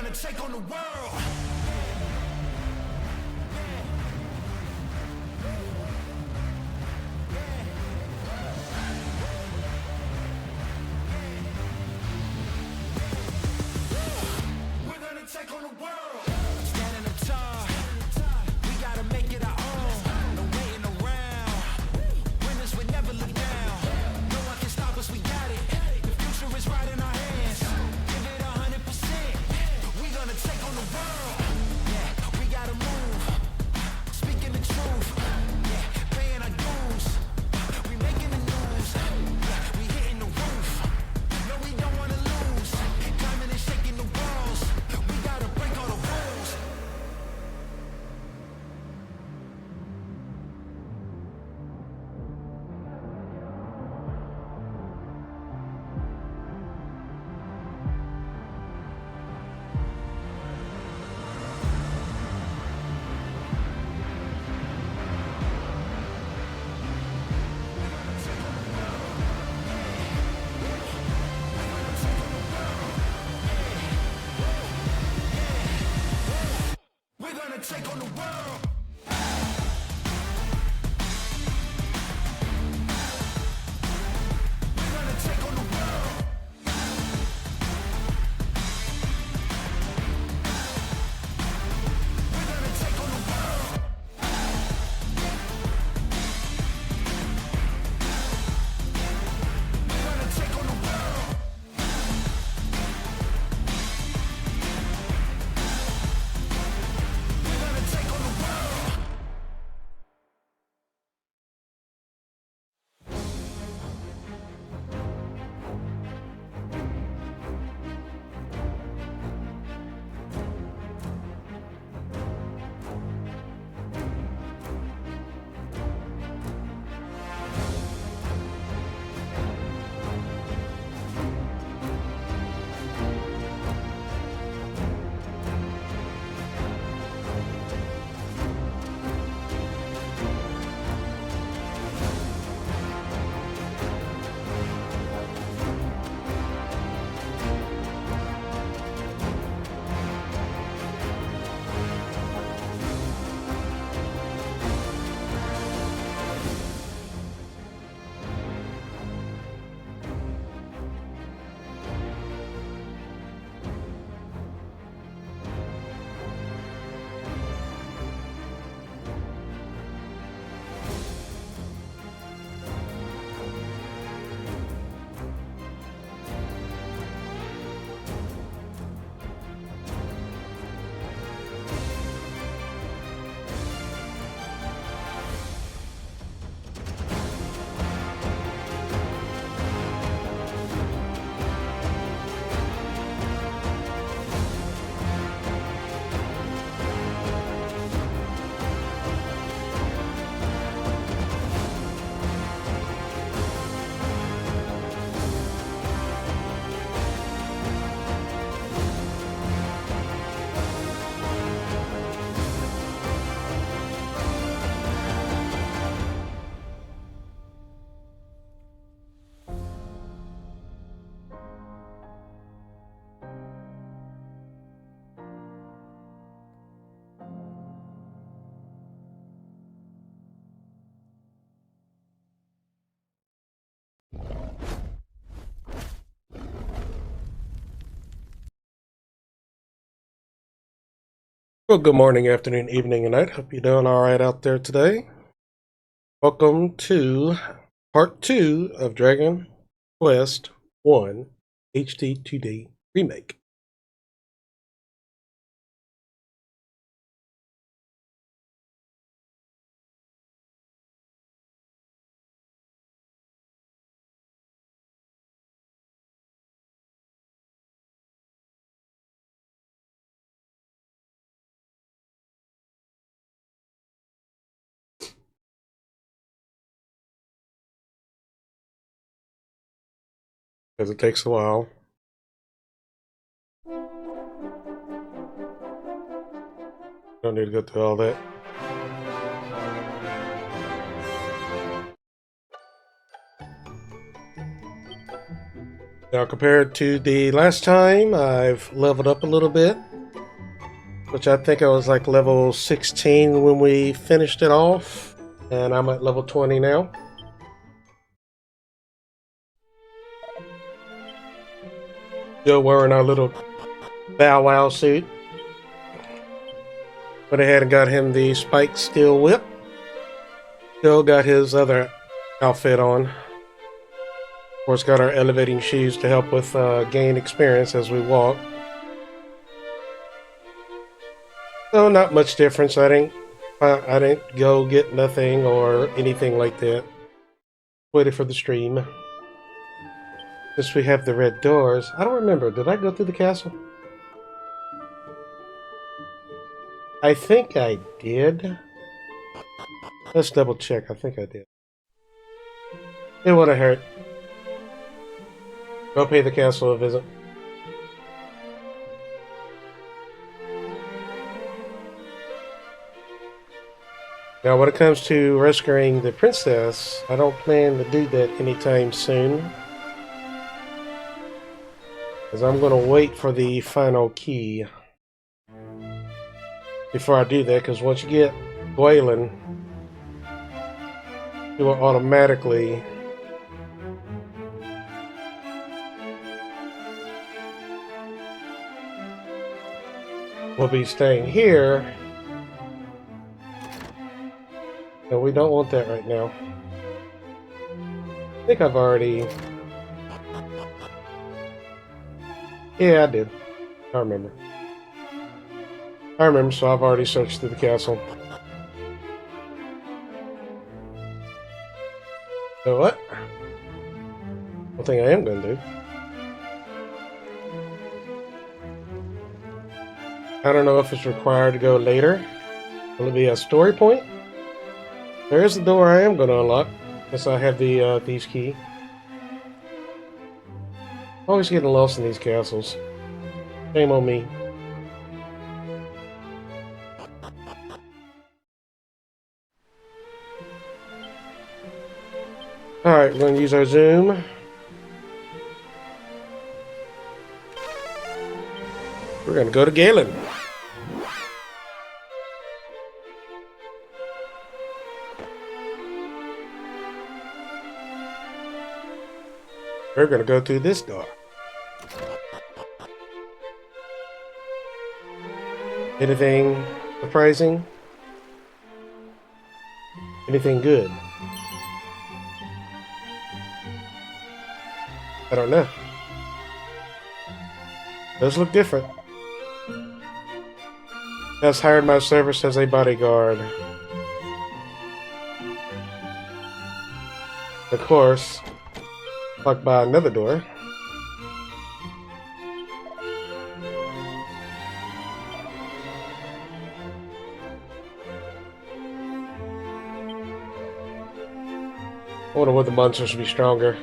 gonna take on the world. We're gonna take on the world. Standing tall, we gotta make it our own. No waiting around. Winners would never look down. No one can stop us, we got it. The future is right in our hands. Give it 100%. We gonna take on the world. Yeah, we gotta move. Speaking the truth. Yeah, paying our dues. We making the news. Yeah, we hitting the roof. No, we don't wanna lose. Climbing and shaking the walls. We gotta break all the rules. We're gonna take on the world. We're gonna take on the world. We're gonna take on the world. We're gonna take on the world. We're gonna take on the world. Well, good morning, afternoon, evening, and night. Hope you're doing all right out there today. Welcome to part 2 of Dragon Quest 1 HD 2D Remake. Because it takes a while. Don't need to go through all that. Now, compared to the last time, I've leveled up a little bit. which I think I was like level 16 when we finished it off, and I'm at level 20 now. Still wearing our little Bow Wow suit. Went ahead and got him the spiked steel whip. Still got his other outfit on. Of course, got our elevating shoes to help with gain experience as we walk. So not much difference. I didn't go get nothing or anything like that. Waited for the stream. Since we have the red doors, I don't remember. Did I go through the castle? I think I did. Let's double check. I think I did. It wouldn't hurt. Go pay the castle a visit. Now, when it comes to rescuing the princess, I don't plan to do that anytime soon. Because I'm going to wait for the final key before I do that. Because once you get Gwaelin, it will automatically will be staying here. No, we don't want that right now. I think I've already... Yeah, I did. I remember. So I've already searched through the castle. So what? One thing I am going to do. I don't know if it's required to go later. Will it be a story point? There's the door I am going to unlock. Since I have the thieves' key. Always getting lost in these castles. Shame on me. Alright, we're going to use our zoom. We're going to go to Gwaelin. We're going to go through this door. Anything surprising? Anything good? I don't know. Does look different. Has hired my service as a bodyguard. Of course, locked by another door. I wonder what the monsters should be stronger.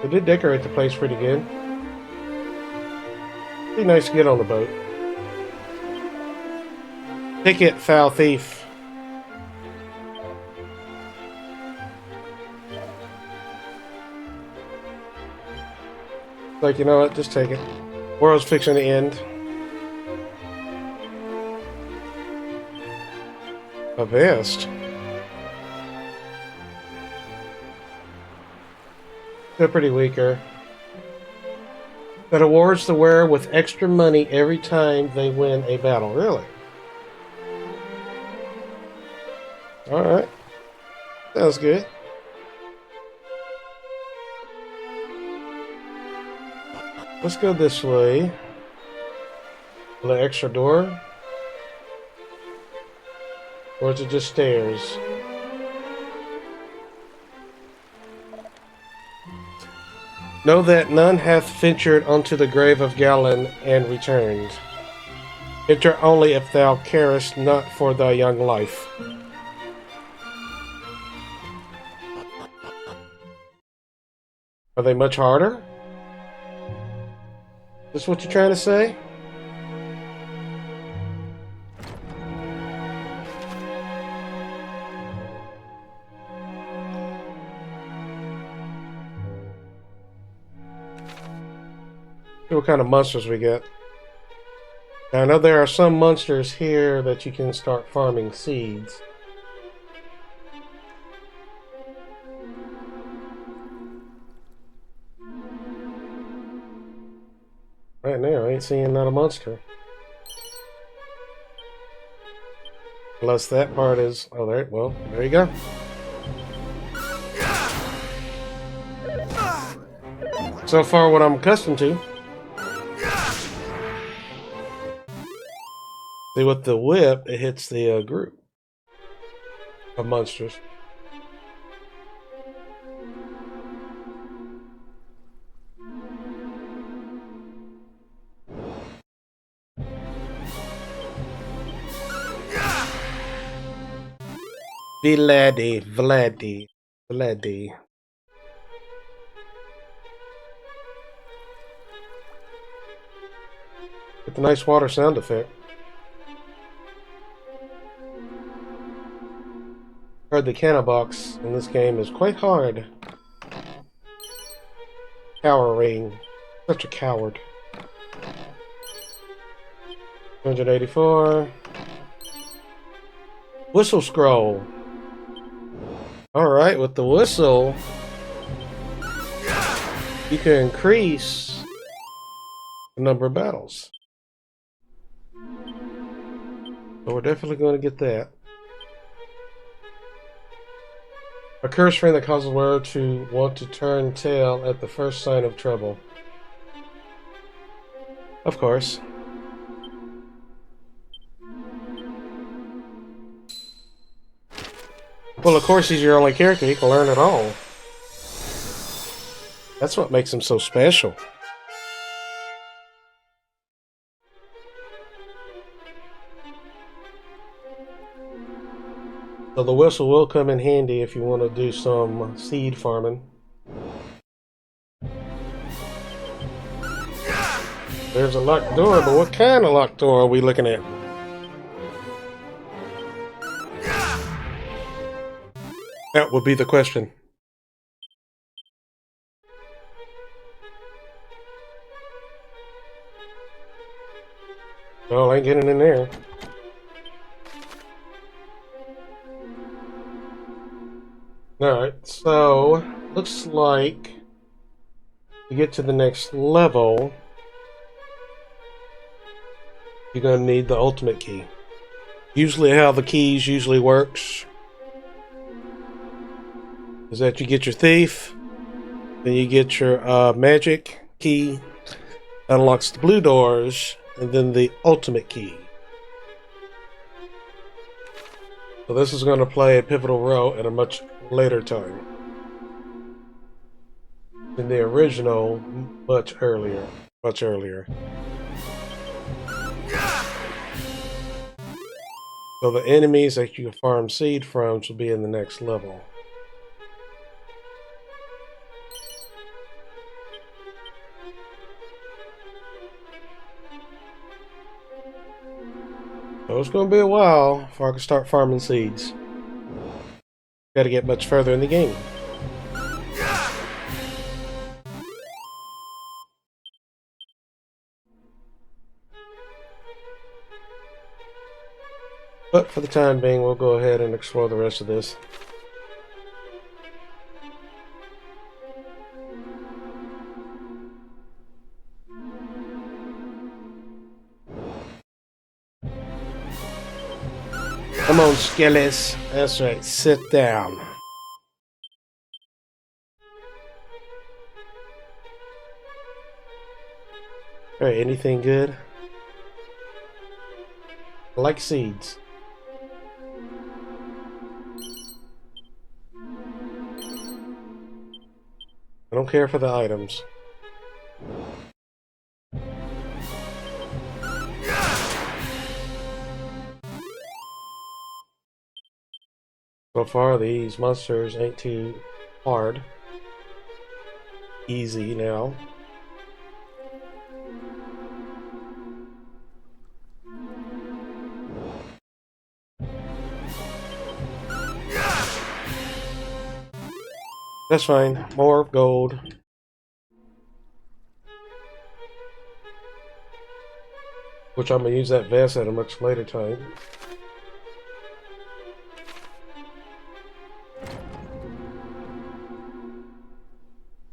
They did decorate the place pretty good. Be nice to get on the boat. Take it, foul thief. Like, you know what? Just take it. World's fixing to end. A vest. They're pretty weaker. That awards the wearer with extra money every time they win a battle. Really? Alright. Sounds good. Let's go this way. A little extra door. Or is it just stairs? Know that none hath ventured unto the grave of Gwaelin and returned. Enter only if thou carest not for thy young life. Are they much harder? Is this what you're trying to say? See what kind of monsters we get. Now, I know there are some monsters here that you can start farming seeds. Right now, I ain't seeing not a monster. Unless that part is... Oh, there. Well, there you go. So far, what I'm accustomed to. See, with the whip, it hits the group of monsters. Vladi. Get the nice water sound effect. Heard the cannon box in this game is quite hard. Cowering. Such a coward. 284. Whistle scroll. Alright, with the whistle, you can increase the number of battles. So we're definitely going to get that. A curse ring that causes the wearer to want to turn tail at the first sign of trouble. Of course. Well, of course he's your only character. He can learn it all. That's what makes him so special. So the whistle will come in handy if you want to do some seed farming. There's a locked door, but what kind of locked door are we looking at? That would be the question. Well, I ain't getting in there. Alright, so looks like to get to the next level, you're going to need the ultimate key. Usually how the keys usually works is that you get your thief, then you get your magic key, unlocks the blue doors, and then the ultimate key. So this is going to play a pivotal role at a much later time than the original, much earlier. So the enemies that you can farm seed from will be in the next level. So it's going to be a while before I can start farming seeds. Got to get much further in the game. But for the time being, we'll go ahead and explore the rest of this. Come on, Skillis. That's right. Sit down. Alright, anything good? I like seeds. I don't care for the items. So far, these monsters ain't too hard. Easy now. That's fine. More gold. which I'm going to use that vest at a much later time.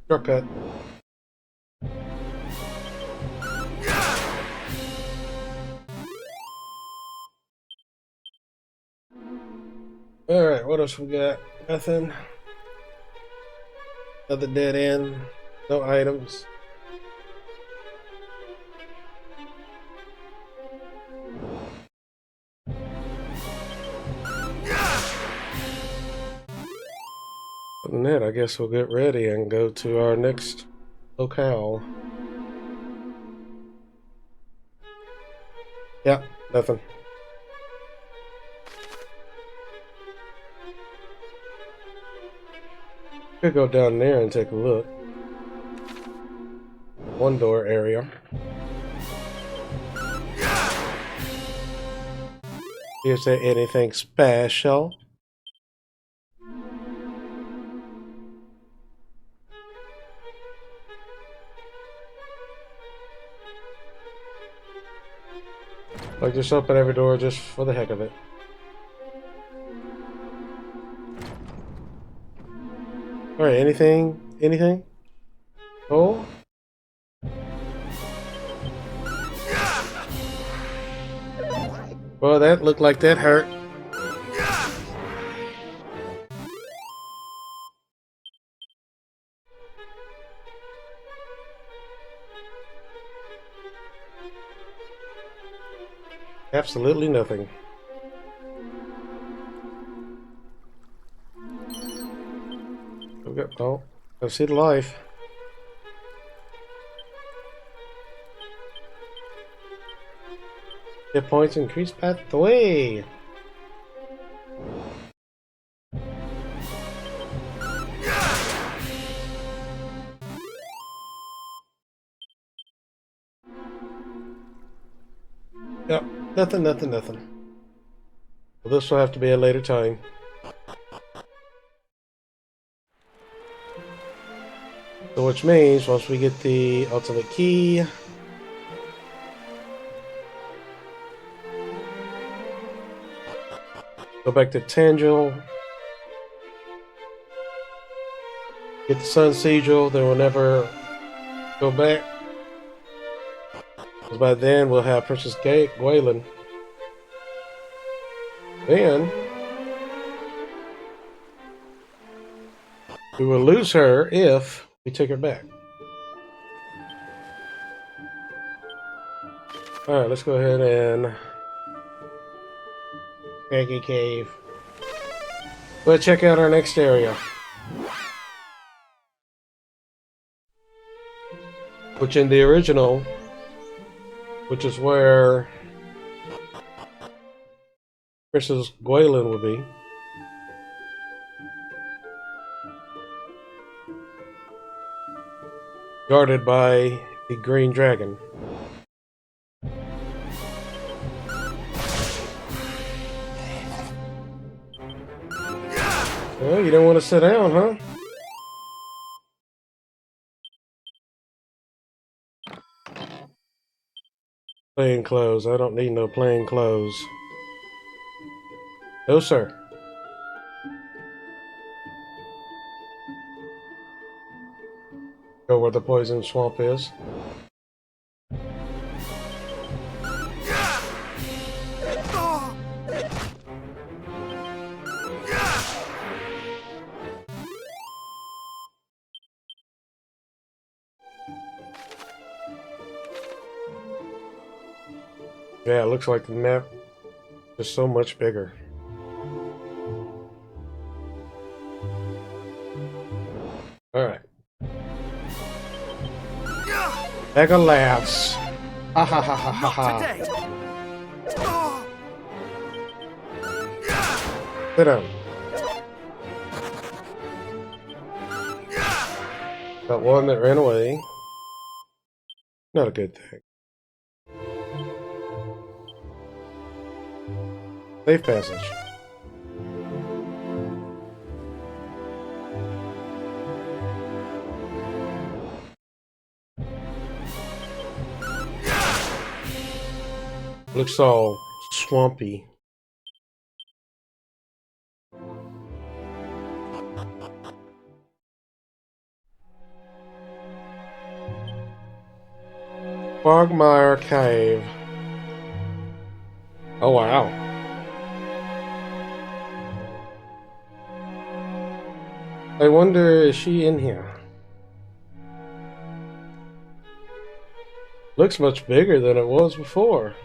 Shortcut. Alright, what else we got? Nothing. Another dead end. No items. Other than that, I guess we'll get ready and go to our next locale. Yep, nothing. Could go down there and take a look. One door area. Is there anything special? Like, just open every door just for the heck of it. Alright, anything? Anything? Oh? Well, that looked like that hurt. Absolutely nothing. Oh, I see the life. Hit points increase path the way. Yep, nothing. Well, this will have to be a later time. So which means once we get the ultimate key, go back to Tangel, get the Sun Sigil, then we'll never go back. Because by then we'll have Princess Gwaelin. Then we will lose her if we take her back. Alright, let's go ahead and Craggy Cave. Let's check out our next area. Which in the original, which is where Princess Gwaelin would be. Guarded by the green dragon. Well, you don't want to sit down, huh? Plain clothes. I don't need no plain clothes. No, sir. Go where the poison swamp is. Yeah, it looks like the map is so much bigger. Alright. Mega laughs. Ha ha ha ha ha ha. Sit down. Got one that ran away. Not a good thing. Safe passage. Looks all swampy. Quagmire Cave. Oh wow. I wonder, is she in here? Looks much bigger than it was before.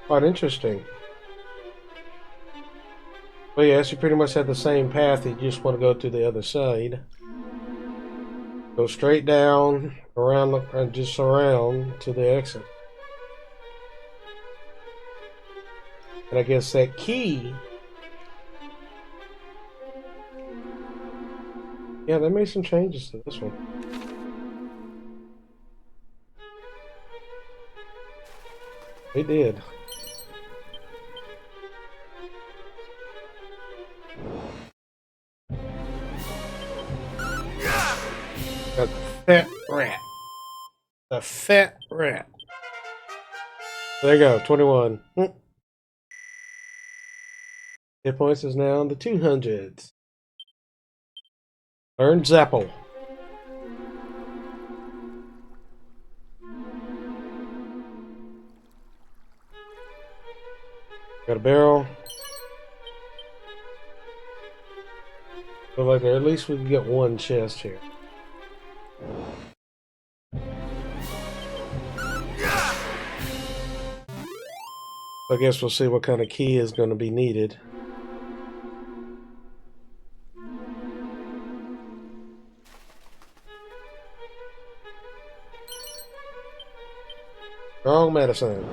Quite interesting. But yes, you pretty much have the same path. You just want to go to the other side. Go straight down, around, and just around to the exit. And I guess that key... Yeah, they made some changes to this one. They did. The fat rat. The fat rat. There you go, 21. Hit points is now in the 200s. Learn Zapple. Got a barrel. Feel like at least we can get one chest here. I guess we'll see what kind of key is going to be needed. Strong medicine.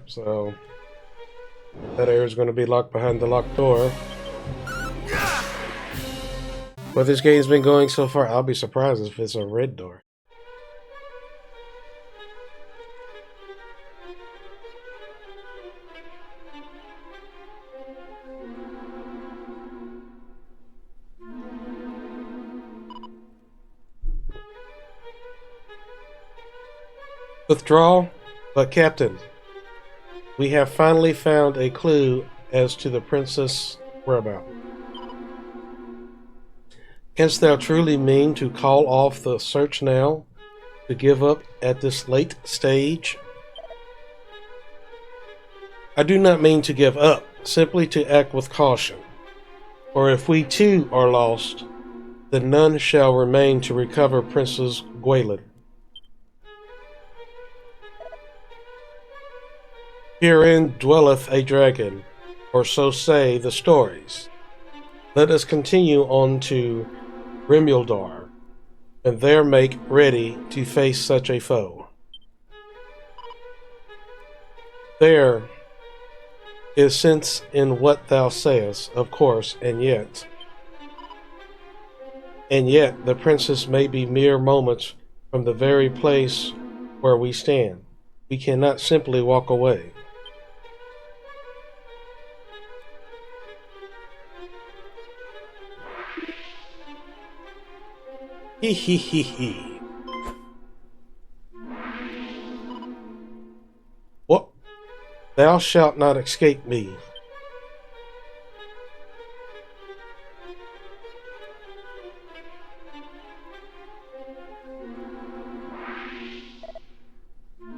So that area is going to be locked behind the locked door. But this game's been going so far, I'll be surprised if it's a red door. Withdrawal, but Captain, we have finally found a clue as to the princess' whereabouts. Canst thou truly mean to call off the search now, to give up at this late stage? I do not mean to give up, simply to act with caution. For if we too are lost, then none shall remain to recover Princess Gwaelin. Herein dwelleth a dragon, or so say the stories. Let us continue on to Remake, and there make ready to face such a foe. There is sense in what thou sayest, of course, and yet the princess may be mere moments from the very place where we stand. We cannot simply walk away. Hee hee hee hee. What? Thou shalt not escape me.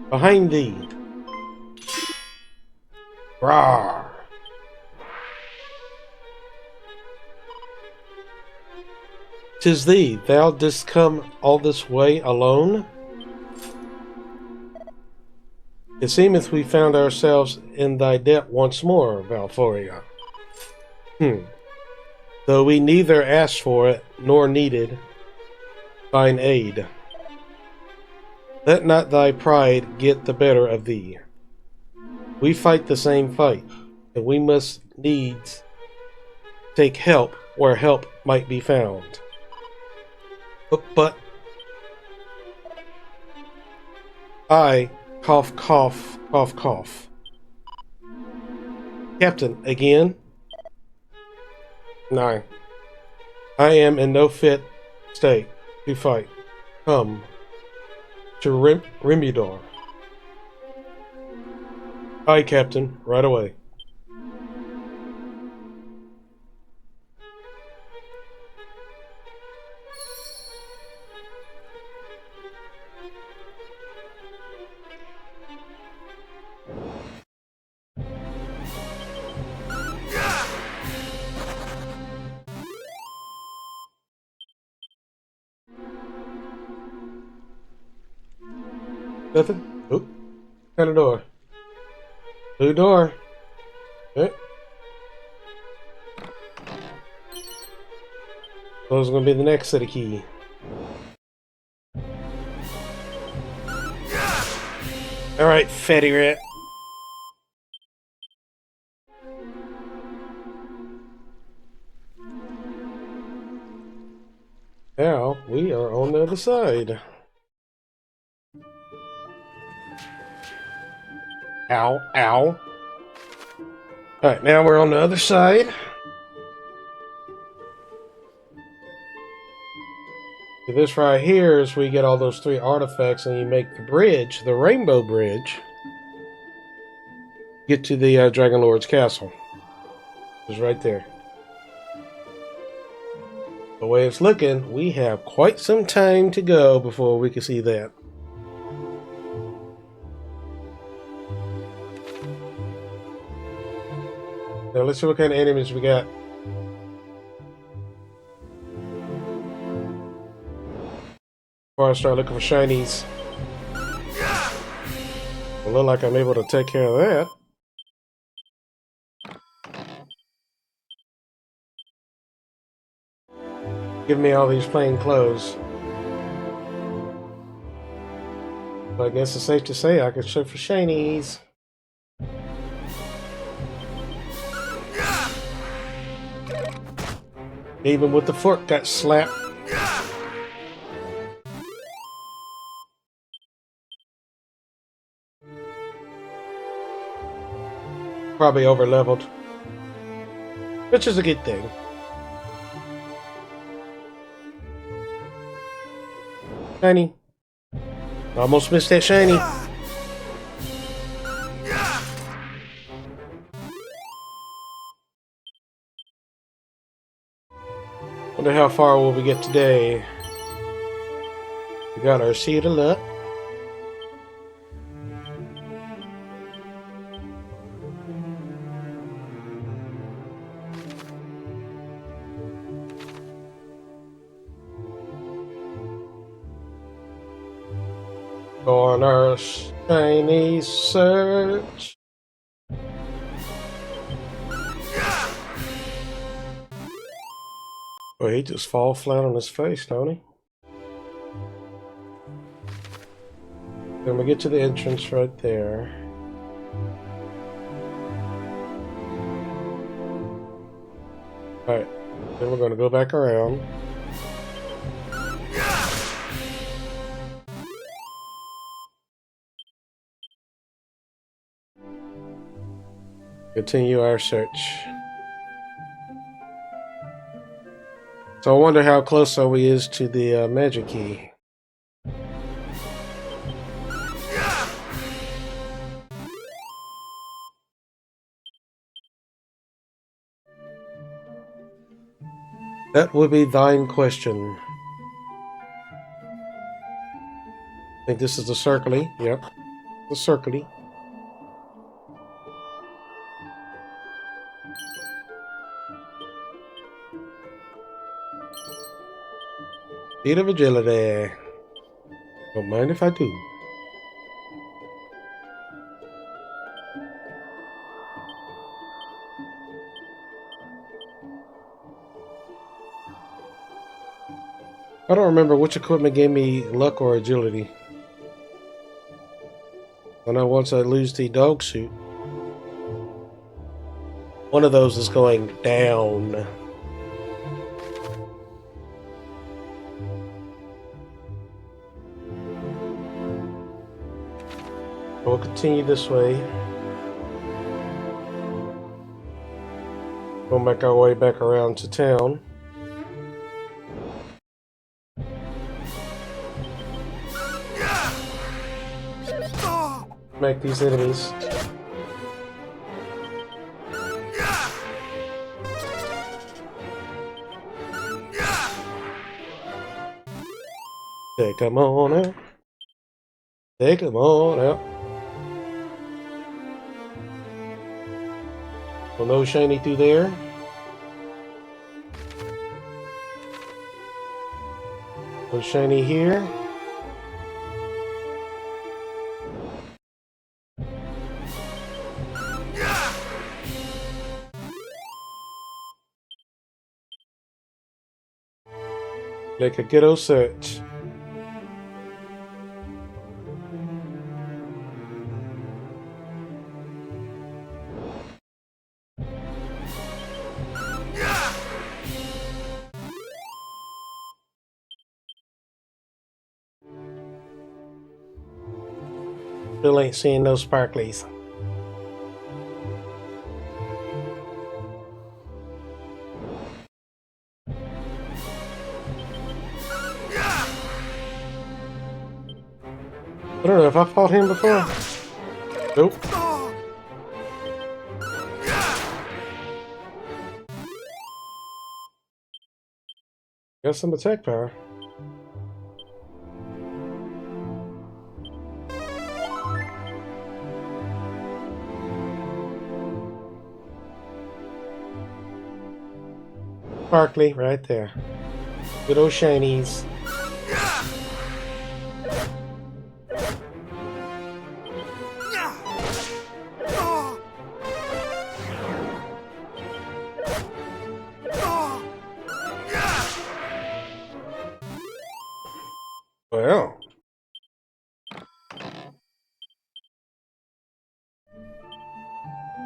Behind thee. Rawr. 'Tis thee, thou didst come all this way alone? It seemeth we found ourselves in thy debt once more, Valforia. Though we neither asked for it, nor needed thine aid. Let not thy pride get the better of thee. We fight the same fight, and we must needs take help where help might be found. But I cough, cough, cough, cough. Captain, again? No. I am in no fit state to fight. Come to Remudor. Aye, Captain, right away. Nothing? Oop. Kind of door. Blue door. Okay. Those are going to be the next set of key. Alright, fatty rat. Now, we are on the other side. Ow, ow. Alright, now we're on the other side. This right here is where you get all those 3 artifacts and you make the bridge, the rainbow bridge. Get to the Dragonlord's castle. It's right there. The way it's looking, we have quite some time to go before we can see that. Now let's see what kind of enemies we got. Before I start looking for shinies. It look like I'm able to take care of that. Give me all these plain clothes. So I guess it's safe to say I can check for shinies. Even with the fork got slapped. Probably over leveled. Which is a good thing. Shiny. Almost missed that shiny. Wonder how far will we get today. We got our seed of luck. On our shiny search. Well, he just fall flat on his face, don't he? Then we get to the entrance right there. Alright, then we're going to go back around. Continue our search. So I wonder how close are we is to the magic key. That would be thine question. I think this is the circly. Yep, the circly. Feat of agility. Don't mind if I do. I don't remember which equipment gave me luck or agility. I know once I lose the dog suit, one of those is going down. We'll continue this way. We'll make our way back around to town. Make these enemies. Take them on out. Take them on out. Well, no shiny through there. No shiny here. Make a ghetto search. Still ain't seeing no sparklies. I don't know if I fought him before. Nope. Got some attack power. Sparkly right there. Good old shinies. Well,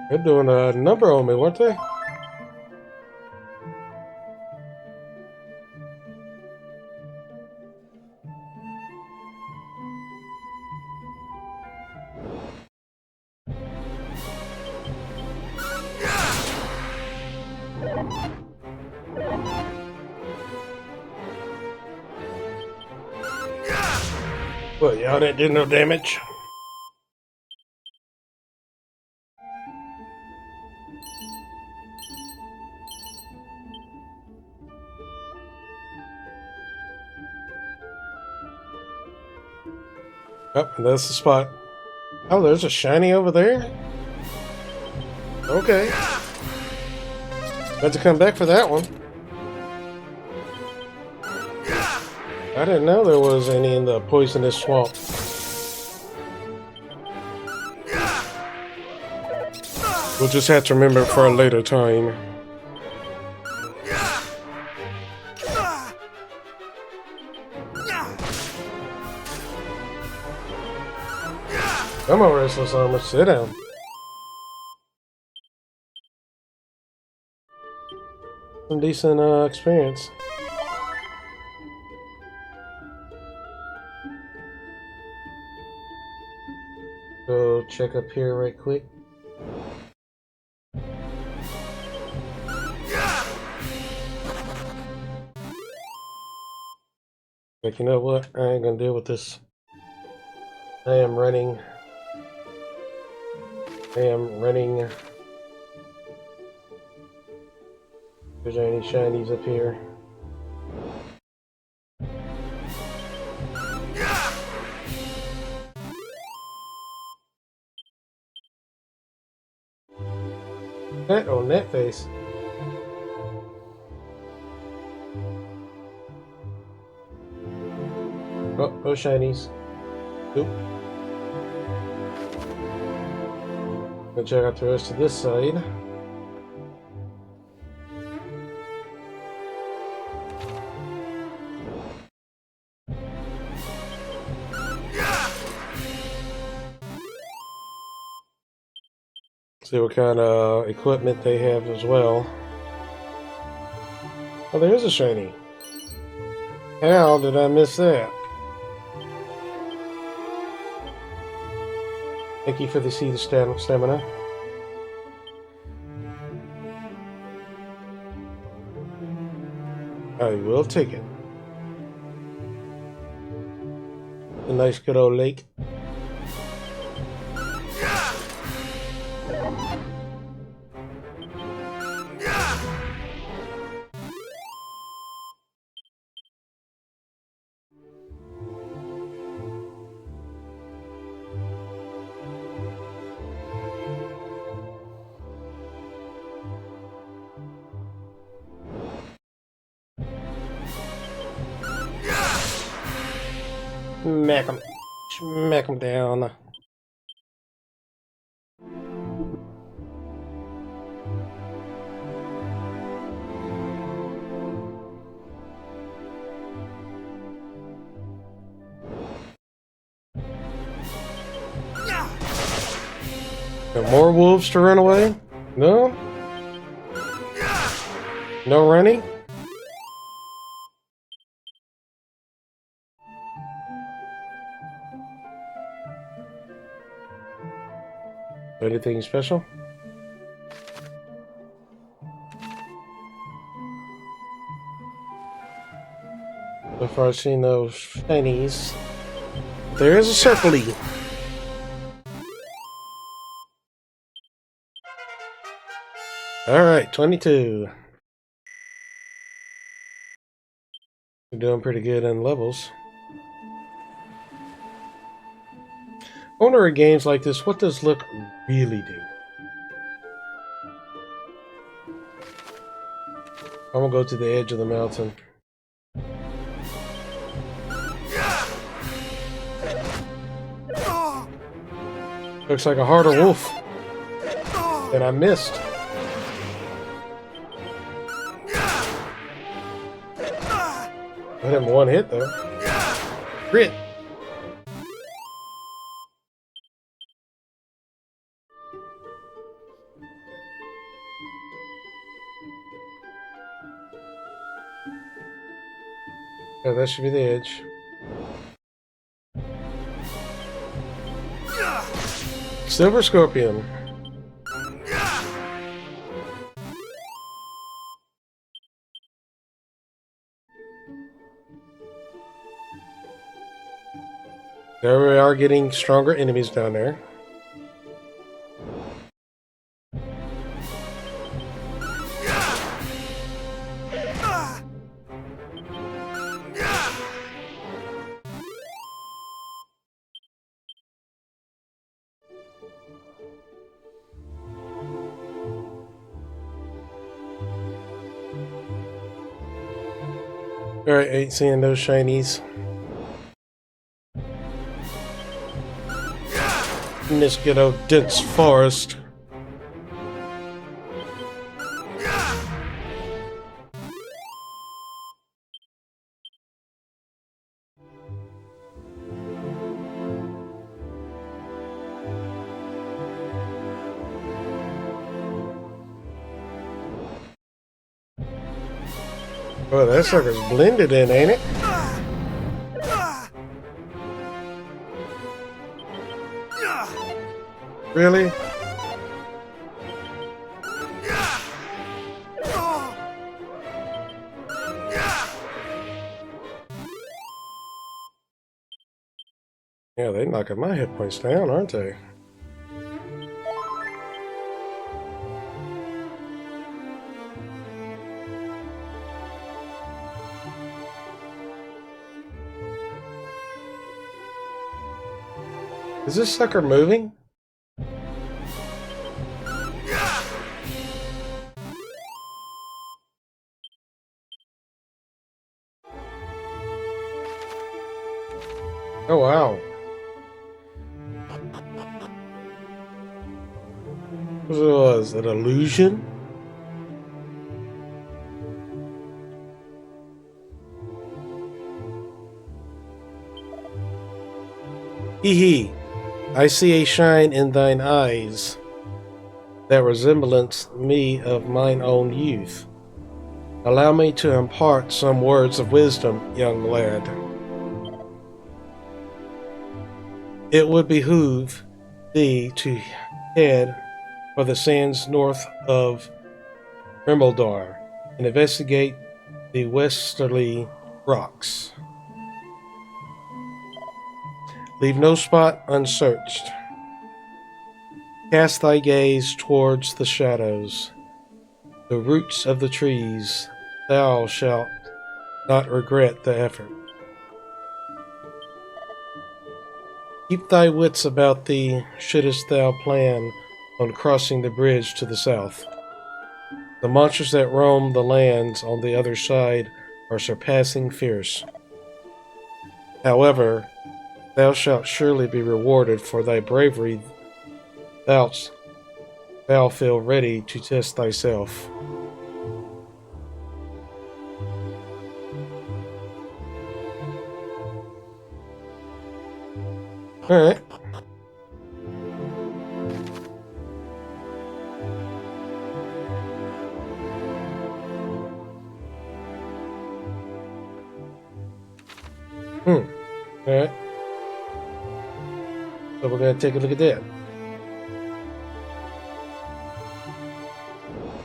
they're doing a number on me, weren't they? Well, y'all didn't do no damage. Oh, and that's the spot. Oh, there's a shiny over there? Okay. Got to come back for that one. I didn't know there was any in the poisonous swamp. We'll just have to remember it for a later time. Come on, Restless Armor, sit down. Some decent experience. Go check up here right quick. Like, you know what? I ain't gonna deal with this. I am running. If there's any shinies up here. That on that face. Oh, no shinies. Oop. Go check out the rest of this side. See what kind of equipment they have as well. Oh, there's a shiny. How did I miss that? Thank you for the seed of stamina. I will take it. A nice good old lake. Smack him down. Got more wolves to run away? No? No running? Anything special? So far I've seen those shinies. There is a circly. Alright, 22. We're doing pretty good in levels. I wonder in games like this, what does look really do? I'm gonna go to the edge of the mountain. Looks like a harder wolf. And I missed. Hit him one hit though. Crit. Yeah, that should be the edge. Silver Scorpion. There we are, getting stronger enemies down there. Alright, ain't seeing those shinies. In this good old dense forest. Oh, that sucker's blended in, ain't it? Really? Yeah, they're knocking my hit points down, aren't they? Is this sucker moving? Oh wow. What was it, an illusion? Hee hee. I see a shine in thine eyes, that resemblance me of mine own youth. Allow me to impart some words of wisdom, young lad. It would behoove thee to head for the sands north of Rimeldar and investigate the westerly rocks. Leave no spot unsearched. Cast thy gaze towards the shadows, the roots of the trees. Thou shalt not regret the effort. Keep thy wits about thee, shouldest thou plan on crossing the bridge to the south. The monsters that roam the lands on the other side are surpassing fierce. However, thou shalt surely be rewarded for thy bravery. Thou feel ready to test thyself. Alright. Alright. So we're going to take a look at that.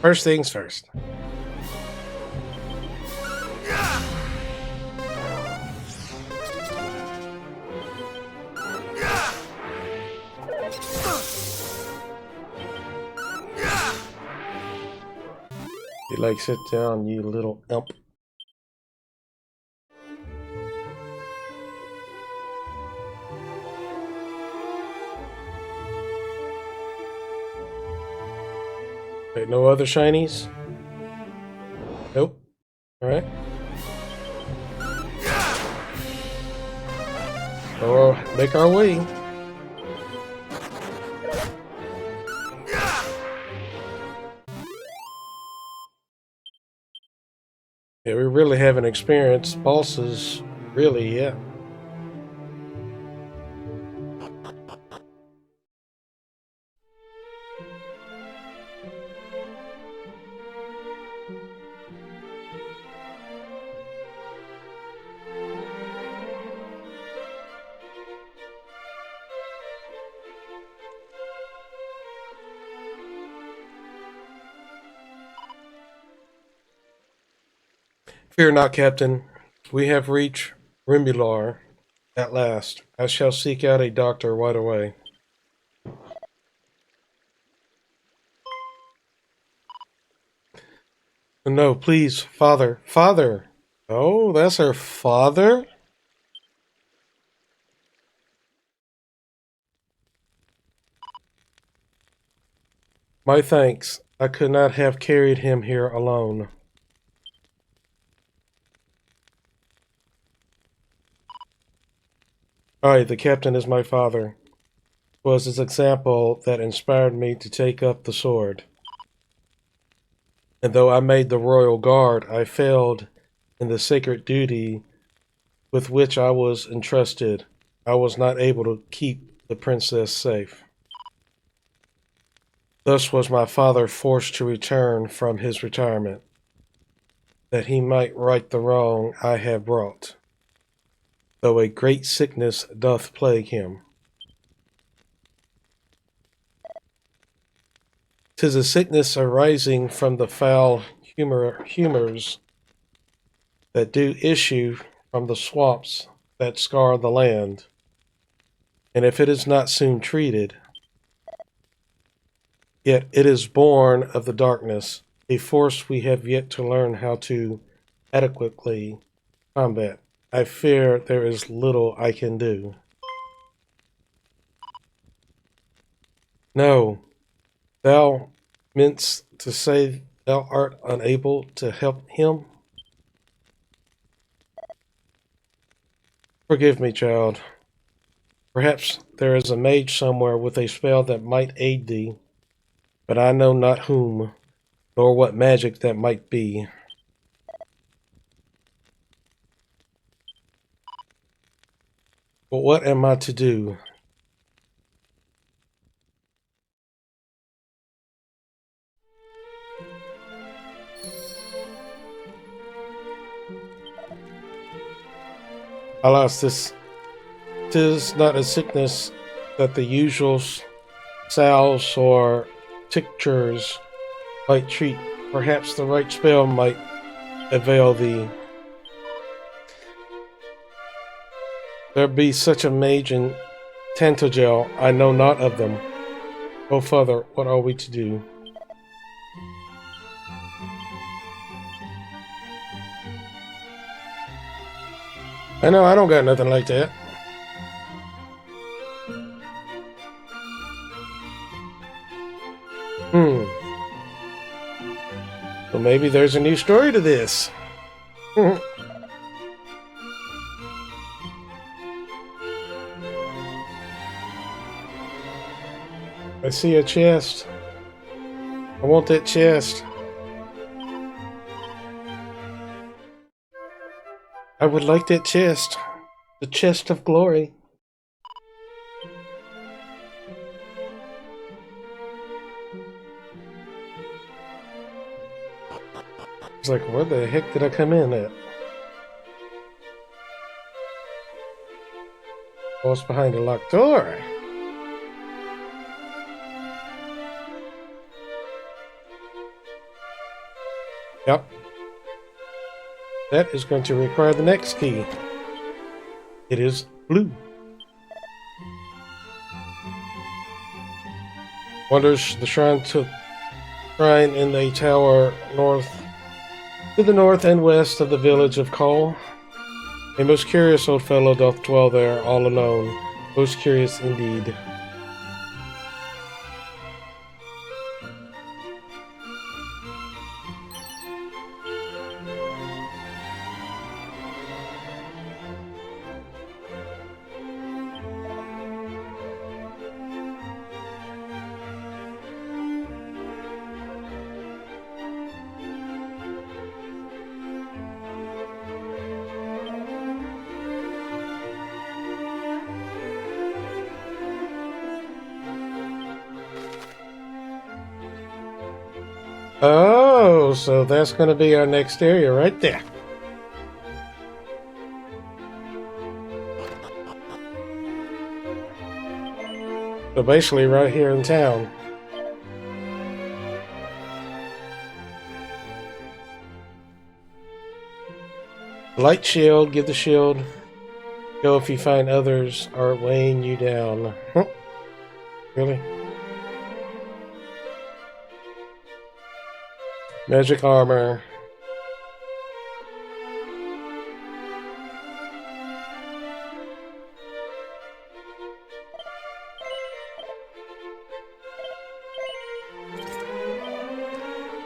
First things first. You like sit down, you little imp. Wait, no other shinies? Nope. Alright. So make our way. Yeah, we really haven't experienced bosses really yet. Fear not, Captain. We have reached Rimular at last. I shall seek out a doctor right away. No, please, father. Father! Oh, that's her father? My thanks. I could not have carried him here alone. Aye, the captain is my father. It was his example that inspired me to take up the sword. And though I made the royal guard, I failed in the sacred duty with which I was entrusted. I was not able to keep the princess safe. Thus was my father forced to return from his retirement, that he might right the wrong I have brought, though a great sickness doth plague him. 'Tis a sickness arising from the foul humors that do issue from the swamps that scar the land, and if it is not soon treated, yet it is born of the darkness, a force we have yet to learn how to adequately combat. I fear there is little I can do. No, thou meanst to say thou art unable to help him? Forgive me, child. Perhaps there is a mage somewhere with a spell that might aid thee, but I know not whom, nor what magic that might be. But what am I to do? Alas, 'tis not a sickness that the usual salves or tinctures might treat. Perhaps the right spell might avail thee. There be such a mage in Tantagel, I know not of them. O father, what are we to do? I know, I don't got nothing like that. So maybe there's a new story to this. I see a chest. I want that chest. I would like that chest. The chest of glory. It's like, where the heck did I come in at? What's behind the locked door? Yep. That is going to require the next key. It is blue. Wonders the shrine in the tower to the north and west of the village of Cole. A most curious old fellow doth dwell there all alone. Most curious indeed. Oh, so that's going to be our next area right there. So basically right here in town. Light shield, give the shield. Go if you find others are weighing you down. Huh? Really? Magic armor.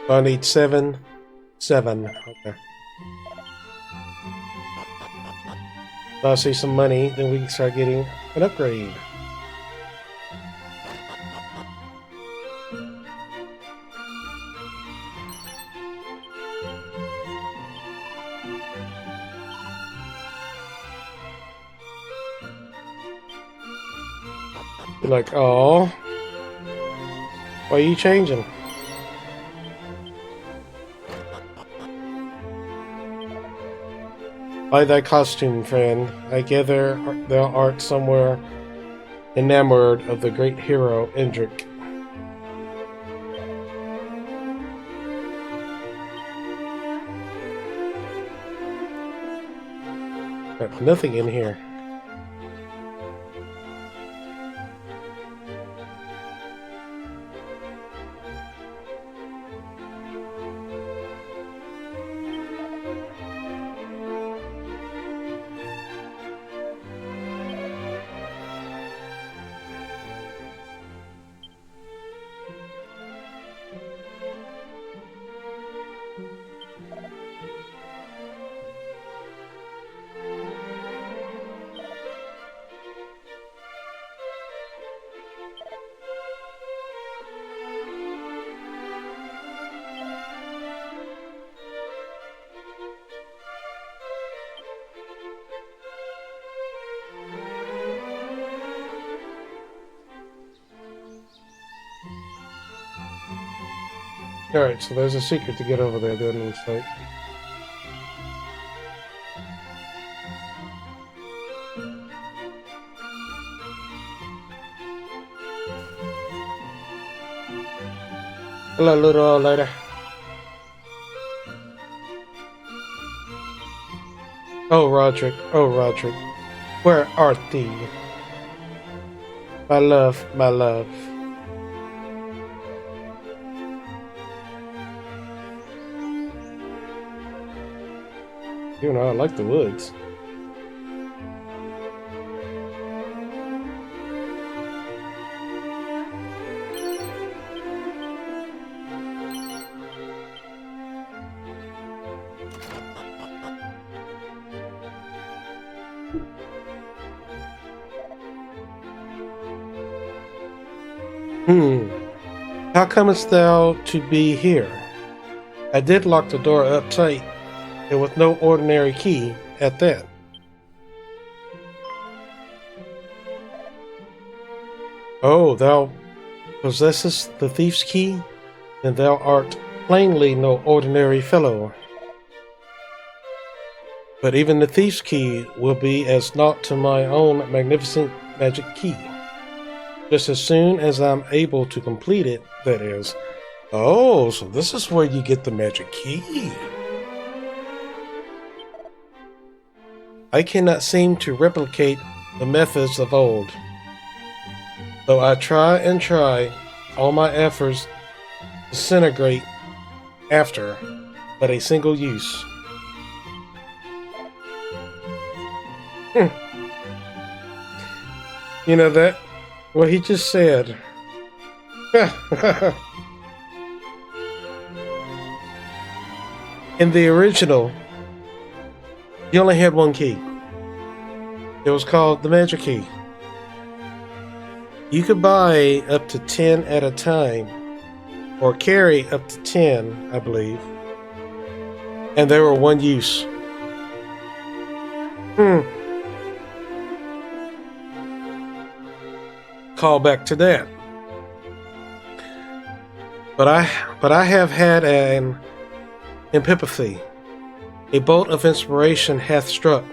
I need 7. 7. Okay. So I see some money, then we can start getting an upgrade. Be like, oh, why are you changing? By thy costume, friend, I gather thou art somewhere enamored of the great hero Erdrick. Got nothing in here. Alright, so there's a secret to get over there, then it looks like. Hello, little old lady. Oh, Roderick, where art thee? My love, my love. You know, I like the woods. How comest thou to be here? I did lock the door up tight, and with no ordinary key at that. Oh, thou possessest the thief's key? Then thou art plainly no ordinary fellow. But even the thief's key will be as naught to my own magnificent magic key. Just as soon as I'm able to complete it, that is. Oh, so this is where you get the magic key. I cannot seem to replicate the methods of old. Though I try and try, all my efforts disintegrate after but a single use. You know that? What he just said. In the original, you only had one key. It was called the magic key. You could buy up to 10 at a time, or carry up to 10, I believe. And they were one use. Call back to that. But I have had an epiphany. A bolt of inspiration hath struck.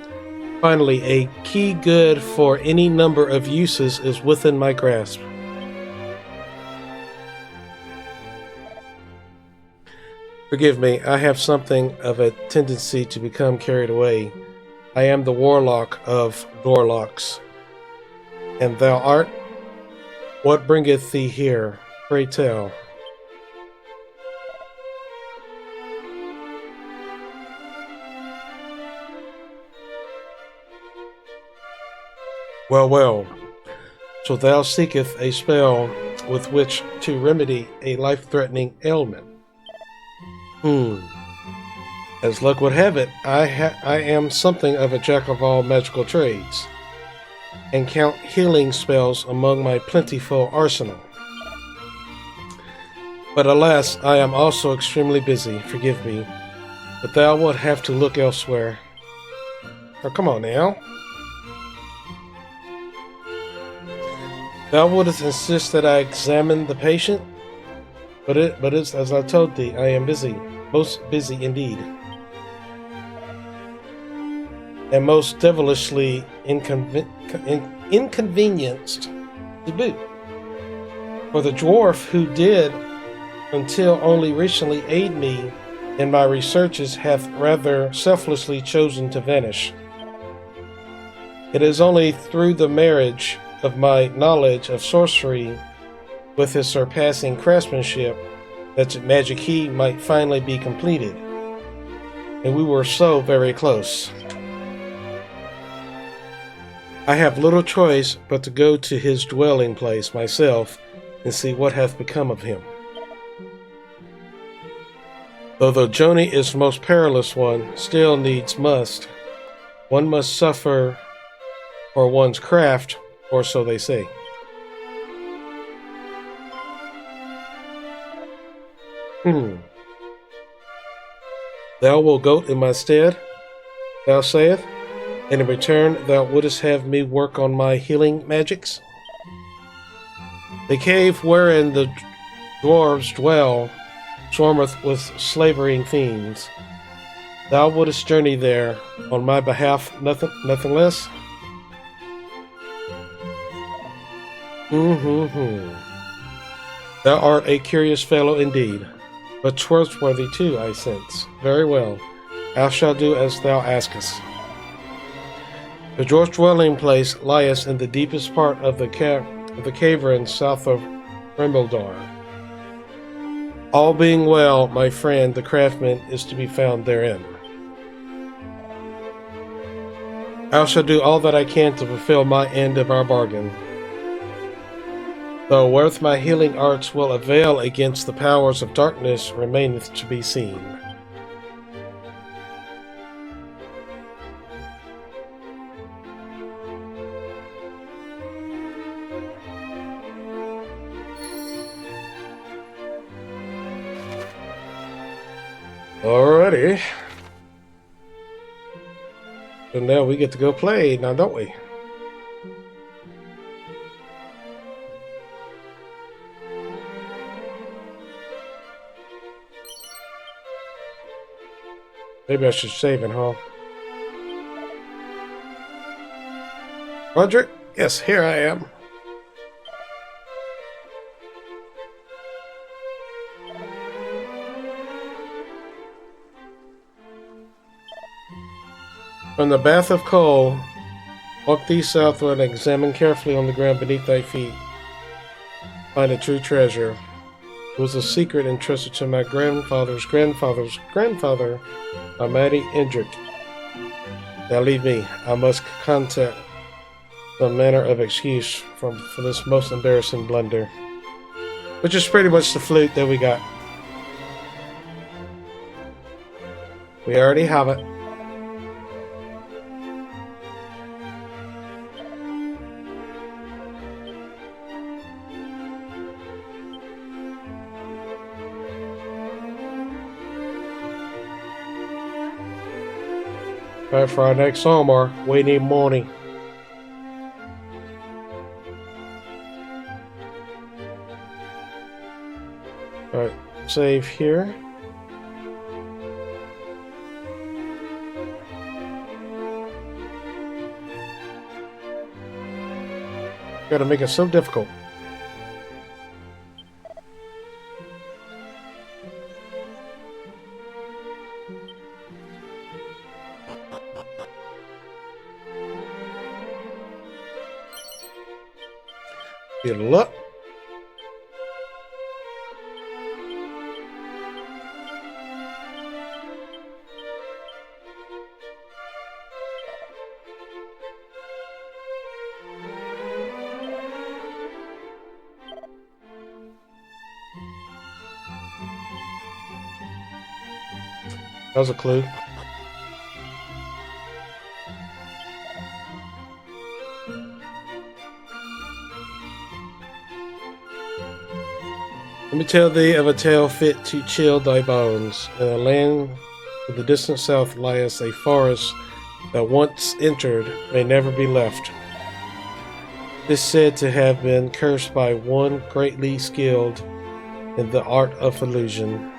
Finally, a key good for any number of uses is within my grasp. Forgive me, I have something of a tendency to become carried away. I am the warlock of doorlocks. And thou art? What bringeth thee here? Pray tell. Well. So thou seeketh a spell with which to remedy a life-threatening ailment. As luck would have it, I am something of a jack of all magical trades, and count healing spells among my plentiful arsenal. But alas, I am also extremely busy, forgive me, but thou wilt have to look elsewhere. Oh, come on now. Thou wouldst insist that I examine the patient? But it's as I told thee, I am busy, most busy indeed. And most devilishly inconvenienced to boot. For the dwarf who did, until only recently, aid me in my researches hath rather selflessly chosen to vanish. It is only through the marriage of my knowledge of sorcery with his surpassing craftsmanship that the magic key might finally be completed. And we were so very close. I have little choice but to go to his dwelling place myself and see what hath become of him. Though the journey is the most perilous one, still needs must. One must suffer for one's craft, or so they say. Thou wilt go in my stead, thou sayest, and in return thou wouldst have me work on my healing magics? The cave wherein the dwarves dwell swarmeth with slavering fiends. Thou wouldst journey there on my behalf, nothing less? Thou art a curious fellow indeed, but trustworthy too, I sense. Very well. I shall do as thou askest. The dwarf dwelling place lieth in the deepest part of the cavern south of Remildar. All being well, my friend the craftsman is to be found therein. I shall do all that I can to fulfill my end of our bargain. Though worth my healing arts will avail against the powers of darkness remaineth to be seen. Alrighty. So now we get to go play, now don't we? Maybe I should save it, huh? Erdrick? Yes, here I am. From the bath of coal, walk thee southward and examine carefully on the ground beneath thy feet. Find a true treasure. It was a secret entrusted to my grandfather's grandfather's grandfather, my mighty Erdrick. Now leave me. I must contact some manner of excuse for this most embarrassing blunder. Which is pretty much the flute that we got. We already have it. Alright, for our next song, Mark, we need money. Alright, save here. Gotta make it so difficult. Good luck. That was a clue. Let me tell thee of a tale fit to chill thy bones. In a land to the distant south lieth a forest that once entered may never be left. This said to have been cursed by one greatly skilled in the art of illusion.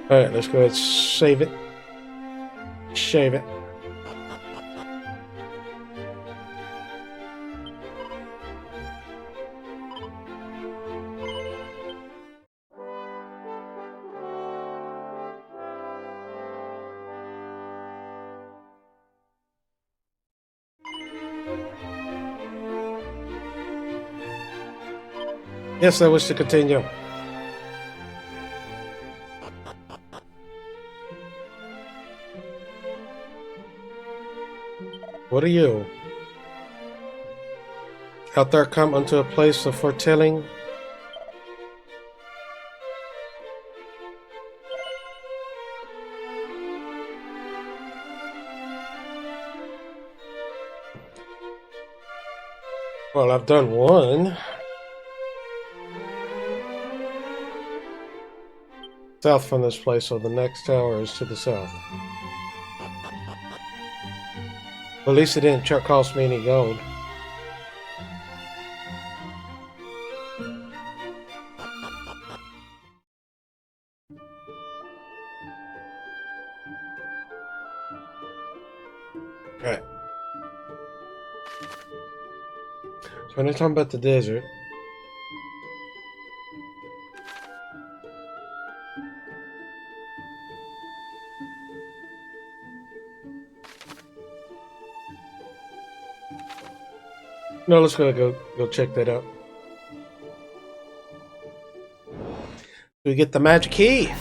Alright, let's go ahead and save it. Shave it. Yes, I wish to continue. What are you? Out there come unto a place of foretelling? Well, I've done one. South from this place, so the next tower is to the south. Well, at least it didn't cost me any gold. So when they're talking about the desert, no, let's go check that out. We get the magic key.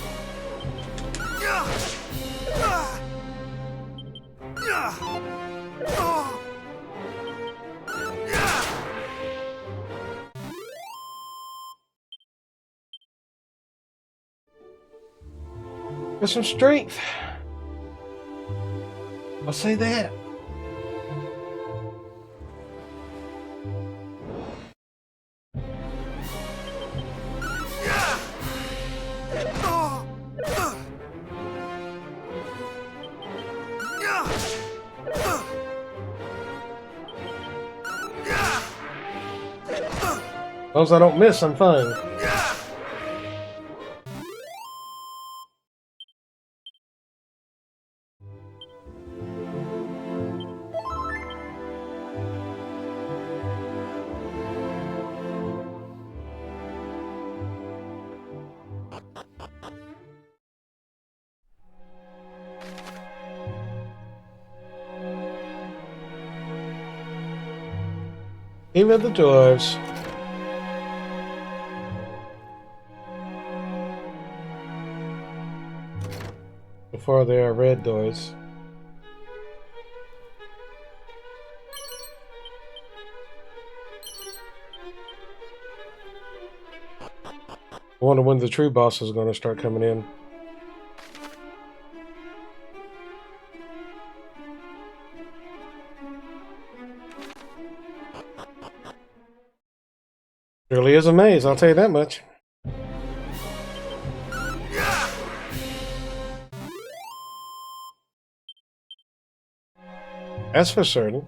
Get some strength. I'll say that. As long as I don't miss, I'm fine. Even the dwarves. Before they are red doors. I wonder when the true boss is going to start coming in. Really is a maze, I'll tell you that much. That's for certain.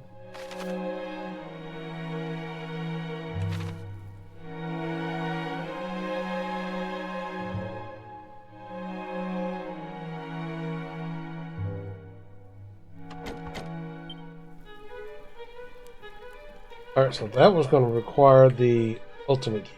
Alright, so that was going to require the ultimate key.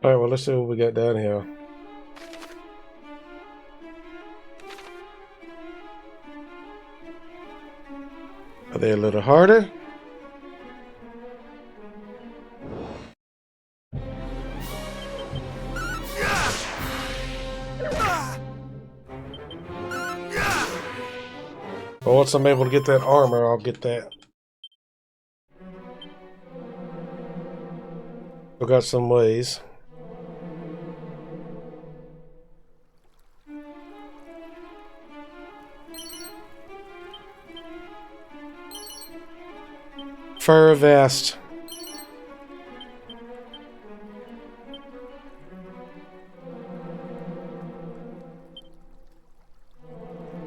Alright, well, let's see what we got down here. Are they a little harder? Well, once I'm able to get that armor, I'll get that. I've got some ways. Fur vest.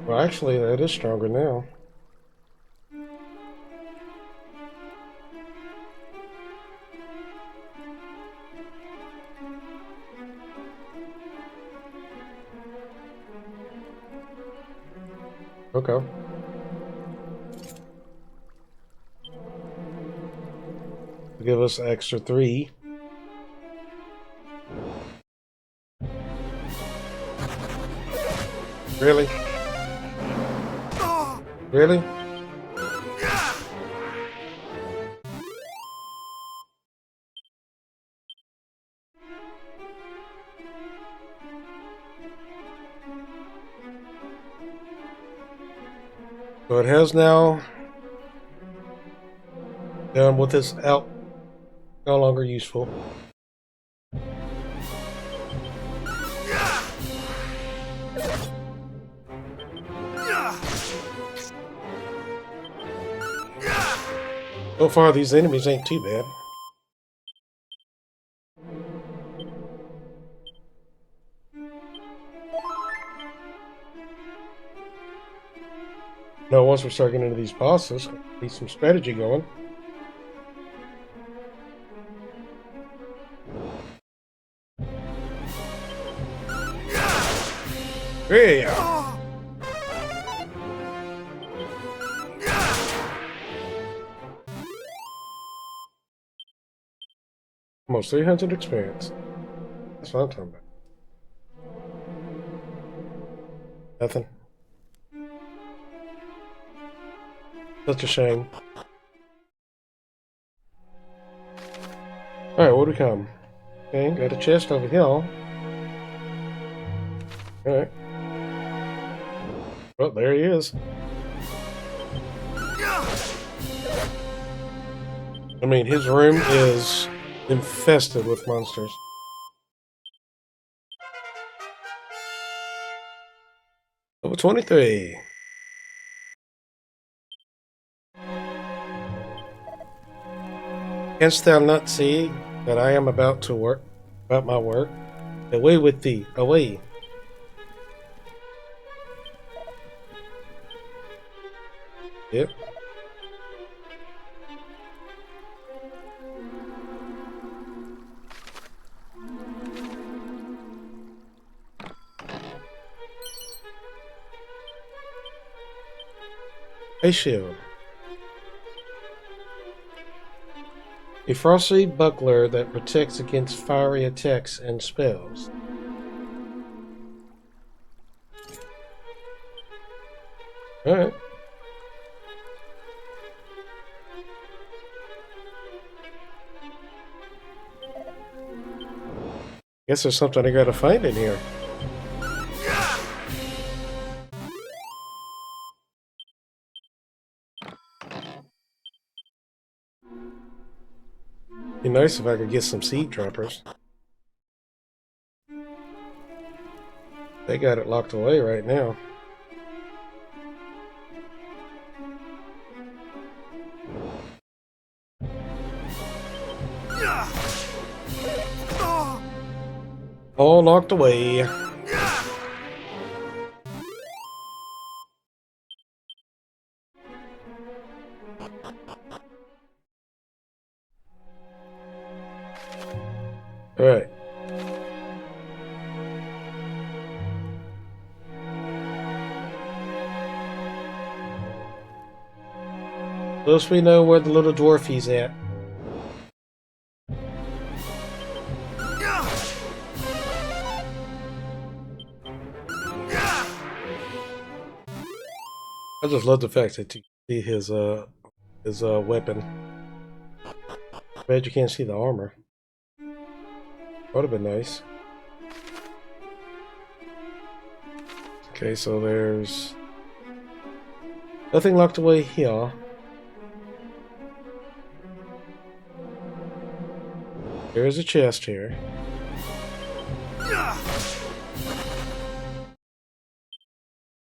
Well, actually, that is stronger now. Okay. Give us an extra 3. Really? Really? So it has now done with this out, no longer useful. So far, these enemies ain't too bad. Now, once we start getting into these bosses, need some strategy going. Yeah. Almost 300 experience. That's what I'm talking about. Nothing. Such a shame. Alright, where do we come? Okay, got a chest over here. Alright. Well, there he is. I mean, his room is infested with monsters. Level 23. Canst thou not see that I am about my work? Away with thee, away. Yep. A shield. A frosty buckler that protects against fiery attacks and spells. Alright. Guess there's something I gotta find in here. Be nice if I could get some seed droppers. They got it locked away right now. All locked away. Alright. Thus we know where the little dwarfie's at. I just love the fact that you see his weapon. Bad you can't see the armor. Would have been nice. Okay, so there's nothing locked away here. There is a chest here.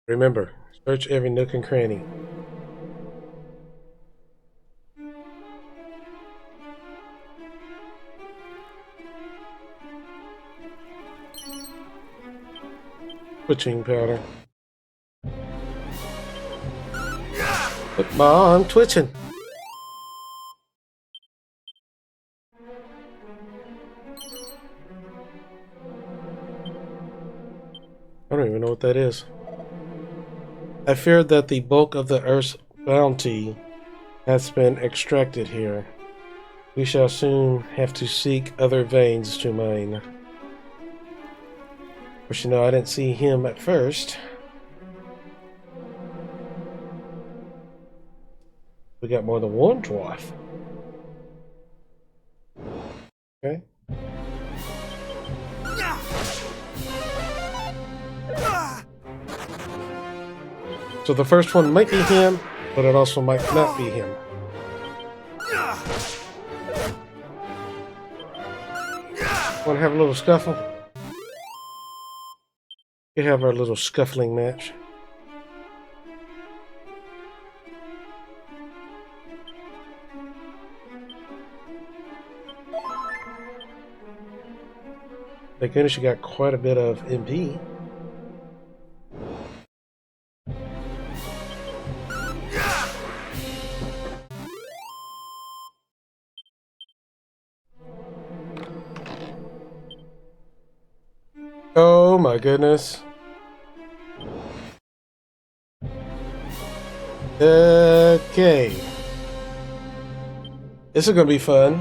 Remember, search every nook and cranny. Twitching powder. Come on, twitching. I don't even know what that is. I fear that the bulk of the Earth's bounty has been extracted here. We shall soon have to seek other veins to mine. Of course, you know, I didn't see him at first. We got more than one dwarf. Okay. So the first one might be him, but it also might not be him. Want to have a little scuffle? We have our little scuffling match. Thank goodness you got quite a bit of MP. Oh my goodness. Okay. This is gonna be fun.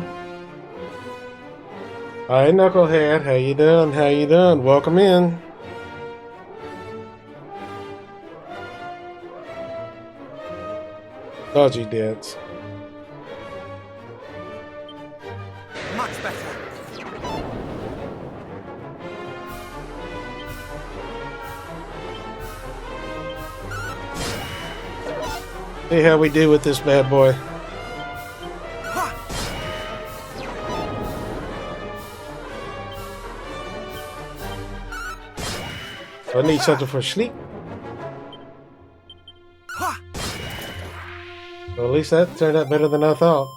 Hi, Knucklehead. How you doing? How you doing? Welcome in. Dodgy dance. Much better. See how we do with this bad boy. I need something for sleep. Well, at least that turned out better than I thought.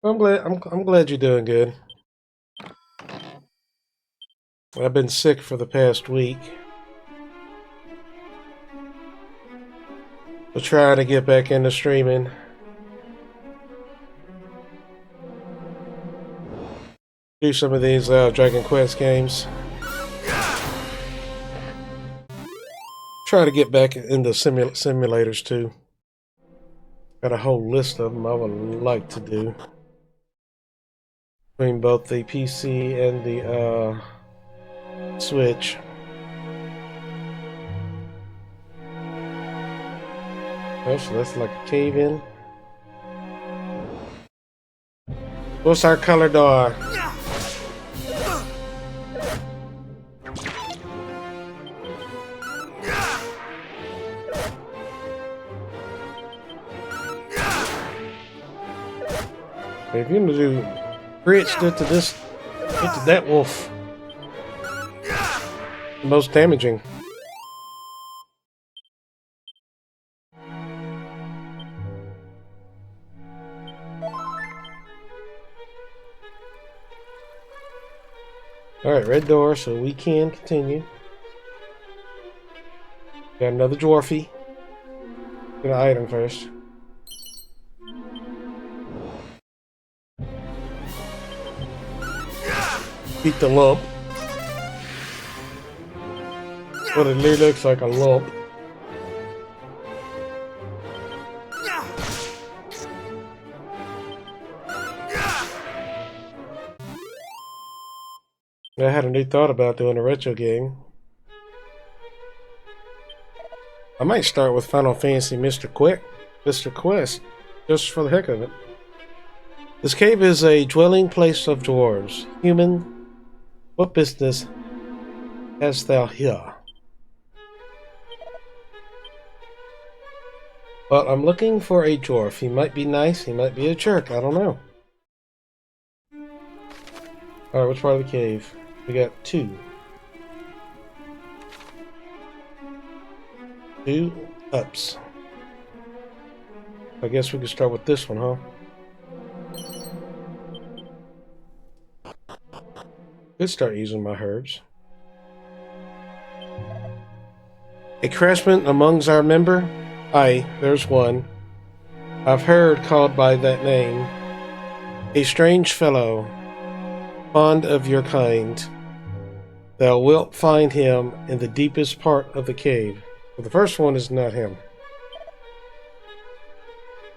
I'm glad you're doing good. I've been sick for the past week. We're trying to get back into streaming. Do some of these Dragon Quest games. Try to get back into simulators too. Got a whole list of them I would like to do. Between both the PC and the Switch. Oh, so that's like a cave in. What's our color door? If you're gonna do crits, do it to this, get to that wolf. The most damaging. Alright, red door, so we can continue. Got another dwarfy. Get an item first. Beat the lump. What it really looks like, a lump. I had a new thought about doing a retro game. I might start with Final Fantasy Mr. Quest, just for the heck of it. This cave is a dwelling place of dwarves. Human, what business hast thou here? Well, I'm looking for a dwarf. He might be nice, he might be a jerk, I don't know. Alright, which part of the cave? We got two. Two ups. I guess we can start with this one, huh? Could start using my herbs. A craftsman amongst our member? Aye, there's one. I've heard called by that name. A strange fellow, fond of your kind. Thou wilt find him in the deepest part of the cave. Well, the first one is not him.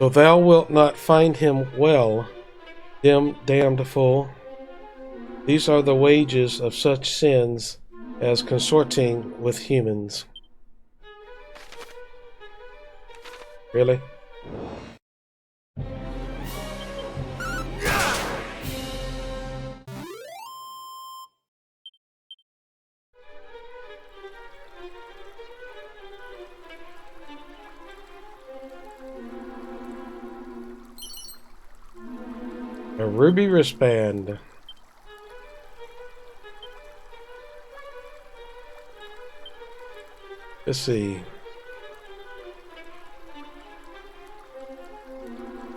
Though thou wilt not find him well, damned fool. These are the wages of such sins as consorting with humans. Really? A ruby wristband. Let's see.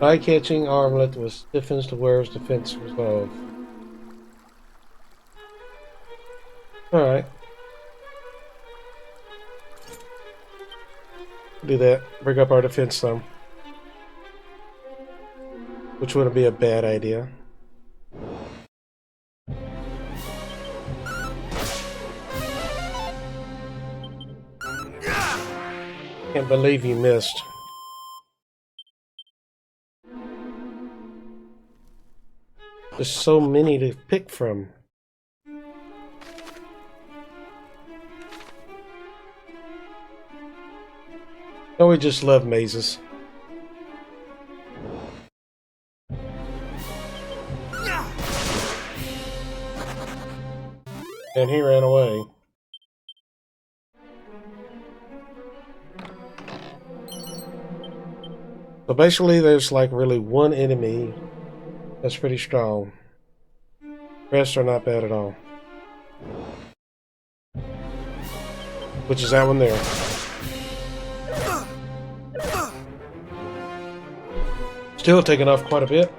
Eye-catching armlet with stiffens the wearer's defense resolve. Alright. Do that. Bring up our defense some. Which wouldn't be a bad idea. Can't believe you missed. There's so many to pick from. Oh, we just love mazes. And he ran away. So basically there's like really one enemy that's pretty strong. Rest are not bad at all. Which is that one there. Still taking off quite a bit.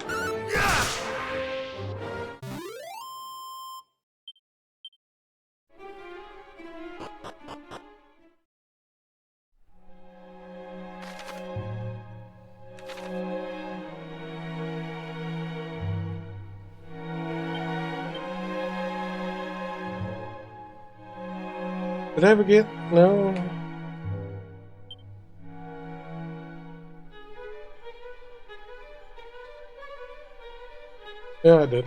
Did I ever get? No. Yeah, I did.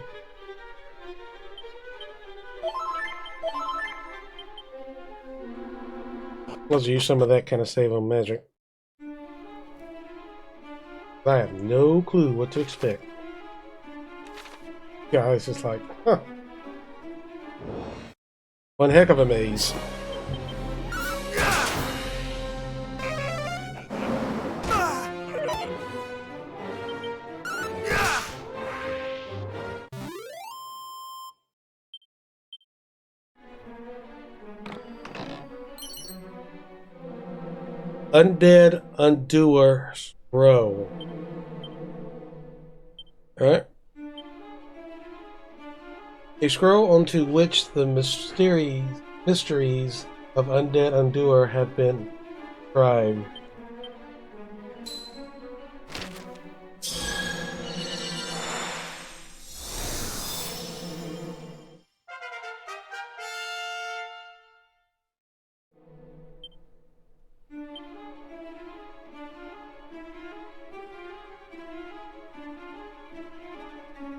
Let's use some of that kind of save on magic. I have no clue what to expect. Yeah, it's just like, huh. One heck of a maze. Undead Undoer Scroll. Alright. A scroll onto which the mysteries of Undead Undoer have been inscribed.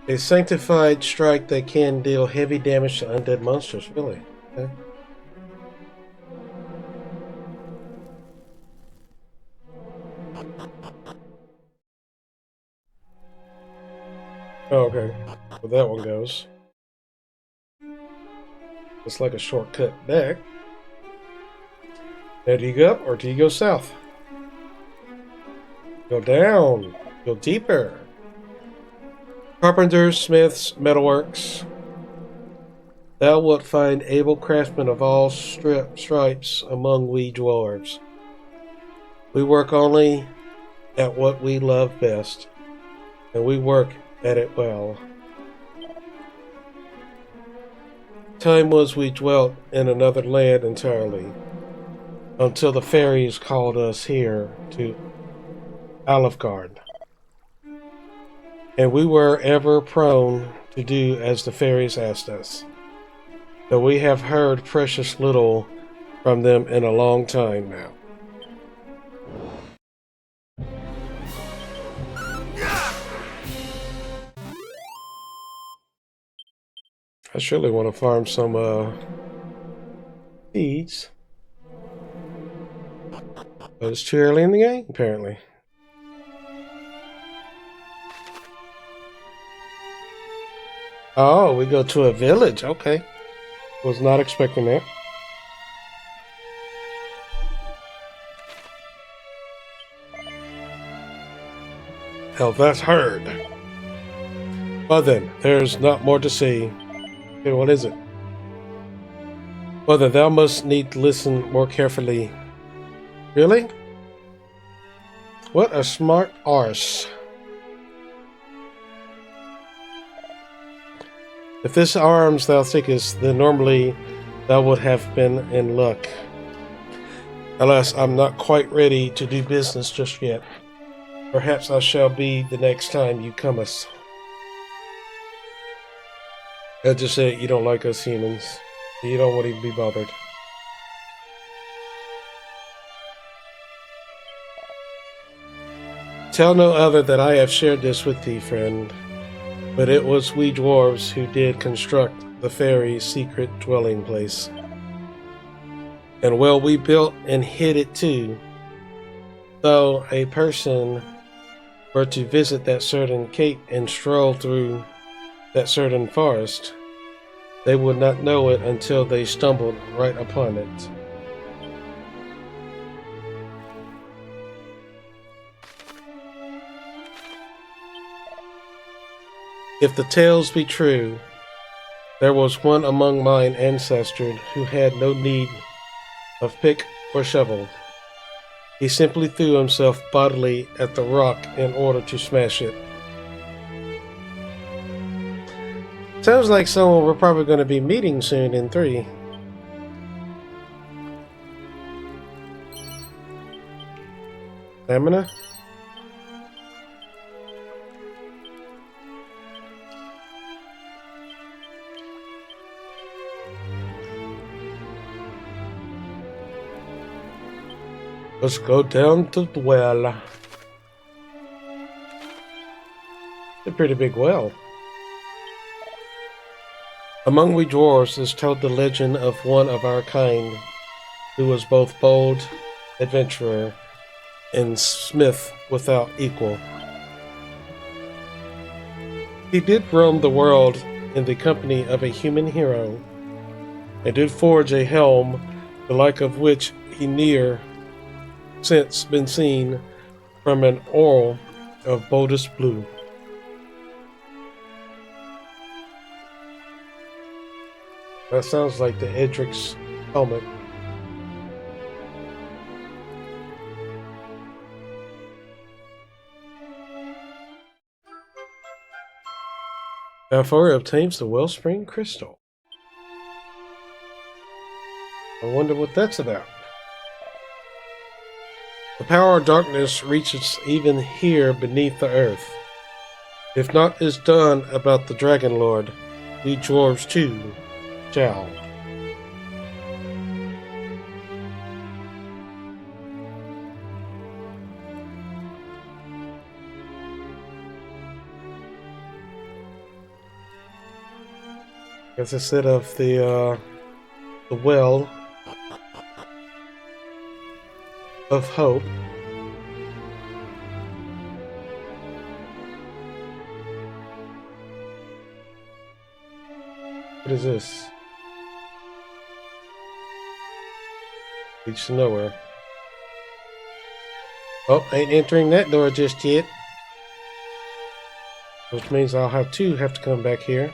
A sanctified strike that can deal heavy damage to undead monsters. Really? Okay. Oh, okay. Well, that one goes. It's like a shortcut back. Now, do you go up or do you go south? Go down. Go deeper. Carpenters, smiths, metalworks. Thou wilt find able craftsmen of all stripes among we dwarves. We work only at what we love best, and we work at it well. Time was we dwelt in another land entirely, until the fairies called us here to Alefgard. And we were ever prone to do as the fairies asked us, though we have heard precious little from them in a long time now. I surely want to farm some seeds. But it's too early in the game, apparently. Oh, we go to a village. Okay. Was not expecting that. Hell, that's heard. Well then, there's not more to see. Okay, what is it? Well then, thou must need to listen more carefully. Really? What a smart arse. If this arms thou thinkest, then normally thou would have been in luck. Alas, I'm not quite ready to do business just yet. Perhaps I shall be the next time you come us. I just said you don't like us humans. You don't want to be bothered. Tell no other that I have shared this with thee, friend, but it was we dwarves who did construct the fairy's secret dwelling place. And well, we built and hid it too. Though a person were to visit that certain cape and stroll through that certain forest, they would not know it until they stumbled right upon it. If the tales be true, there was one among mine ancestors who had no need of pick or shovel. He simply threw himself bodily at the rock in order to smash it. Sounds like someone we're probably going to be meeting soon in 3. Stamina? Let's go down to the well. It's a pretty big well. Among we dwarves is told the legend of one of our kind who was both bold adventurer and smith without equal. He did roam the world in the company of a human hero, and did forge a helm the like of which he near since been seen from an oral of boldest blue. That sounds like the Erdrick's helmet. Therefore it obtains the wellspring crystal. I wonder what that's about. The power of darkness reaches even here beneath the earth. If naught is done about the Dragonlord, we dwarves too shall. As I said of the well of hope. What is this? Leads to nowhere. Oh, ain't entering that door just yet. Which means I'll have to come back here.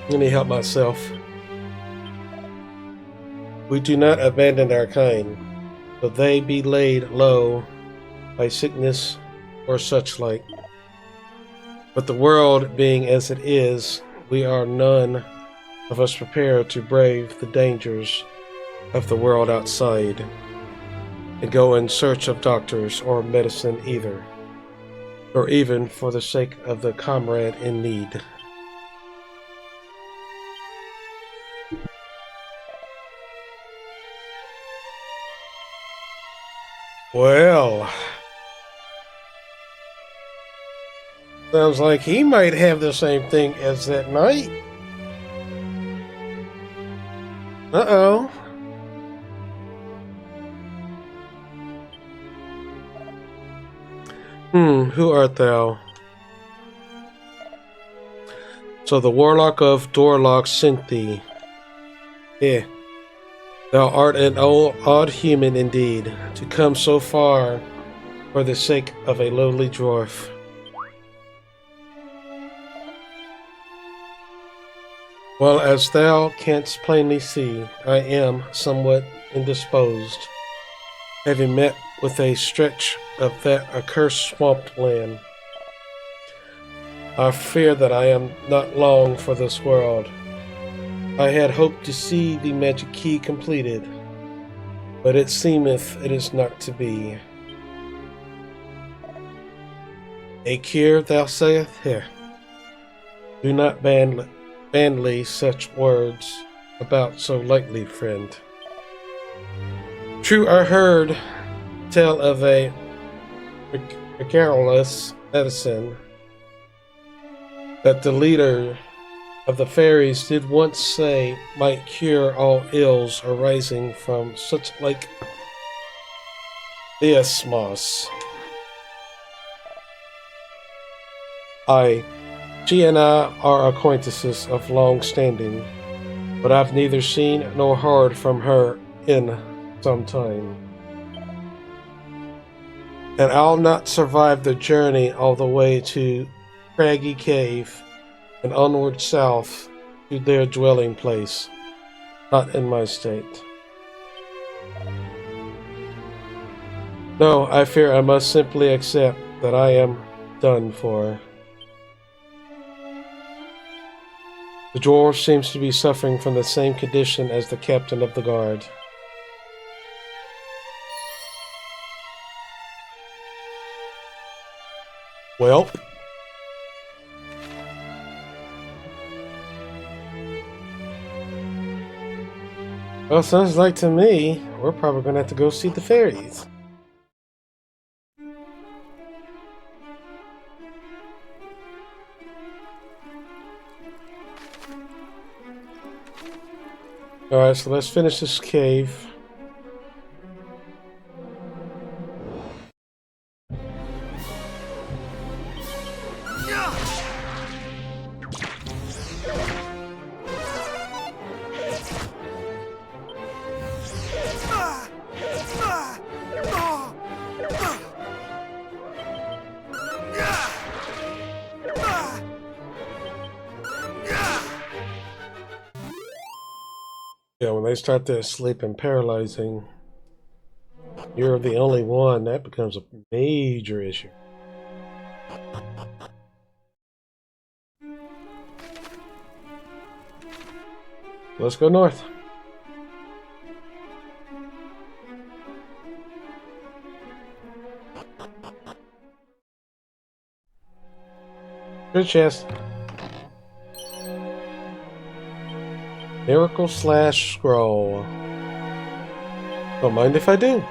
Let me help myself. We do not abandon our kind, but they be laid low by sickness or such like. But the world being as it is, we are none of us prepared to brave the dangers of the world outside, and go in search of doctors or medicine either, or even for the sake of the comrade in need. Well, sounds like he might have the same thing as that knight. Uh-oh. Who art thou? So the warlock of Dorlock sent thee. Yeah. Thou art an odd human indeed, to come so far for the sake of a lowly dwarf. Well, as thou canst plainly see, I am somewhat indisposed, having met with a stretch of that accursed swamped land. I fear that I am not long for this world. I had hoped to see the magic key completed, but it seemeth it is not to be. A cure, thou sayest? Here. Do not bandy such words about so lightly, friend. True, I heard tell of a miraculous medicine that the leader of the fairies did once say might cure all ills arising from such like isthmus. She and I are acquaintances of long standing, but I've neither seen nor heard from her in some time. And I'll not survive the journey all the way to Craggy Cave and onward south to their dwelling place. Not in my state. No, I fear I must simply accept that I am done for. The dwarf seems to be suffering from the same condition as the captain of the guard. Well, sounds like to me we're probably going to have to go see the fairies. Alright, so let's finish this cave. Yeah, when they start to sleep and paralyzing, you're the only one, that becomes a major issue. Let's go north. Good chest. Miracle / scroll. Don't mind if I do.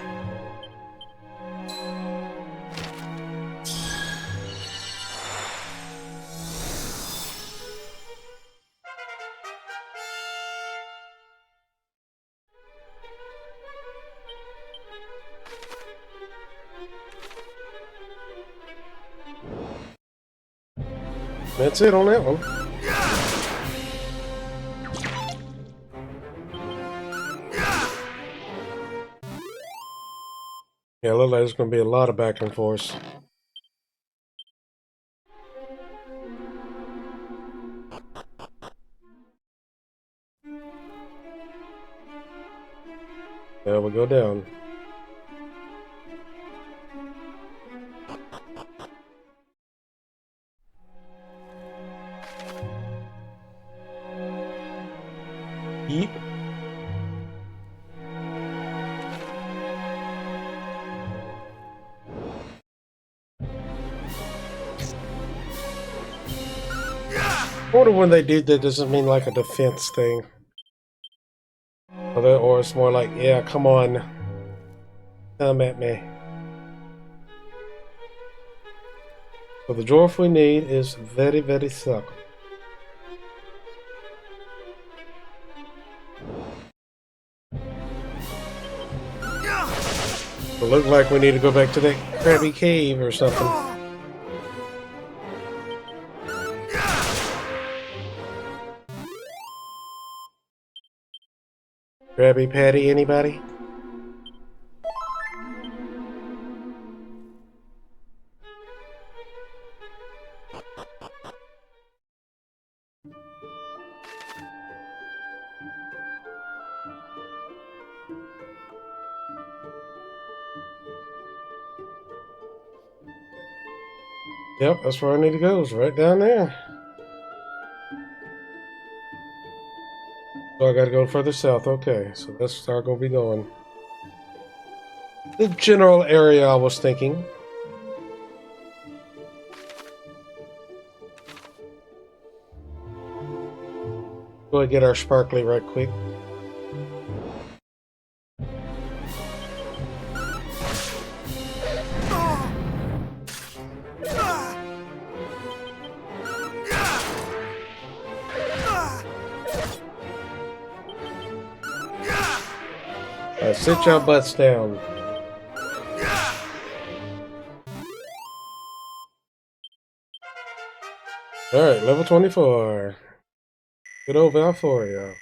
That's it on that one. Yeah, it looks like there's going to be a lot of back and forth. Yeah, we'll go down. Yeep. I wonder when they do that, does it mean like a defense thing? Or it's more like, yeah, come on. Come at me. So the dwarf we need is very, very suck. It looks like we need to go back to that crabby cave or something. Krabby Patty, anybody? Yep, that's where I need to go. It's right down there. So I gotta go further south. Okay, so that's where I'm gonna be going. The general area I was thinking. Go and get our sparkly right quick. Sit your butts down. Alright, level 24. Good old Valforia.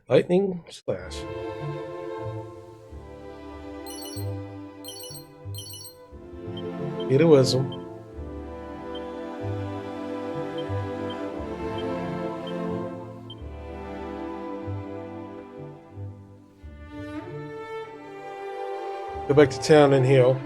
Lightning Slash. Get a wisdom. Go back to town and heal.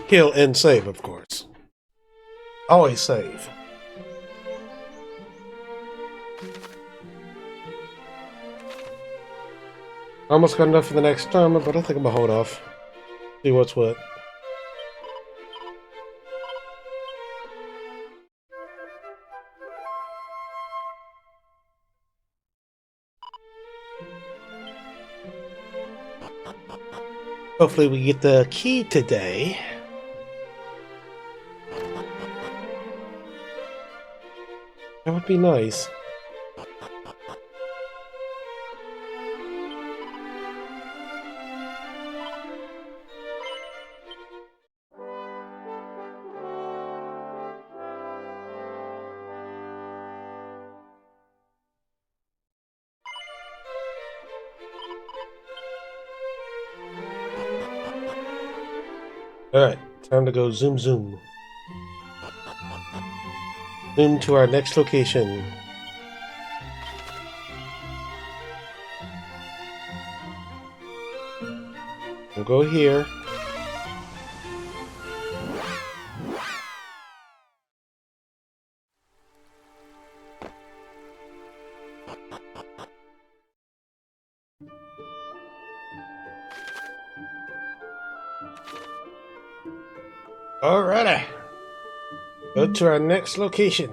Heal and save, of course. Always save. Almost got enough for the next tournament, but I think I'm gonna hold off. See what's what. Hopefully we get the key today. That would be nice. Alright, time to go zoom zoom. Zoom to our next location. We'll go here. Alrighty. Go to our next location.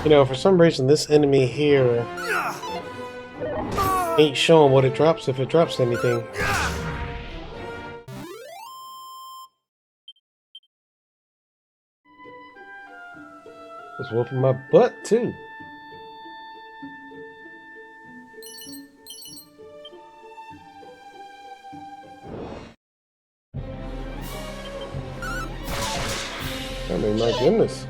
You know, for some reason this enemy here ain't showing what it drops if it drops anything. It's whooping my butt too. I mean, my goodness.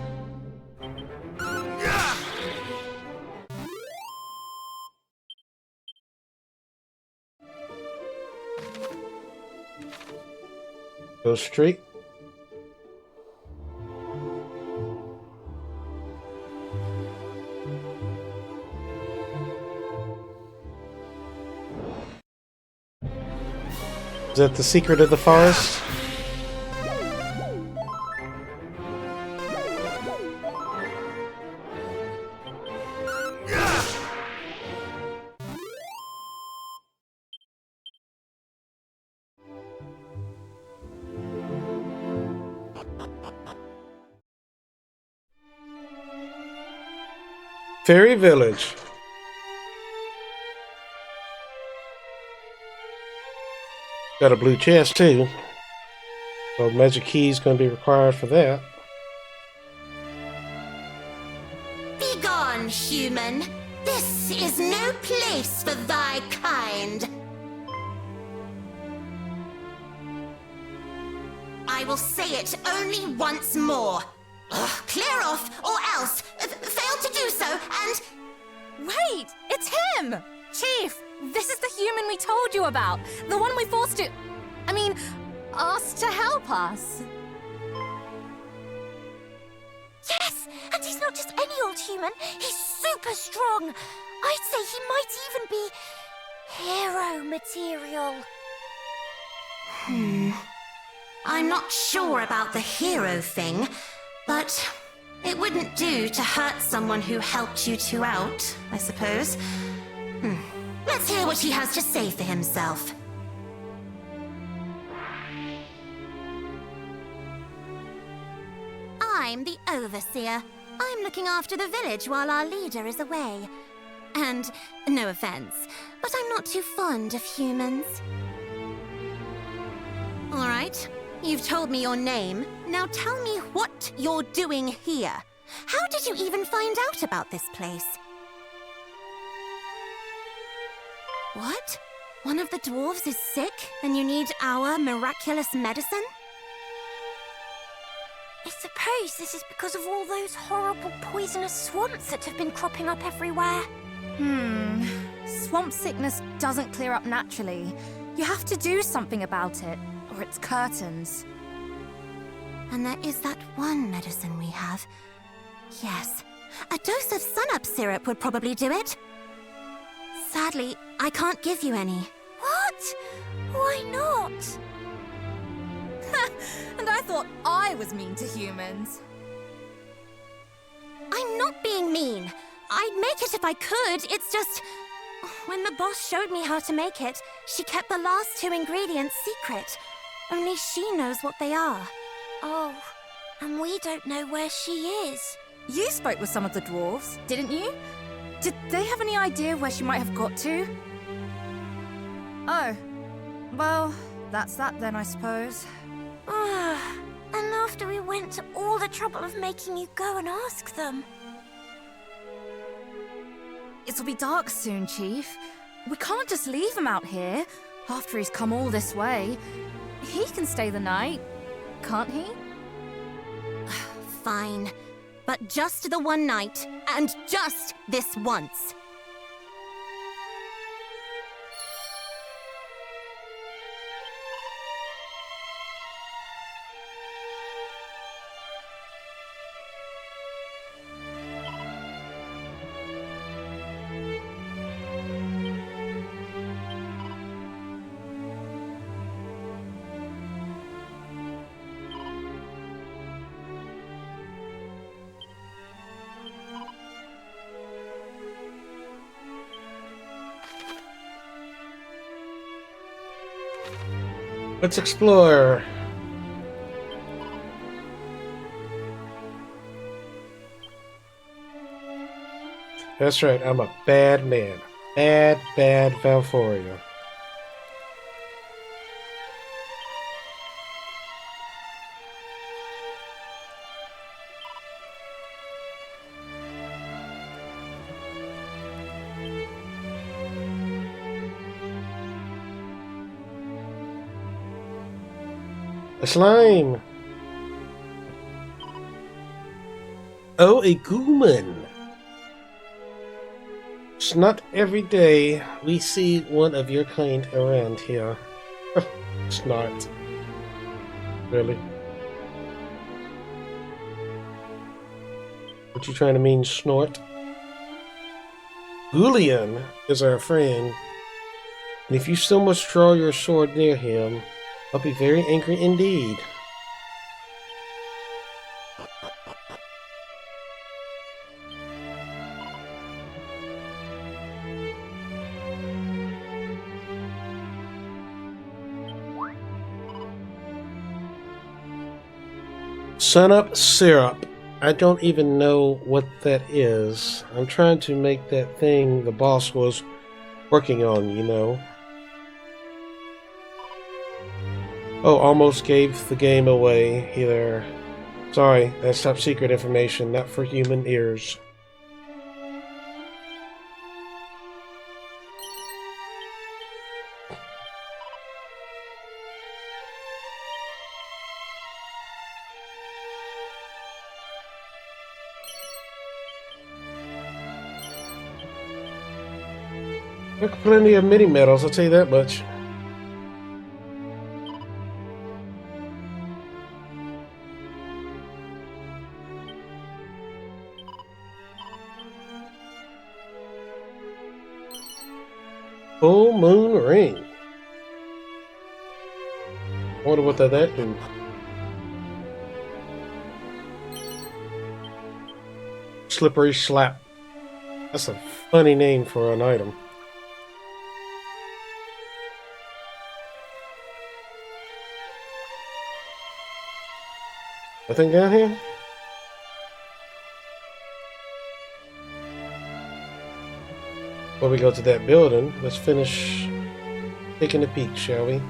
Go straight. Is that the secret of the forest? Fairy Village. Got a blue chest too. So magic key is going to be required for that. Begone, human. This is no place for thy kind. I will say it only once more. Ugh, clear off, or else fail to do so, and... Wait! It's him! Chief! This is the human we told you about! The one we forced to... asked to help us! Yes! And he's not just any old human, he's super strong! I'd say he might even be... Hero material. I'm not sure about the hero thing, but it wouldn't do to hurt someone who helped you two out, I suppose. Let's hear what he has to say for himself. I'm the Overseer. I'm looking after the village while our leader is away. And, no offense, but I'm not too fond of humans. Alright, you've told me your name. Now tell me what you're doing here. How did you even find out about this place? What? One of the dwarves is sick, and you need our miraculous medicine? I suppose this is because of all those horrible poisonous swamps that have been cropping up everywhere. Swamp sickness doesn't clear up naturally. You have to do something about it, or it's curtains. And there is that one medicine we have. Yes, a dose of sun-up syrup would probably do it. Sadly, I can't give you any. What? Why not? And I thought I was mean to humans. I'm not being mean. I'd make it if I could. It's just... when the boss showed me how to make it, she kept the last two ingredients secret. Only she knows what they are. Oh, and we don't know where she is. You spoke with some of the dwarves, didn't you? Did they have any idea where she might have got to? Oh, well, that's that then, I suppose. And after we went to all the trouble of making you go and ask them. It'll be dark soon, Chief. We can't just leave him out here, after he's come all this way. He can stay the night, can't he? Fine. But just the one night, and just this once. Let's explore. That's right, I'm a bad man. Bad Valforia. A slime! Oh, a Gooman! It's not every day we see one of your kind around here. Snot. Really? What you trying to mean, snort? Gwaelin is our friend, and if you so much draw your sword near him, I'll be very angry indeed. Sun-up syrup. I don't even know what that is. I'm trying to make that thing the boss was working on, you know. Oh, almost gave the game away here. Sorry, that's top secret information, not for human ears. There are plenty of mini medals, I'll tell you that much. Full moon ring. I wonder what that do. Slippery slap. That's a funny name for an item. Nothing down here? Before we go to that building, let's finish taking a peek, shall we?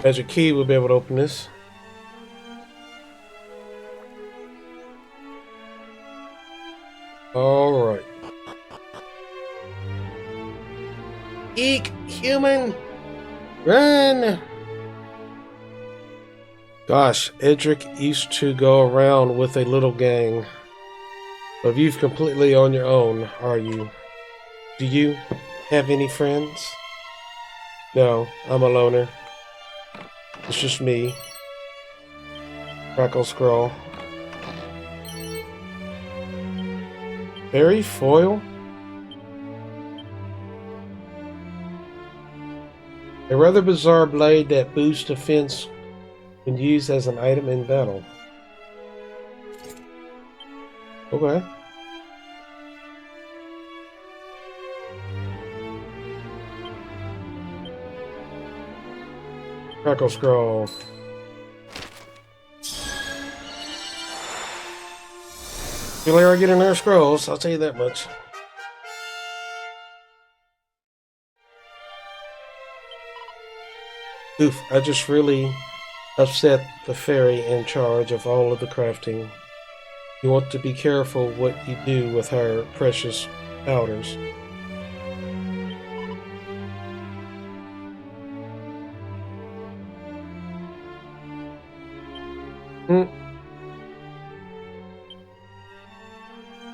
Magic key will be able to open this. Alright. Eek, human! Run! Gosh, Erdrick used to go around with a little gang. But you're completely on your own, are you? Do you have any friends? No, I'm a loner. It's just me. Crackle Scroll. Fairy foil? A rather bizarre blade that boosts defense when used as an item in battle. Okay. Crackle Scroll. You'll ever get in their scrolls, I'll tell you that much. Oof, I just really upset the fairy in charge of all of the crafting. You want to be careful what you do with her precious powders.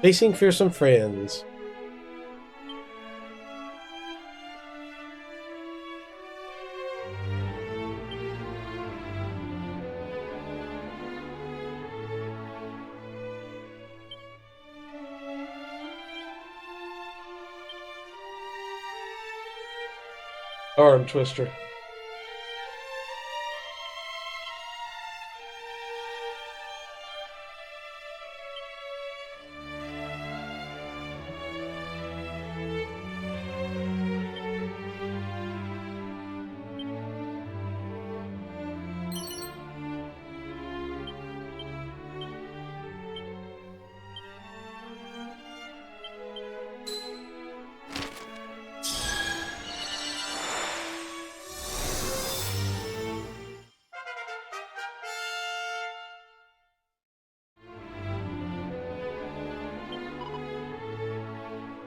Facing fearsome friends. Arm twister.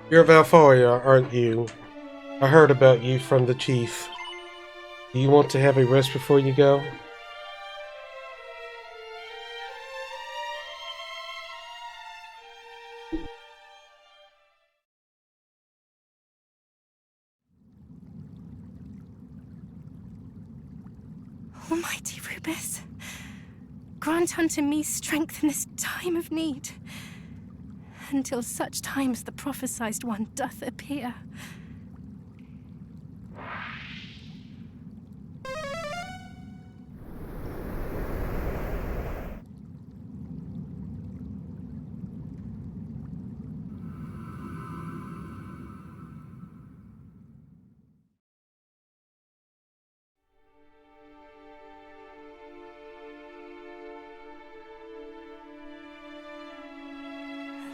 You're Valfaria, aren't you? I heard about you from the chief. Do you want to have a rest before you go? Almighty Rubus, grant unto me strength in this time of need, until such time as the prophesied one doth appear.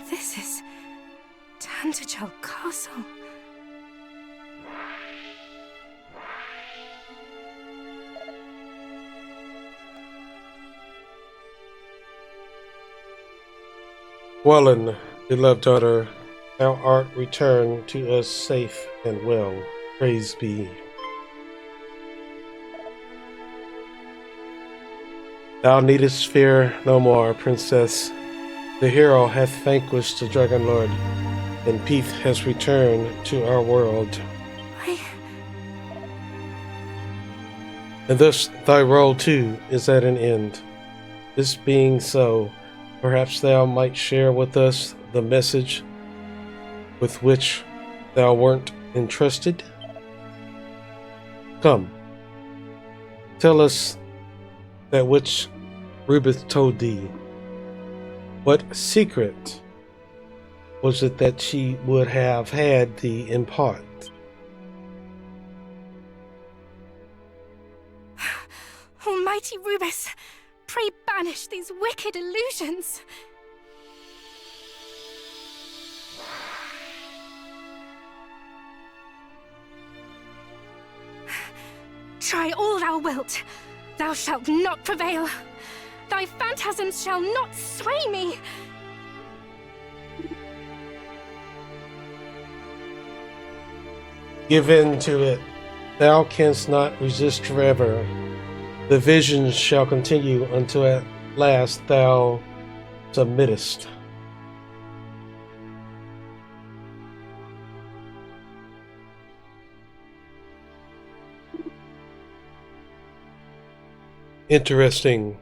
This is Tantagel Castle. Gwaelin, beloved daughter, thou art returned to us safe and well. Praise be. Thou needest fear no more, princess. The hero hath vanquished the Dragonlord, and peace has returned to our world. And thus thy role too is at an end. This being so, Perhaps thou might share with us the message with which thou weren't entrusted? Come, tell us that which Rubith told thee. What secret was it that she would have had thee impart? Almighty Rubis, pray banish these wicked illusions. Try all thou wilt, thou shalt not prevail. Thy phantasms shall not sway me. Give in to it. Thou canst not resist forever. The visions shall continue until at last thou submittest. Interesting.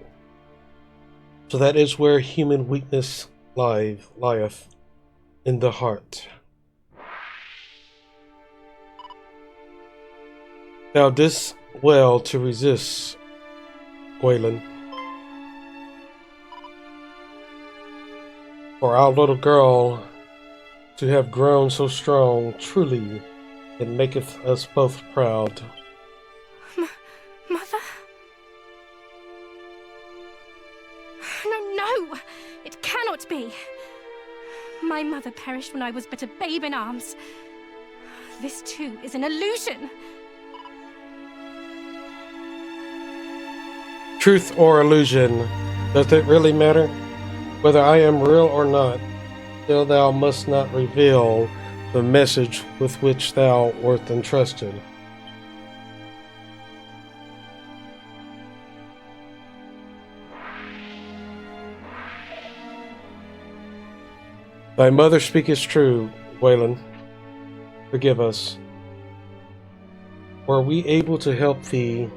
So that is where human weakness lieth, in the heart. Thou didst well to resist, Gwaelin. For our little girl to have grown so strong, truly, it maketh us both proud. Mother? No, it cannot be. My mother perished when I was but a babe in arms. This too is an illusion. Truth or illusion, does it really matter? Whether I am real or not, still thou must not reveal the message with which thou wert entrusted. Thy mother speaketh true, Gwaelin. Forgive us. Were we able to help thee,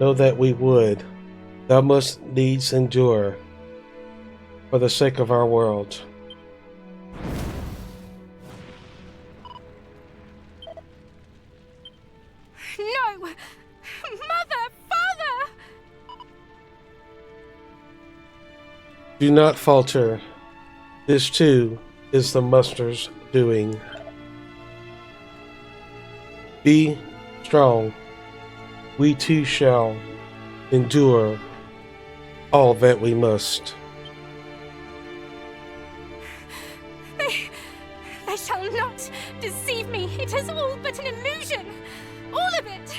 know that we would. Thou must needs endure, for the sake of our world. No! Mother! Father! Do not falter. This too is the muster's doing. Be strong. We too shall endure all that we must. They shall not deceive me. It is all but an illusion. All of it.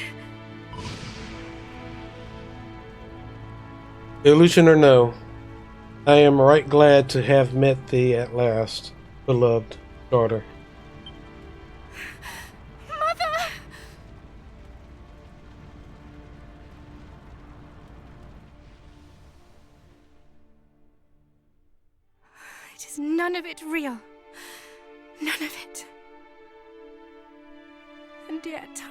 Illusion or no, I am right glad to have met thee at last, beloved daughter. Mother! It is none of it real. None of it. And yet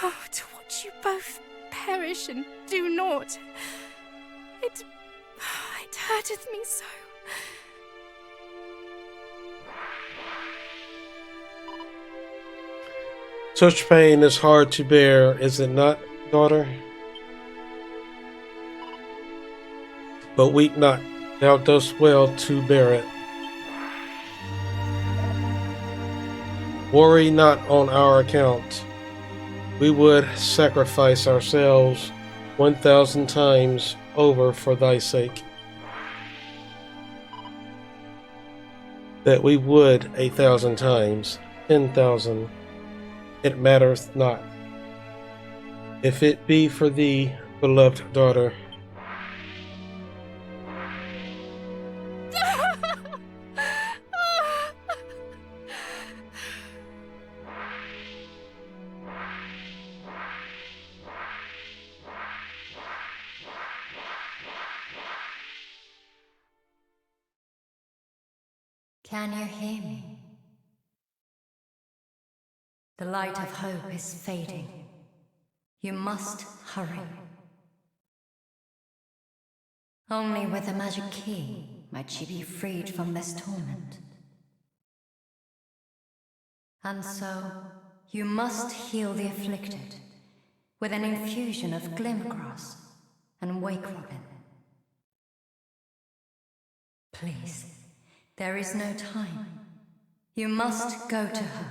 Oh, to watch you both perish and do naught. It hurteth me so. Such pain is hard to bear, is it not, daughter? But weep not, thou dost well to bear it. Worry not on our account. We would sacrifice ourselves 1,000 times over for thy sake. That we would 1,000 times, 10,000, it mattereth not. If it be for thee, beloved daughter. Can you hear me? The light of hope is fading. You must hurry. Only with a magic key might she be freed from this torment. And so, you must heal the afflicted with an infusion of glimgrass and wake robin. Please, there is no time. You must go to her.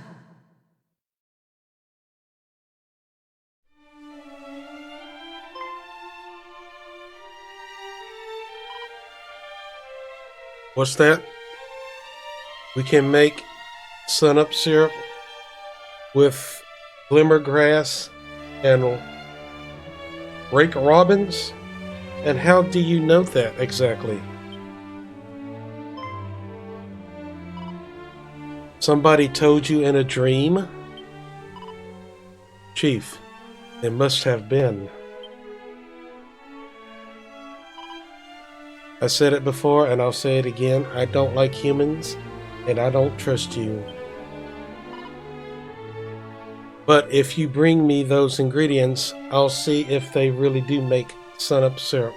What's that? We can make sunup syrup with glimmergrass and rake robins? And how do you know that exactly? Somebody told you in a dream? Chief, it must have been. I said it before and I'll say it again. I don't like humans and I don't trust you. But if you bring me those ingredients, I'll see if they really do make sunup syrup.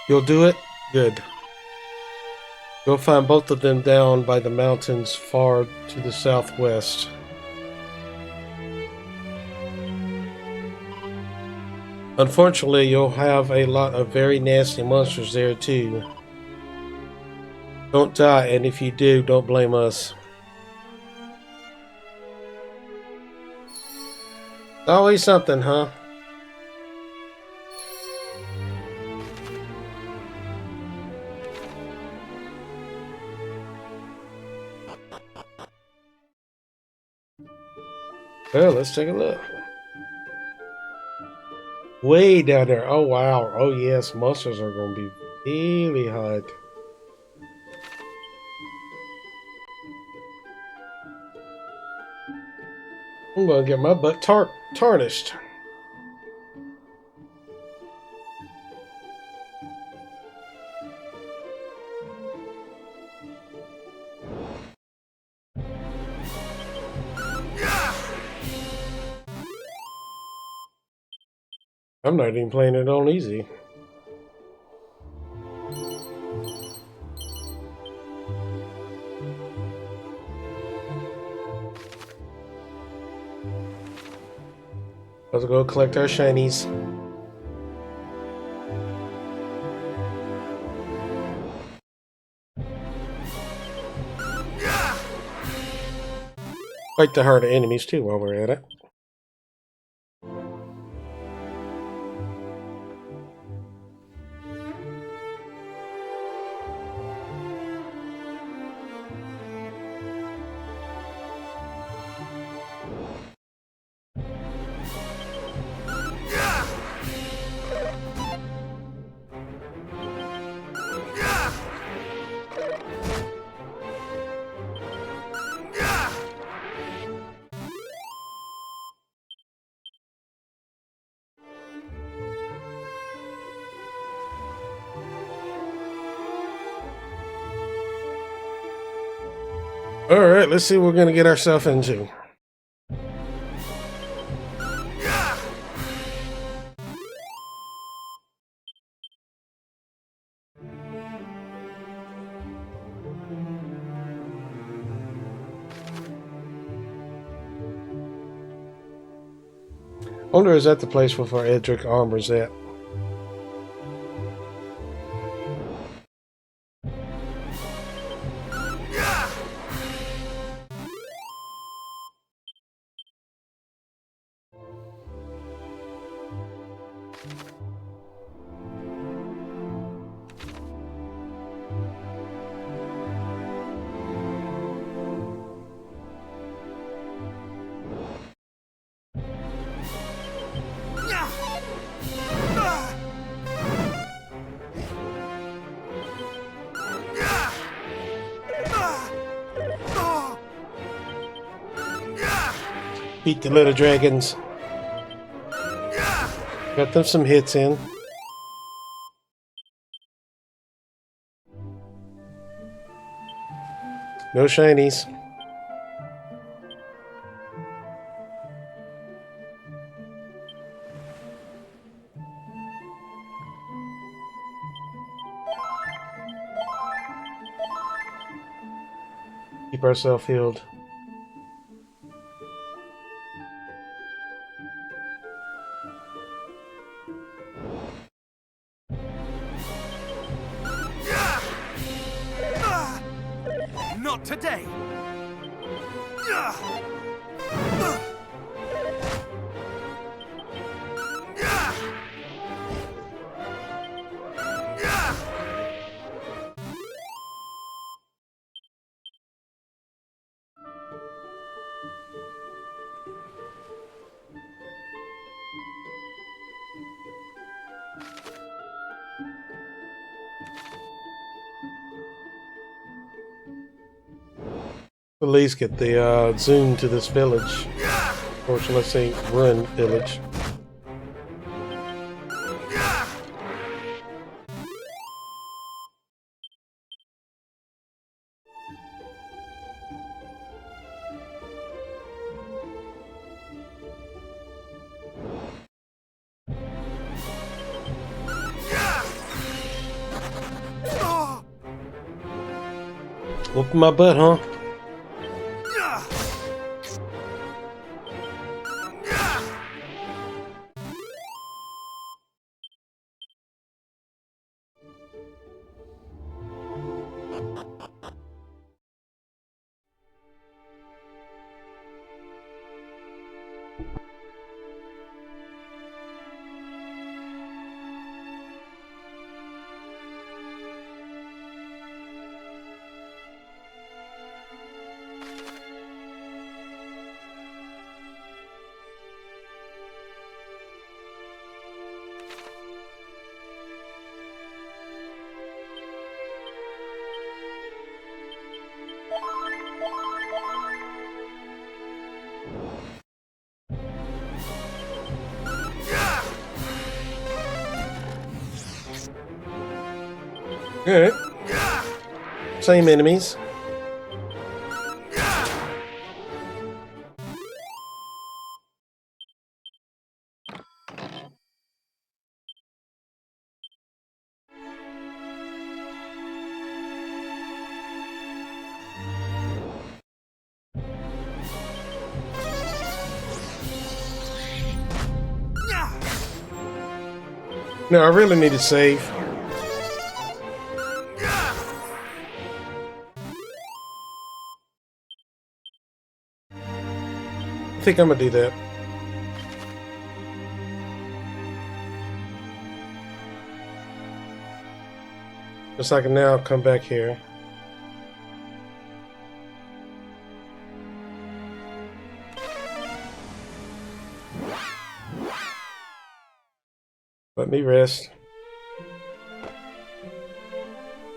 You'll do it? Good. You'll find both of them down by the mountains far to the southwest. Unfortunately, you'll have a lot of very nasty monsters there too. Don't die, and if you do, don't blame us. Always something, huh? Well, let's take a look. Way down there. Oh, wow. Oh, yes. Monsters are going to be really hot. I'm going to get my butt tarnished. I'm not even playing it on easy. Let's go collect our shinies. Fight the harder enemies too while we're at it. Alright, let's see what we're going to get ourselves into. I wonder, is that the place with our Erdrick armor's at? Beat the little dragons. Got them some hits in. No shinies. keep ourselves healed. Not today. At least get the zoom to this village. Fortunately, let's say run village. Whooping my butt, huh? Alright. Same enemies. No, I really need to save. I think I'm gonna do that. Just so I can now come back here. Let me rest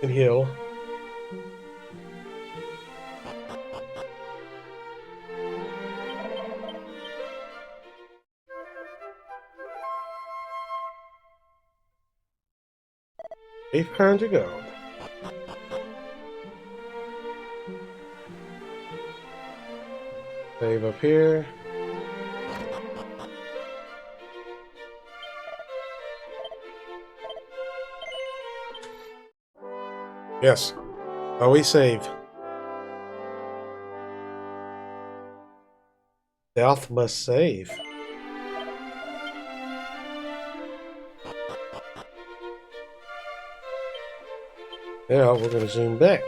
and heal. £800 gold. Save up here. Yes, always save. Stealth must save. Now we're going to zoom back.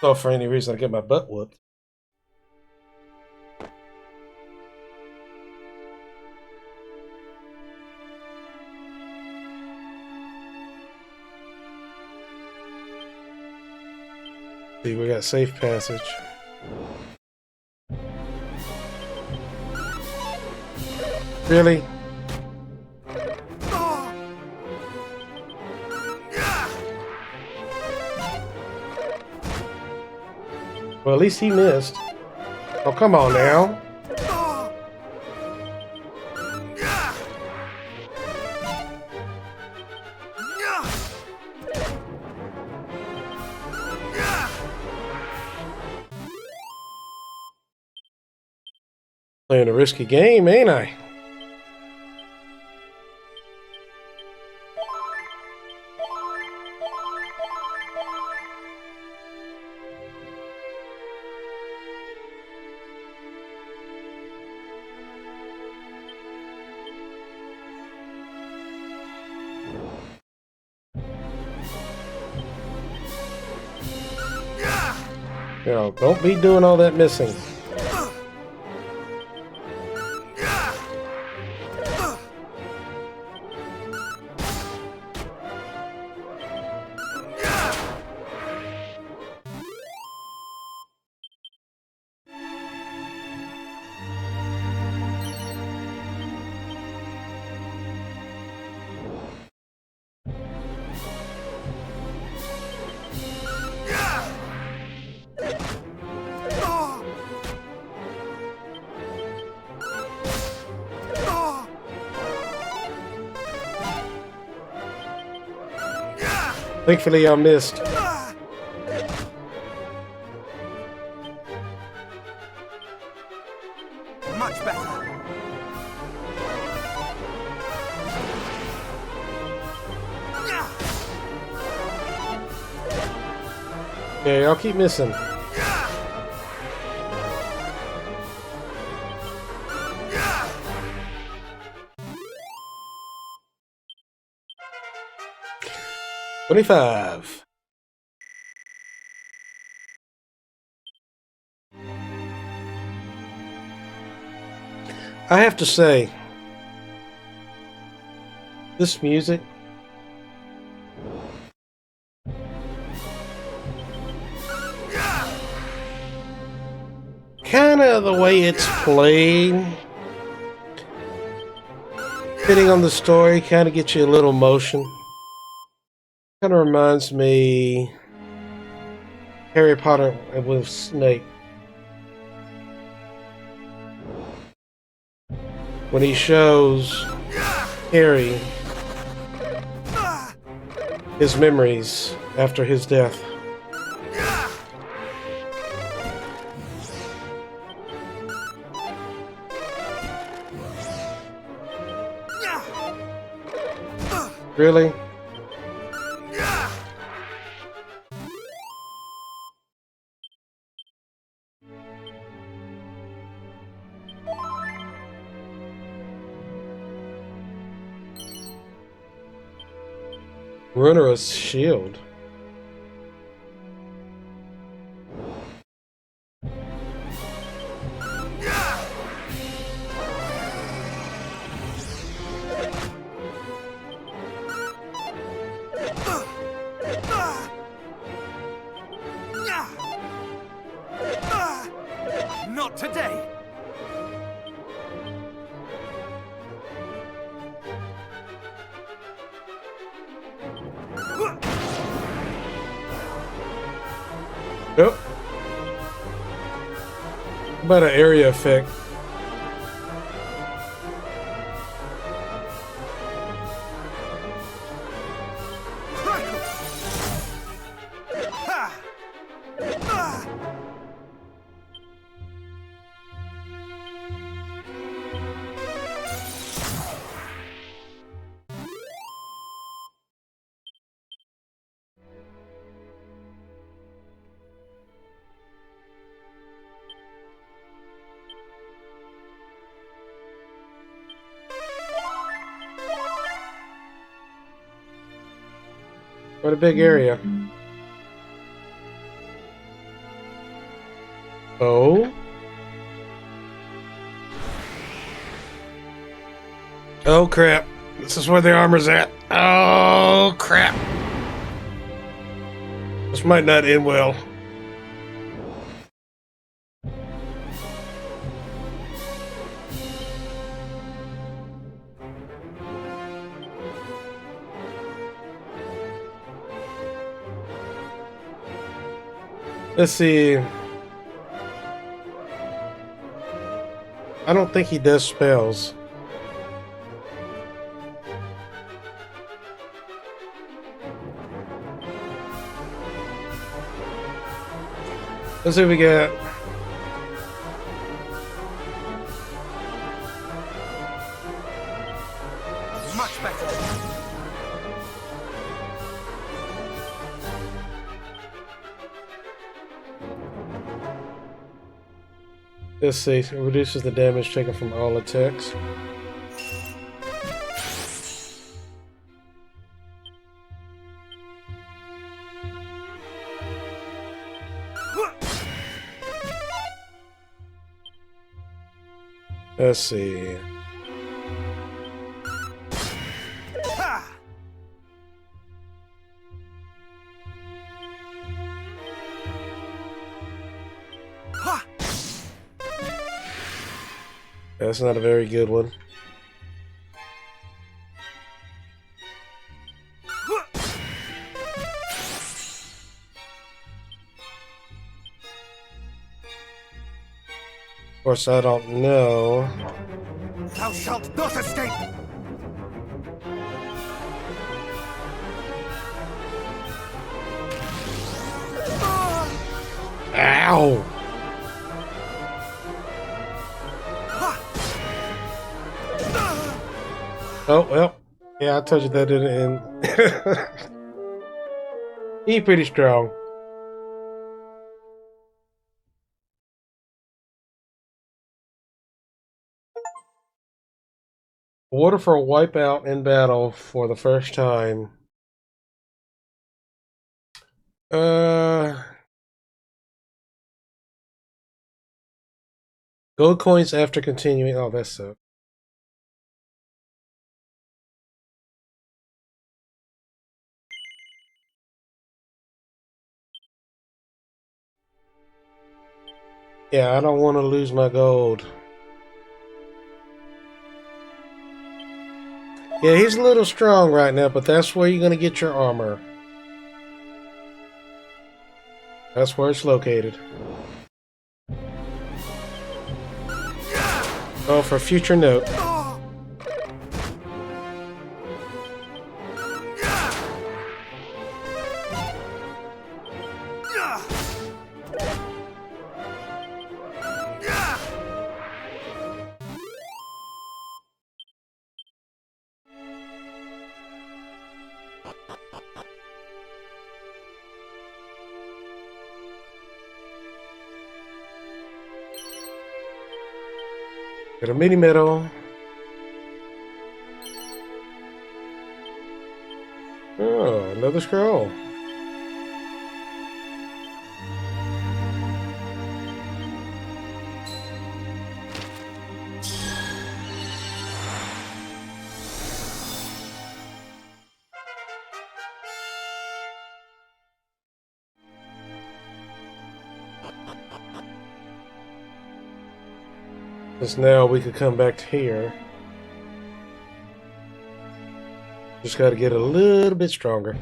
So for any reason I get my butt whooped. See, we got safe passage. Really? Well, at least he missed. Oh, come on now. Playing a risky game, ain't I? You know, don't be doing all that missing. Thankfully, I missed. Much better. Yeah, y'all keep missing. $25. I have to say, this music kind of the way it's played, fitting on the story, kind of gets you a little emotion. Kind of reminds me Harry Potter with Snape. When he shows Harry his memories after his death. Really? Runerous shield. Not today. Yep. How about an area effect? What a big area. Oh? Oh crap. This is where the armor's at. Oh crap. This might not end well. Let's see. I don't think he does spells. Let's see what we got. Much better. Let's see. It reduces the damage taken from all attacks. Let's see. That's not a very good one. Of course, I don't know. Thou shalt not escape! Ow! Oh, well. Yeah, I told you that didn't end. He's pretty strong. Order for a wipeout in battle for the first time. Gold coins after continuing. Oh, that's so. Yeah, I don't want to lose my gold. Yeah, he's a little strong right now, but that's where you're going to get your armor. That's where it's located. Oh, for future note. Got a mini medal. Oh, another scroll. Because now we could come back to here. Just got to get a little bit stronger.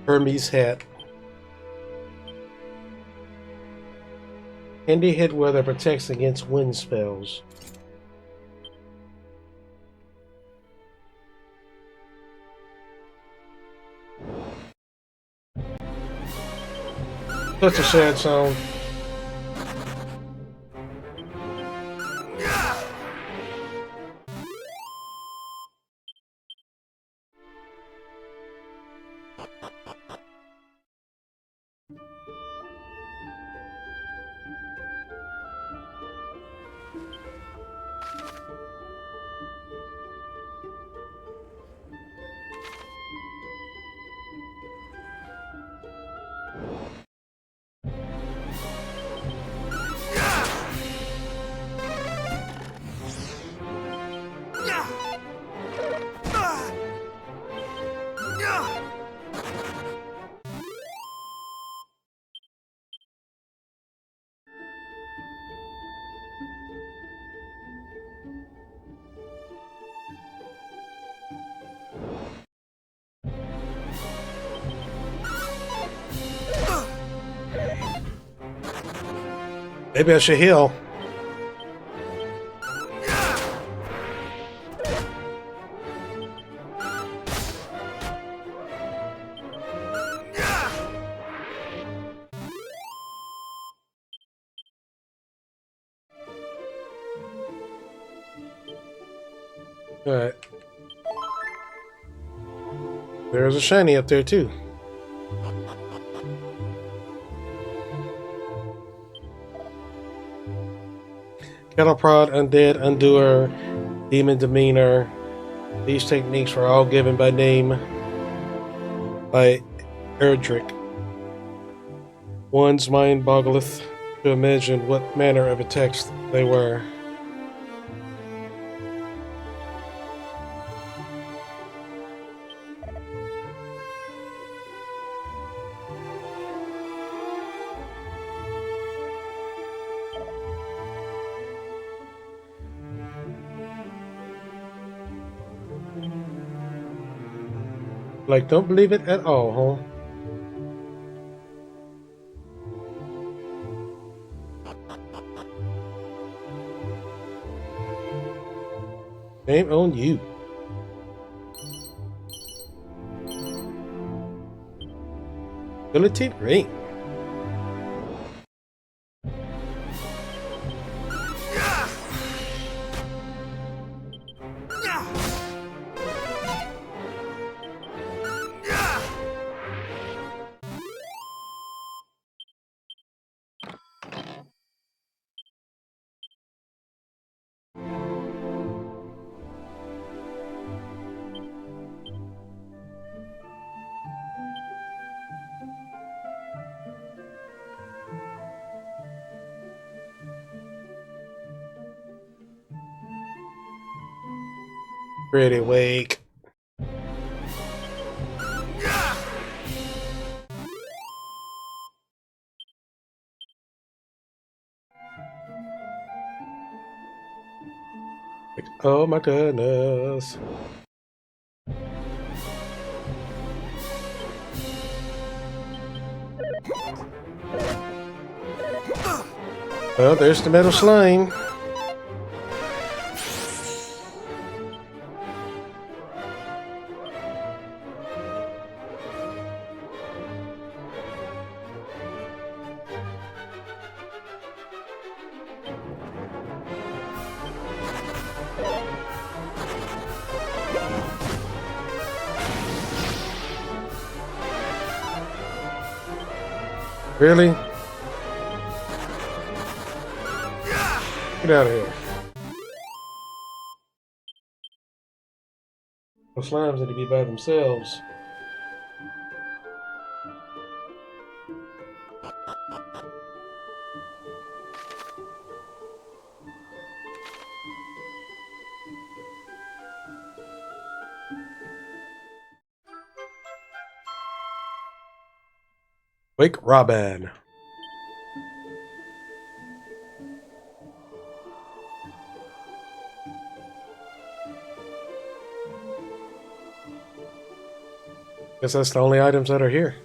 Hermes hat. Handy head weather protects against wind spells. Such a sad song. Maybe I should heal. Alright. There's a shiny up there too. Kettle prod, undead, undoer, demon demeanor. These techniques were all given by name by Erdrick. One's mind boggleth to imagine what manner of attacks they were. Like, don't believe it at all, huh? Shame on you. Ability ring. Pretty wake. Oh my goodness. Well, there's the metal slime. Really? Get out of here. The slimes need to be by themselves. Wake Robin. Guess that's the only items that are here.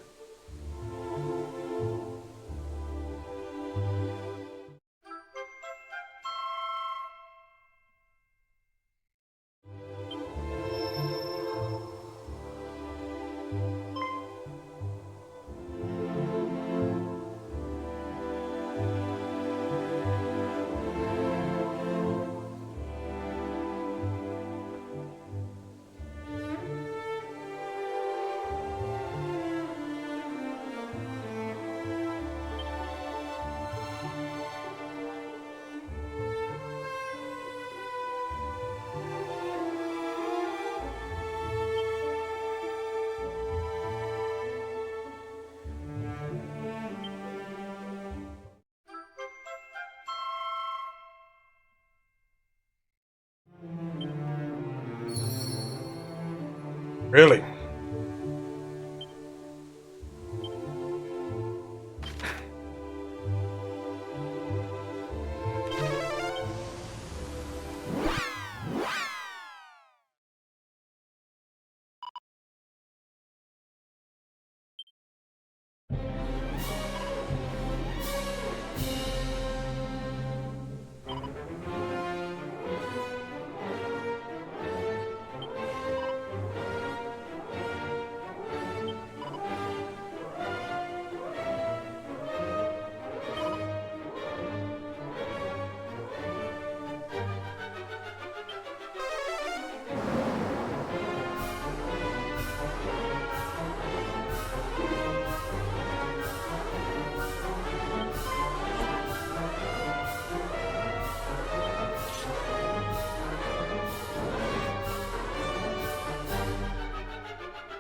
Really?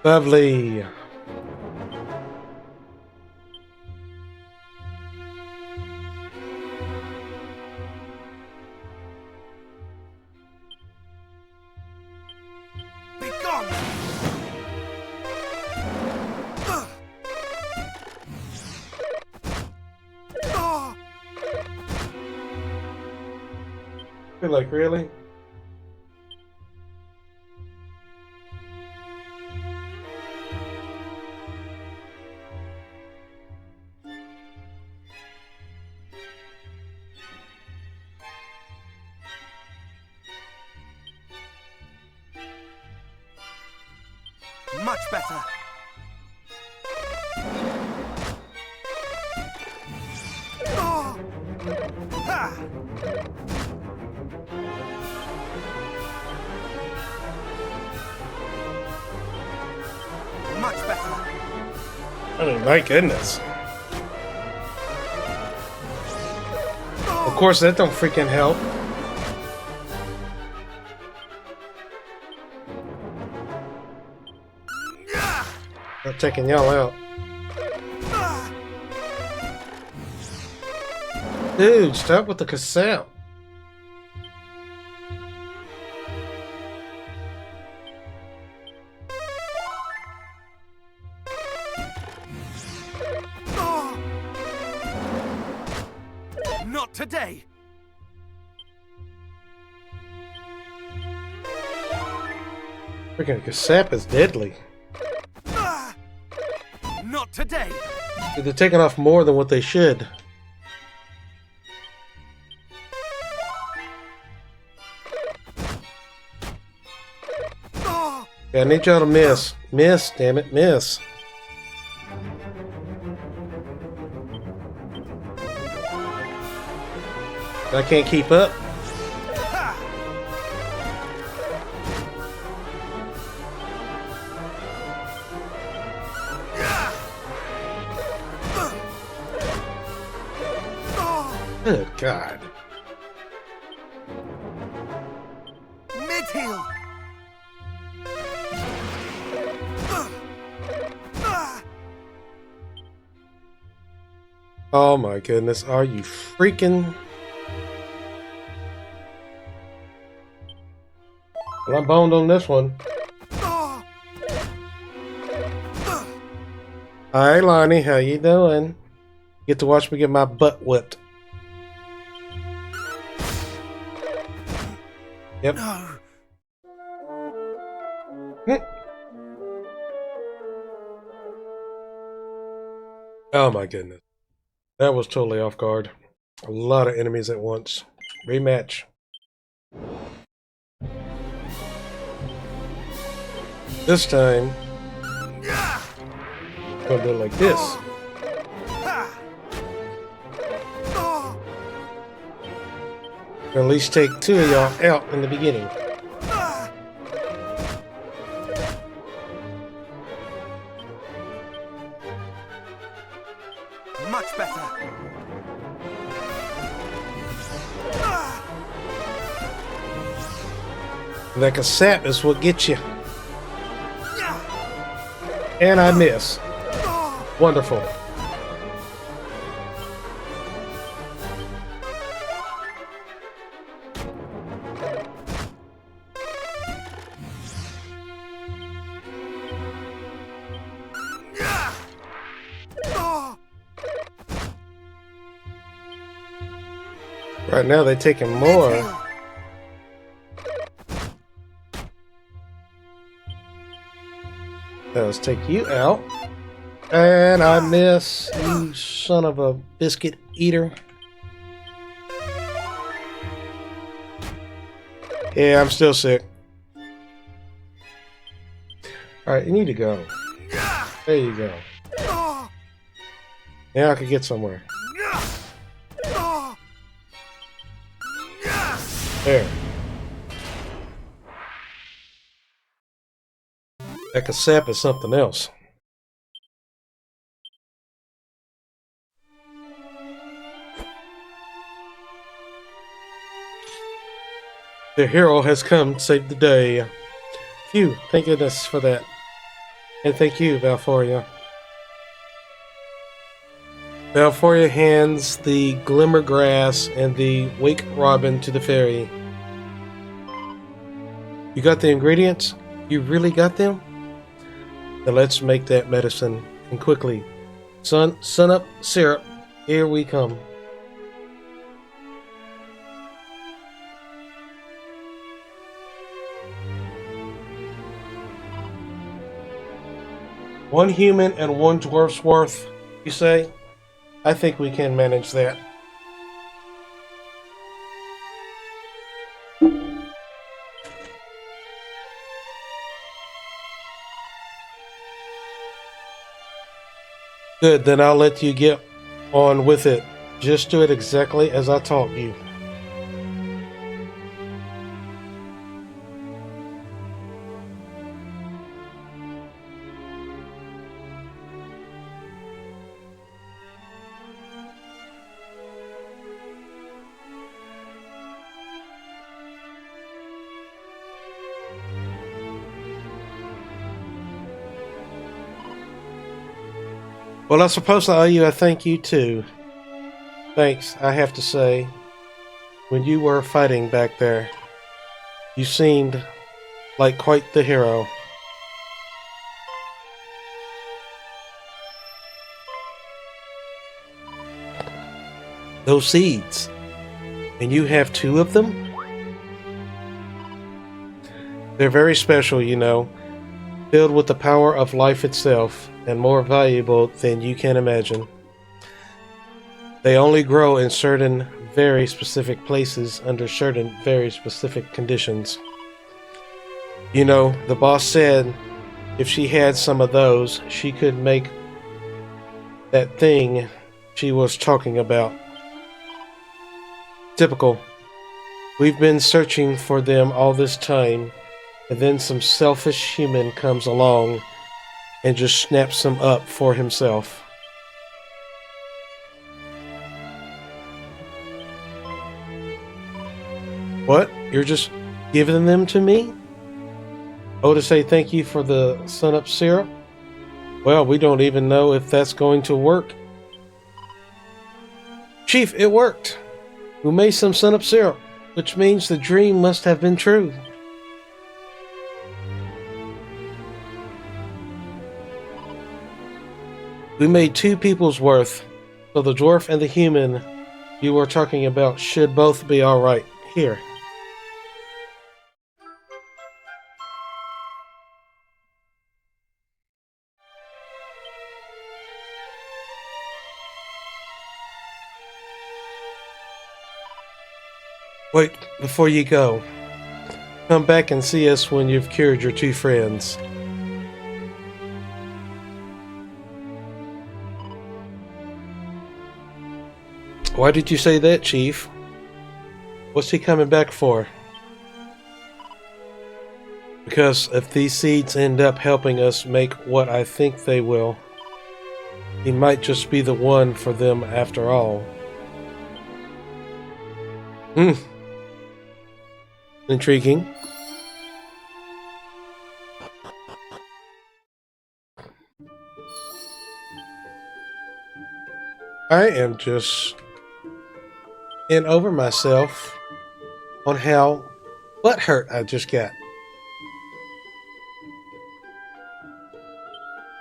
Lovely. Be gone! You're like, really? Much better. Oh! Ha! Much better. I mean, my goodness. Of course, that don't freaking help. I'm taking y'all out. Dude, stop with the cassette. Not today. Freaking cassette is deadly. Not today. Dude, they're taking off more than what they should. Yeah, I need y'all to miss. Miss, damn it, miss. I can't keep up. Good God. Mid-heal. Oh my goodness, are you freaking... Well, I'm boned on this one. Hi Lonnie, how you doing? Get to watch me get my butt whipped. Yep. No. Oh my goodness. That was totally off guard. A lot of enemies at once. Rematch. This time, I'm gonna do it like this. At least take two of y'all out in the beginning. Much better. That cassette is what gets you. And I miss. Wonderful. Right now they're taking more. Let's take you out. And I miss, you son of a biscuit eater. Yeah, I'm still sick. Alright, you need to go. There you go. Now I can get somewhere. There. That cassette is something else. The hero has come to save the day. Phew, thank goodness for that. And thank you, Valforia. Valforia hands the glimmer grass and the wake robin to the fairy. You got the ingredients? You really got them? Then let's make that medicine, and quickly. Sun up syrup. Here we come. One human and one dwarf's worth, you say? I think we can manage that. Good, then I'll let you get on with it. Just do it exactly as I taught you. Well, I suppose I owe you a thank you too. Thanks, I have to say. When you were fighting back there, you seemed like quite the hero. Those seeds. And you have 2 of them? They're very special, you know, filled with the power of life itself, and more valuable than you can imagine. They only grow in certain very specific places under certain very specific conditions. You know, the boss said if she had some of those, she could make that thing she was talking about. Typical. We've been searching for them all this time, and then some selfish human comes along and just snaps them up for himself. What? You're just giving them to me? Oh, to say thank you for the sun-up syrup? Well, we don't even know if that's going to work. Chief, it worked! We made some sun-up syrup, which means the dream must have been true. We made 2 people's worth, so the dwarf and the human you were talking about should both be alright. Here. Wait, before you go, come back and see us when you've cured your 2 friends. Why did you say that, Chief? What's he coming back for? Because if these seeds end up helping us make what I think they will, he might just be the one for them after all. Intriguing. I am just in over myself on how butthurt I just got.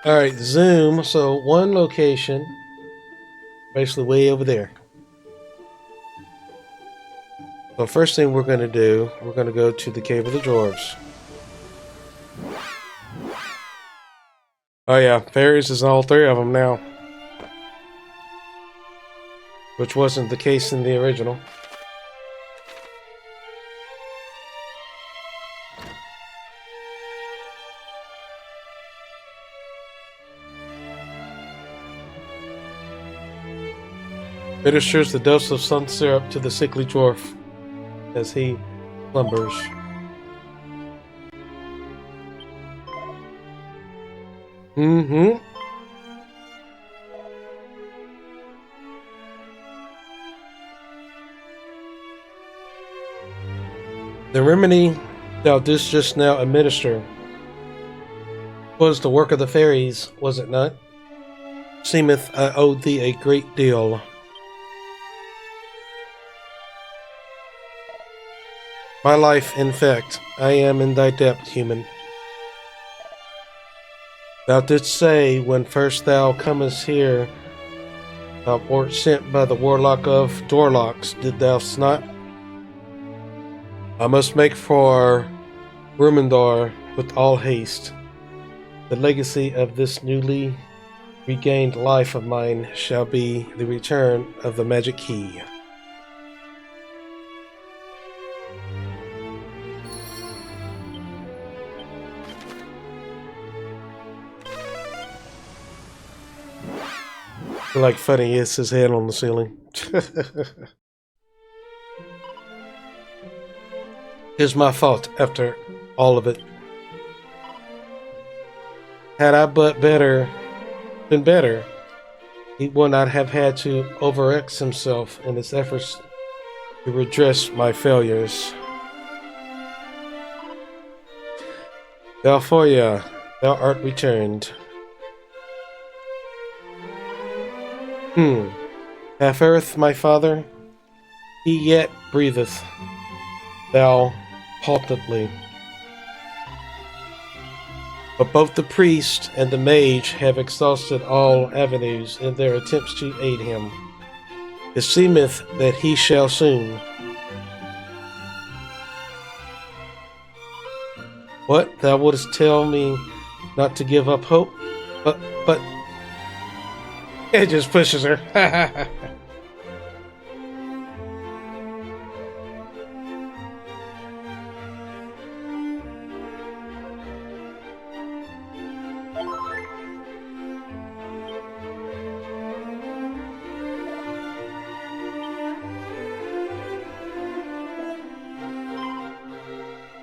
Alright, zoom. So one location, basically way over there. So first thing we're going to do, we're going to go to the Cave of the Dwarves. Oh yeah, fairies is all 3 of them now. Which wasn't the case in the original. Administers the dose of sun syrup to the sickly dwarf as he slumbers. The remedy thou didst just now administer. 'Twas the work of the fairies, was it not? Seemeth I owed thee a great deal. My life, in fact, I am in thy debt, human. Thou didst say, when first thou comest here, thou wert sent by the warlock of Dorlocks, did thou not? I must make for Rumendor with all haste. The legacy of this newly regained life of mine shall be the return of the magic key. Like funny hits his head on the ceiling. Here's my fault after all of it. Had I but been better, he would not have had to overex himself in his efforts to redress my failures. Valforia, thou art returned. Half earth, my father, he yet breatheth, thou haltedly. But both the priest and the mage have exhausted all avenues in their attempts to aid him. It seemeth that he shall soon. What, thou wouldst tell me not to give up hope? But it just pushes her.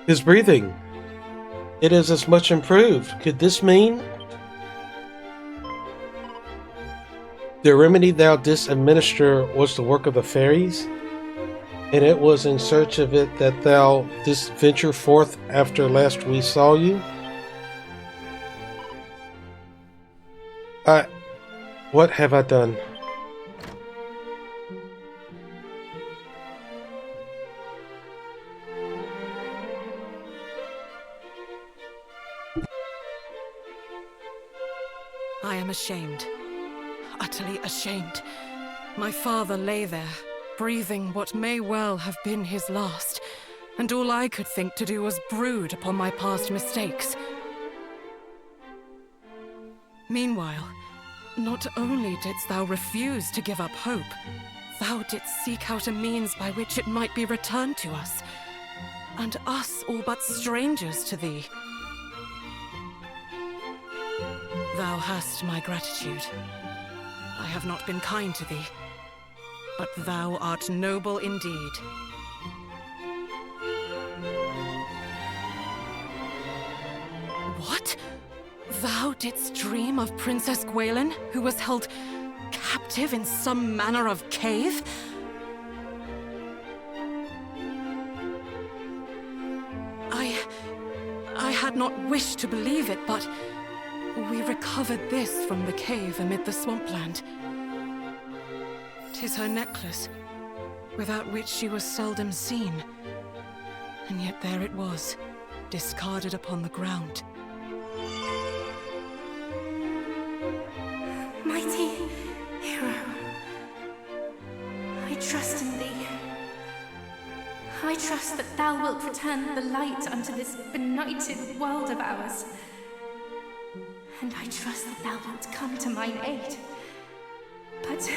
His breathing. It is as much improved. Could this mean? The remedy thou didst administer was the work of the fairies, and it was in search of it that thou didst venture forth after last we saw you? What have I done? I am ashamed. Utterly ashamed. My father lay there, breathing what may well have been his last, and all I could think to do was brood upon my past mistakes. Meanwhile, not only didst thou refuse to give up hope, thou didst seek out a means by which it might be returned to us, and us all but strangers to thee. Thou hast my gratitude. I have not been kind to thee, but thou art noble indeed. What? Thou didst dream of Princess Gwaelin, who was held captive in some manner of cave? I had not wished to believe it, but we recovered this from the cave amid the swampland. 'Tis her necklace, without which she was seldom seen. And yet there it was, discarded upon the ground. Mighty hero, I trust in thee. I trust that thou wilt return the light unto this benighted world of ours. And I trust that thou wilt come to mine aid. But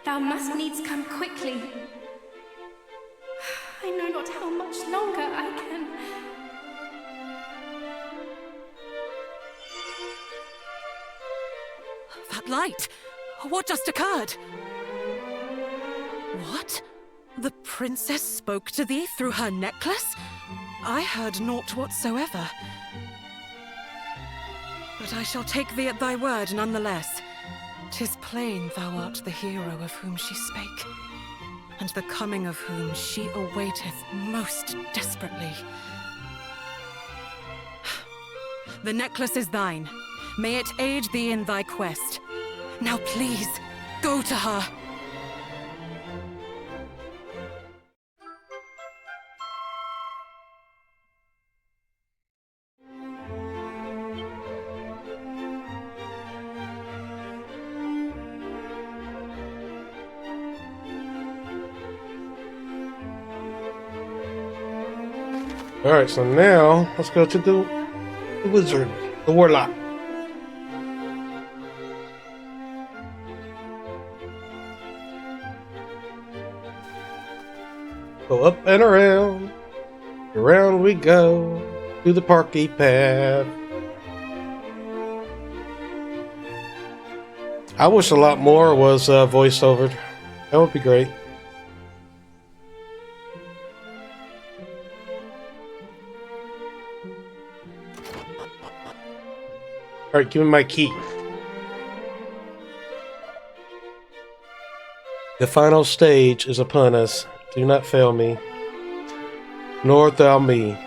thou must needs come quickly. I know not how much longer I can. That light! What just occurred? What? The princess spoke to thee through her necklace? I heard naught whatsoever. But I shall take thee at thy word nonetheless. 'Tis plain thou art the hero of whom she spake, and the coming of whom she awaiteth most desperately. The necklace is thine. May it aid thee in thy quest. Now please, go to her. Alright, so now let's go to the wizard, the warlock. Go up and around we go, through the parky path. I wish a lot more was voiced over. That would be great. Alright, give me my key. The final stage is upon us. Do not fail me, nor thou me.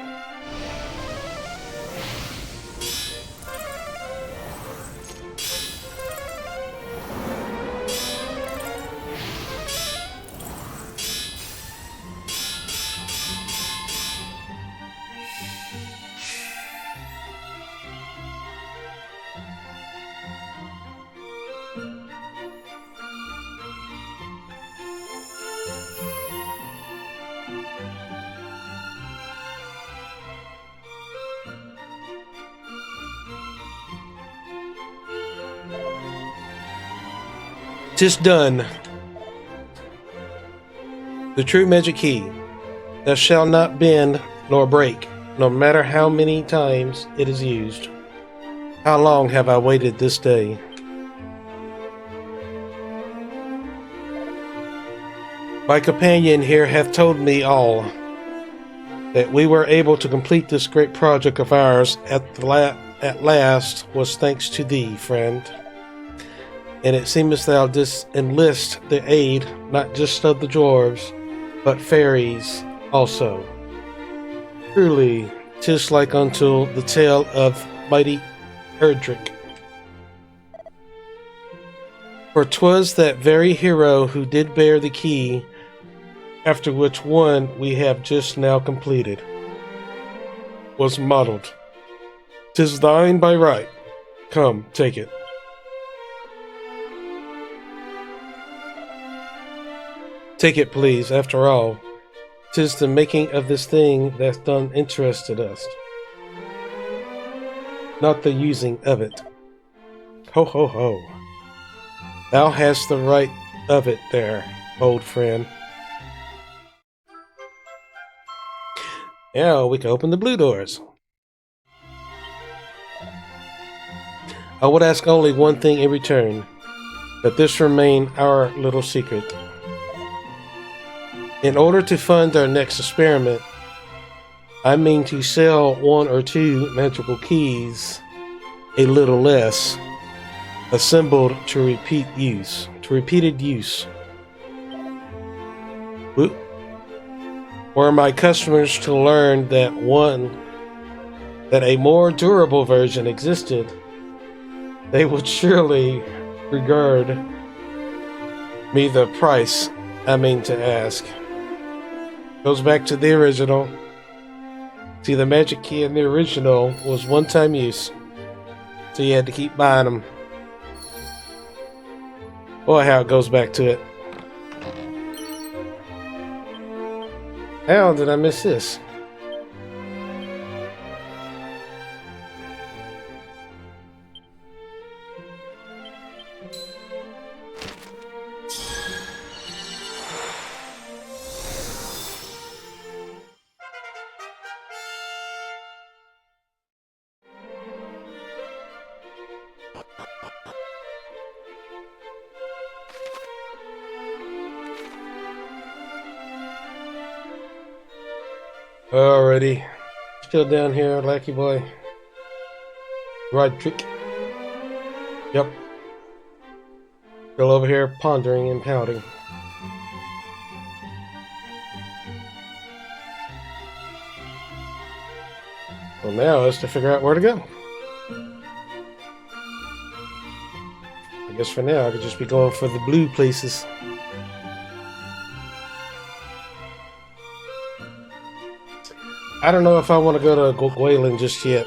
Tis done. The true magic key. Thou shalt not bend nor break, no matter how many times it is used. How long have I waited this day? My companion here hath told me all, that we were able to complete this great project of ours at last was thanks to thee, friend. And it seemeth thou didst enlist the aid not just of the dwarves, but fairies also. Truly, 'tis like unto the tale of mighty Erdrick. For 'twas that very hero who did bear the key, after which one we have just now completed, was modeled. 'Tis thine by right. Come, take it. Take it, please. After all, 'tis the making of this thing that done interested us, not the using of it. Ho, ho, ho. Thou hast the right of it there, old friend. Now we can open the blue doors. I would ask only one thing in return, that this remain our little secret. In order to fund our next experiment, I mean to sell 1 or 2 magical keys, a little less, assembled to repeated use. Were my customers to learn that a more durable version existed, they would surely regard me the price I mean to ask. Goes back to the original. See, the magic key in the original was one-time use, so you had to keep buying them. Boy, how it goes back to it. How did I miss this? Alrighty. Still down here, Lackey Boy. Erdrick. Yep. Still over here pondering and pouting. Well, now is to figure out where to go. I guess for now I could just be going for the blue places. I don't know if I want to go to Gwaelin just yet.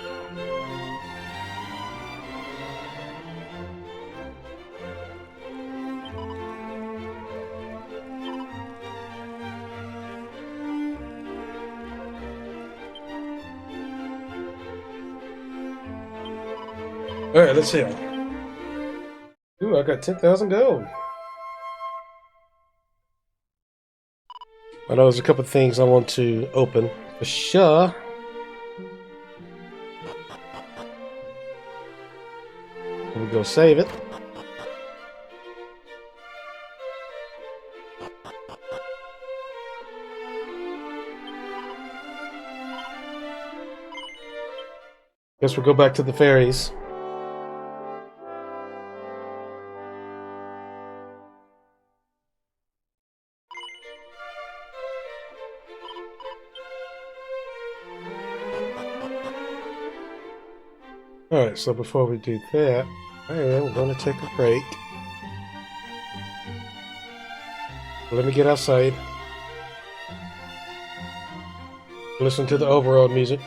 Alright, let's see. Ooh, I got 10,000 gold. I know there's a couple of things I want to open for sure. We'll go save it. Guess we'll go back to the fairies. Alright, so before we do that, I am going to take a break. Let me get outside. Listen to the overworld music.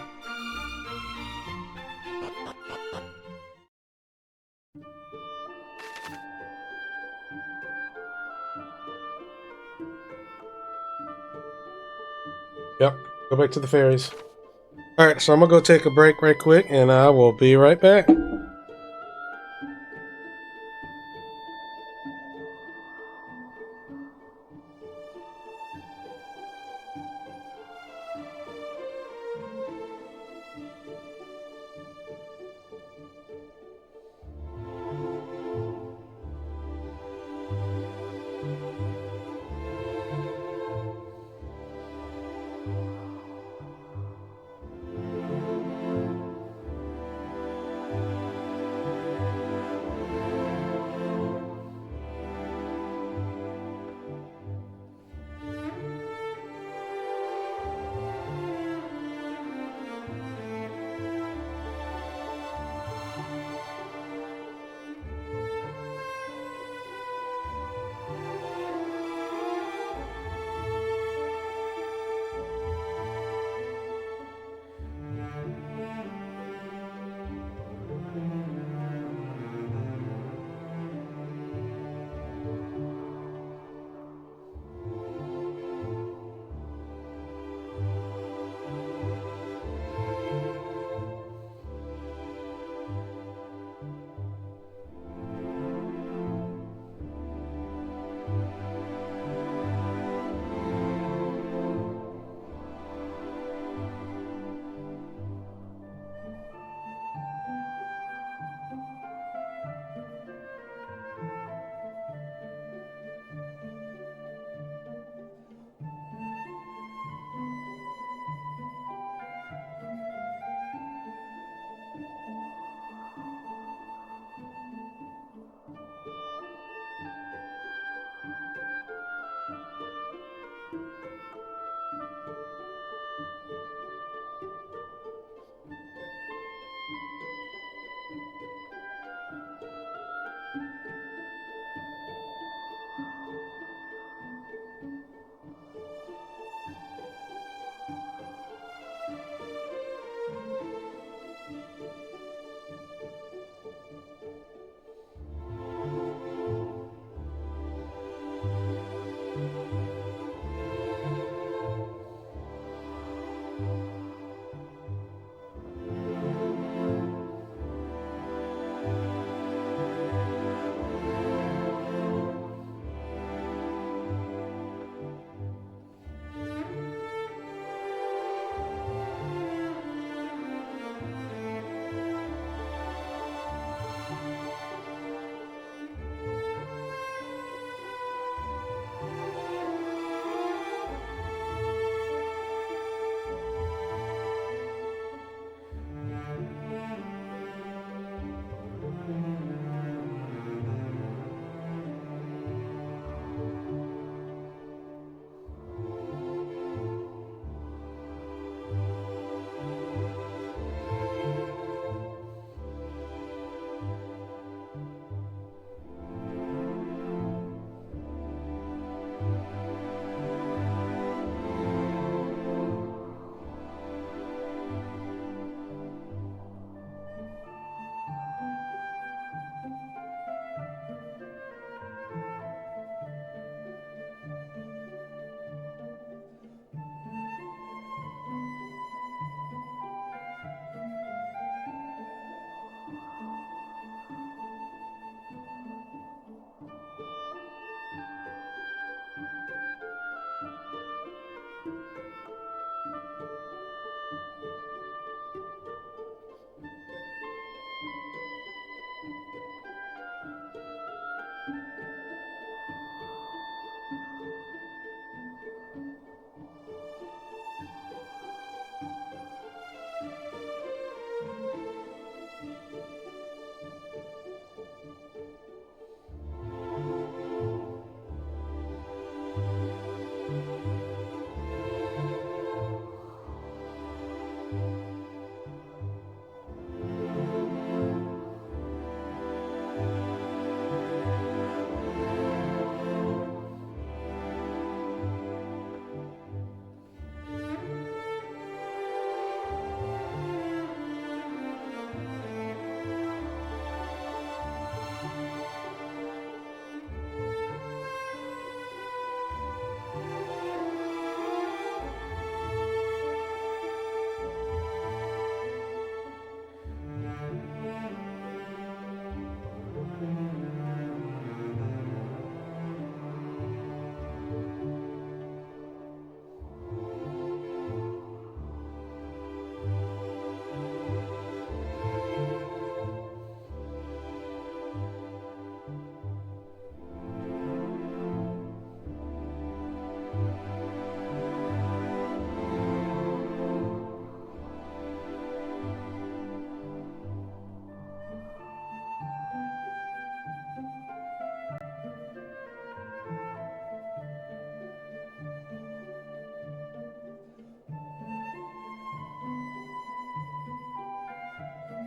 Yep, go back to the fairies. Alright, so I'm gonna go take a break right quick and I will be right back.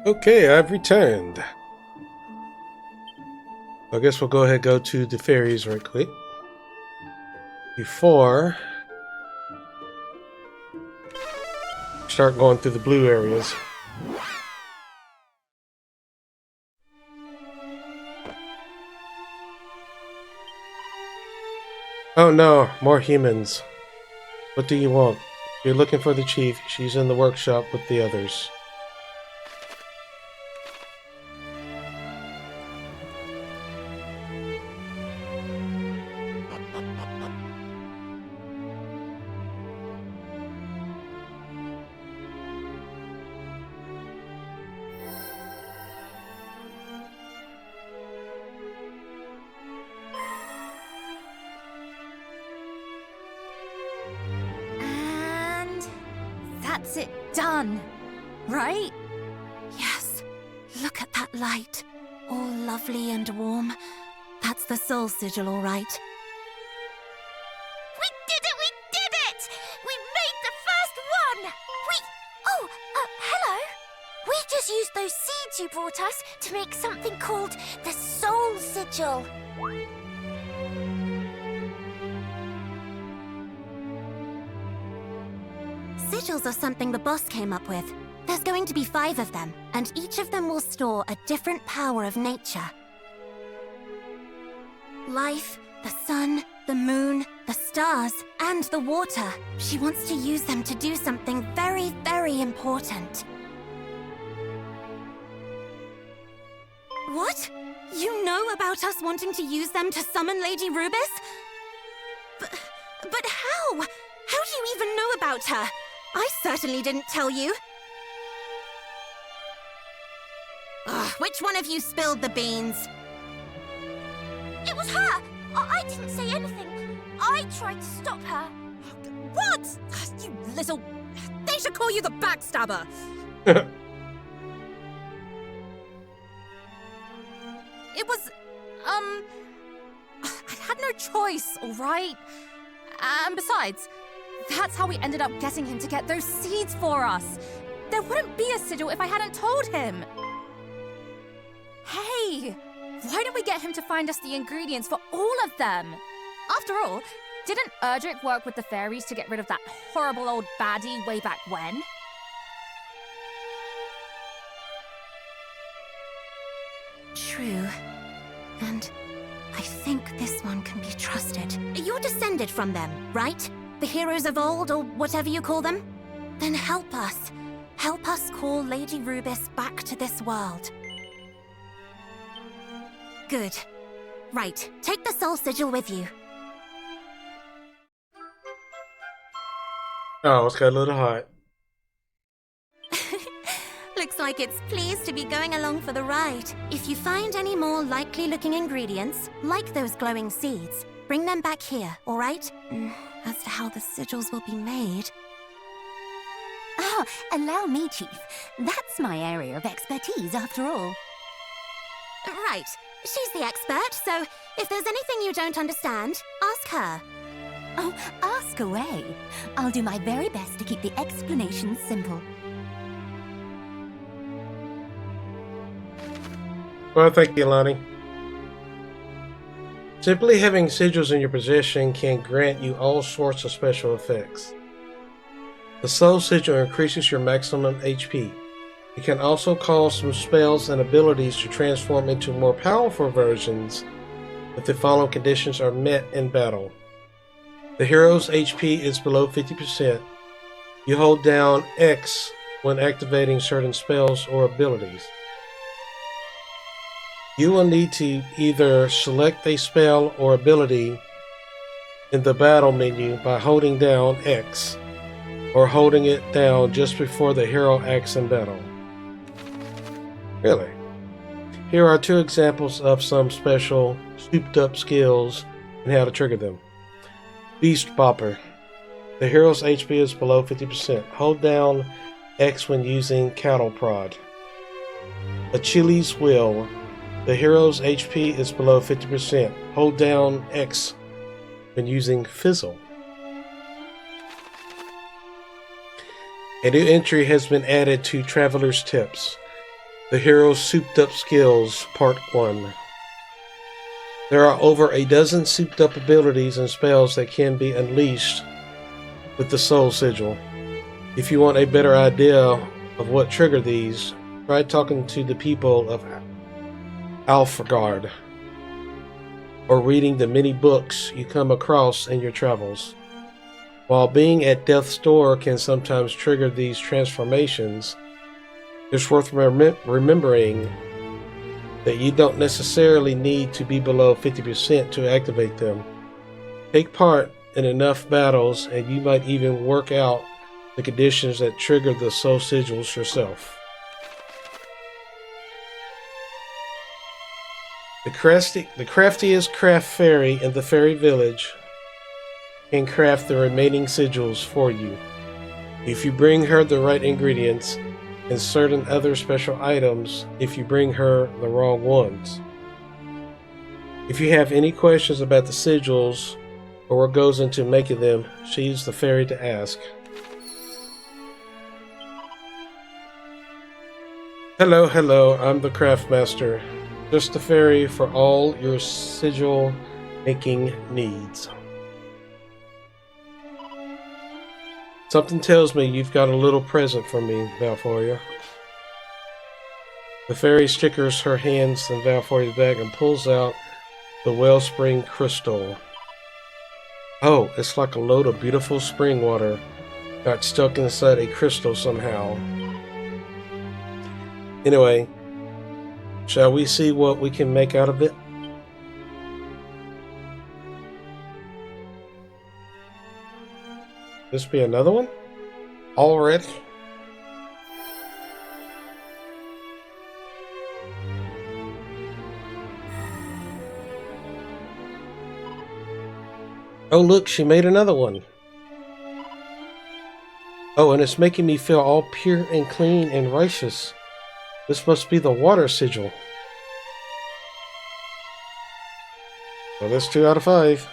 Okay, I've returned. I guess we'll go ahead and go to the fairies right quick. Before start going through the blue areas. Oh no, more humans. What do you want? You're looking for the chief. She's in the workshop with the others. And that's it done, right? Yes. Look at that light. All lovely and warm. That's the soul sigil, all right. We did it! We did it! We made the first one! Oh, hello! We just used those seeds you brought us to make something called the soul sigil. Sigils are something the boss came up with. There's going to be 5 of them, and each of them will store a different power of nature. Life, the sun, the moon, the stars, and the water. She wants to use them to do something very, very important. What? You know about us wanting to use them to summon Lady Rubis? But how? How do you even know about her? I certainly didn't tell you. Ugh, which one of you spilled the beans? It was her! I didn't say anything. I tried to stop her. What? You little... They should call you the backstabber. It was... I had no choice, all right? And besides, that's how we ended up getting him to get those seeds for us. There wouldn't be a sigil if I hadn't told him. Hey, why don't we get him to find us the ingredients for all of them? After all, didn't Erdrick work with the fairies to get rid of that horrible old baddie way back when? True. And I think this one can be trusted. You're descended from them, right? The heroes of old, or whatever you call them? Then help us. Help us call Lady Rubis back to this world. Good. Right, take the soul sigil with you. Oh, it's got a little hot. Looks like it's pleased to be going along for the ride. If you find any more likely-looking ingredients, like those glowing seeds, bring them back here, all right? As to how the sigils will be made... Oh, allow me, Chief. That's my area of expertise, after all. Right. She's the expert, so if there's anything you don't understand, ask her. Oh, ask away. I'll do my very best to keep the explanations simple. Well, thank you, Lonnie. Simply having sigils in your possession can grant you all sorts of special effects. The soul sigil increases your maximum HP. It can also cause some spells and abilities to transform into more powerful versions if the following conditions are met in battle. The hero's HP is below 50%. You hold down X when activating certain spells or abilities. You will need to either select a spell or ability in the battle menu by holding down X, or holding it down just before the hero acts in battle. Really? Here are 2 examples of some special souped up skills and how to trigger them. Beast Bopper. The hero's HP is below 50%. Hold down X when using Cattle Prod. Achilles Wheel. The hero's HP is below 50%. Hold down X when using Fizzle. A new entry has been added to Traveler's Tips. The Hero's Souped Up Skills, Part 1. There are over a dozen souped up abilities and spells that can be unleashed with the Soul Sigil. If you want a better idea of what triggered these, try talking to the people of Alefgard, or reading the many books you come across in your travels. While being at death's door can sometimes trigger these transformations, it's worth remembering that you don't necessarily need to be below 50% to activate them. Take part in enough battles and you might even work out the conditions that trigger the soul sigils yourself. The craftiest craft fairy in the fairy village can craft the remaining sigils for you. If you bring her the right ingredients and certain other special items if you bring her the wrong ones. If you have any questions about the sigils or what goes into making them, she's the fairy to ask. Hello, I'm the craft master. Just a fairy for all your sigil making needs. Something tells me you've got a little present for me, Valforia. The fairy stickers her hands in Valforia's bag and pulls out the wellspring crystal. Oh, it's like a load of beautiful spring water got stuck inside a crystal somehow. Anyway, shall we see what we can make out of it? This be another one? Already? Oh look, she made another one. Oh, and it's making me feel all pure and clean and righteous. This must be the water sigil. Well, that's 2 out of 5.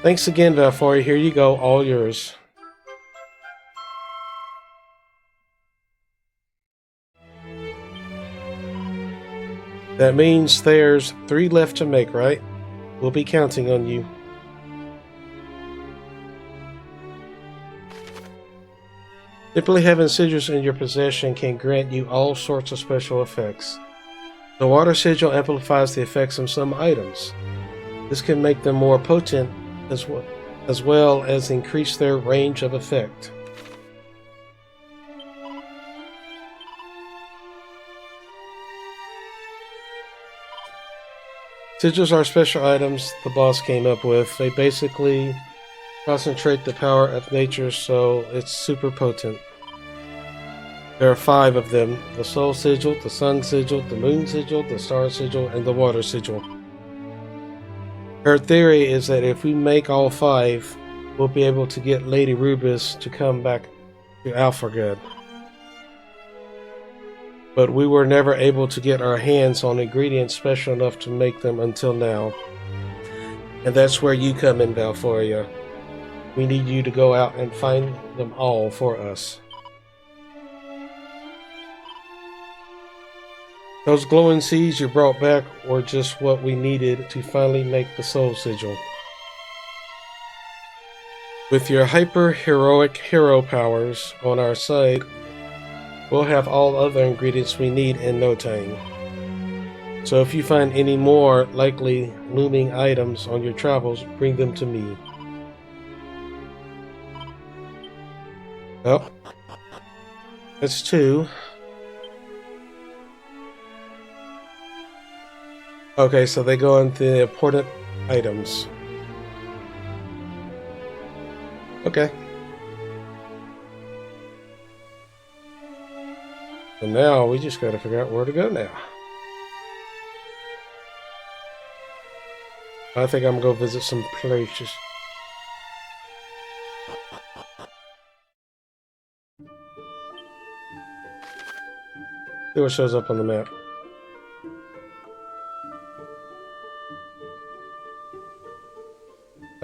Thanks again, Valforia. Here you go, all yours. That means there's 3 left to make, right? We'll be counting on you. Simply having sigils in your possession can grant you all sorts of special effects. The water sigil amplifies the effects of some items. This can make them more potent as well as increase their range of effect. Sigils are special items the boss came up with. They basically concentrate the power of nature, so it's super potent. There are 5 of them: the Soul Sigil, the Sun Sigil, the Moon Sigil, the Star Sigil, and the Water Sigil. Her theory is that if we make all 5, we'll be able to get Lady Rubis to come back to Alefgard. But we were never able to get our hands on ingredients special enough to make them until now. And that's where you come in, Valforia. We need you to go out and find them all for us. Those glowing seeds you brought back were just what we needed to finally make the Soul Sigil. With your hyper-heroic hero powers on our side, we'll have all other ingredients we need in no time. So if you find any more likely looming items on your travels, bring them to me. Oh, that's 2. Okay, so they go into the important items. Okay. So now we just gotta figure out where to go now. I think I'm gonna go visit some places. See what shows up on the map.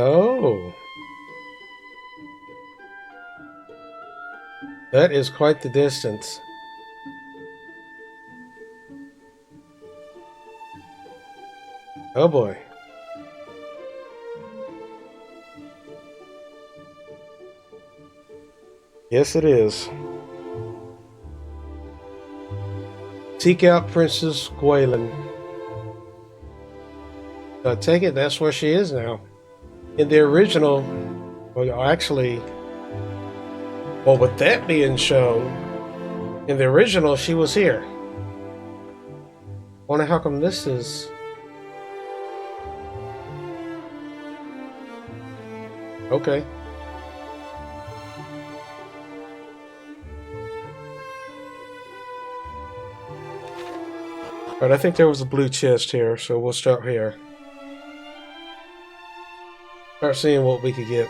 Oh. That is quite the distance. Oh boy. Yes, it is. Seek out Princess Gwaelin. I take it that's where she is now. In the original, well, actually, well, with that being shown, in the original, she was here. Wonder how come this is. Okay. Alright, I think there was a blue chest here, so we'll start here. Start seeing what we could get.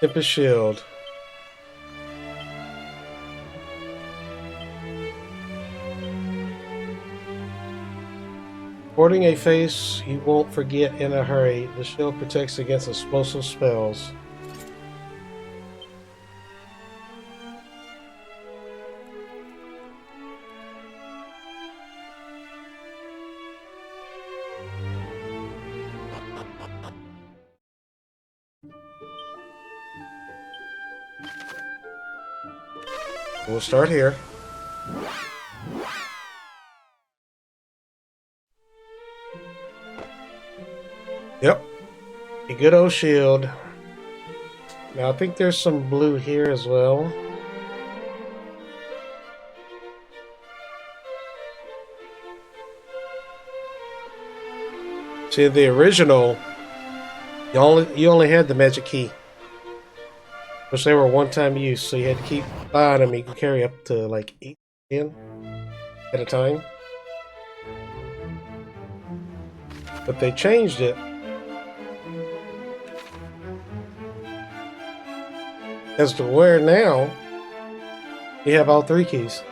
Tempest Shield. Hoarding a face you won't forget in a hurry. The shield protects against explosive spells. We'll start here. Yep. A good old shield. Now I think there's some blue here as well. See, the original, you only had the magic key. Which they were one-time use, so you had to keep buying them. You could carry up to like 8 at a time. But they changed it as to where now you have all 3 keys.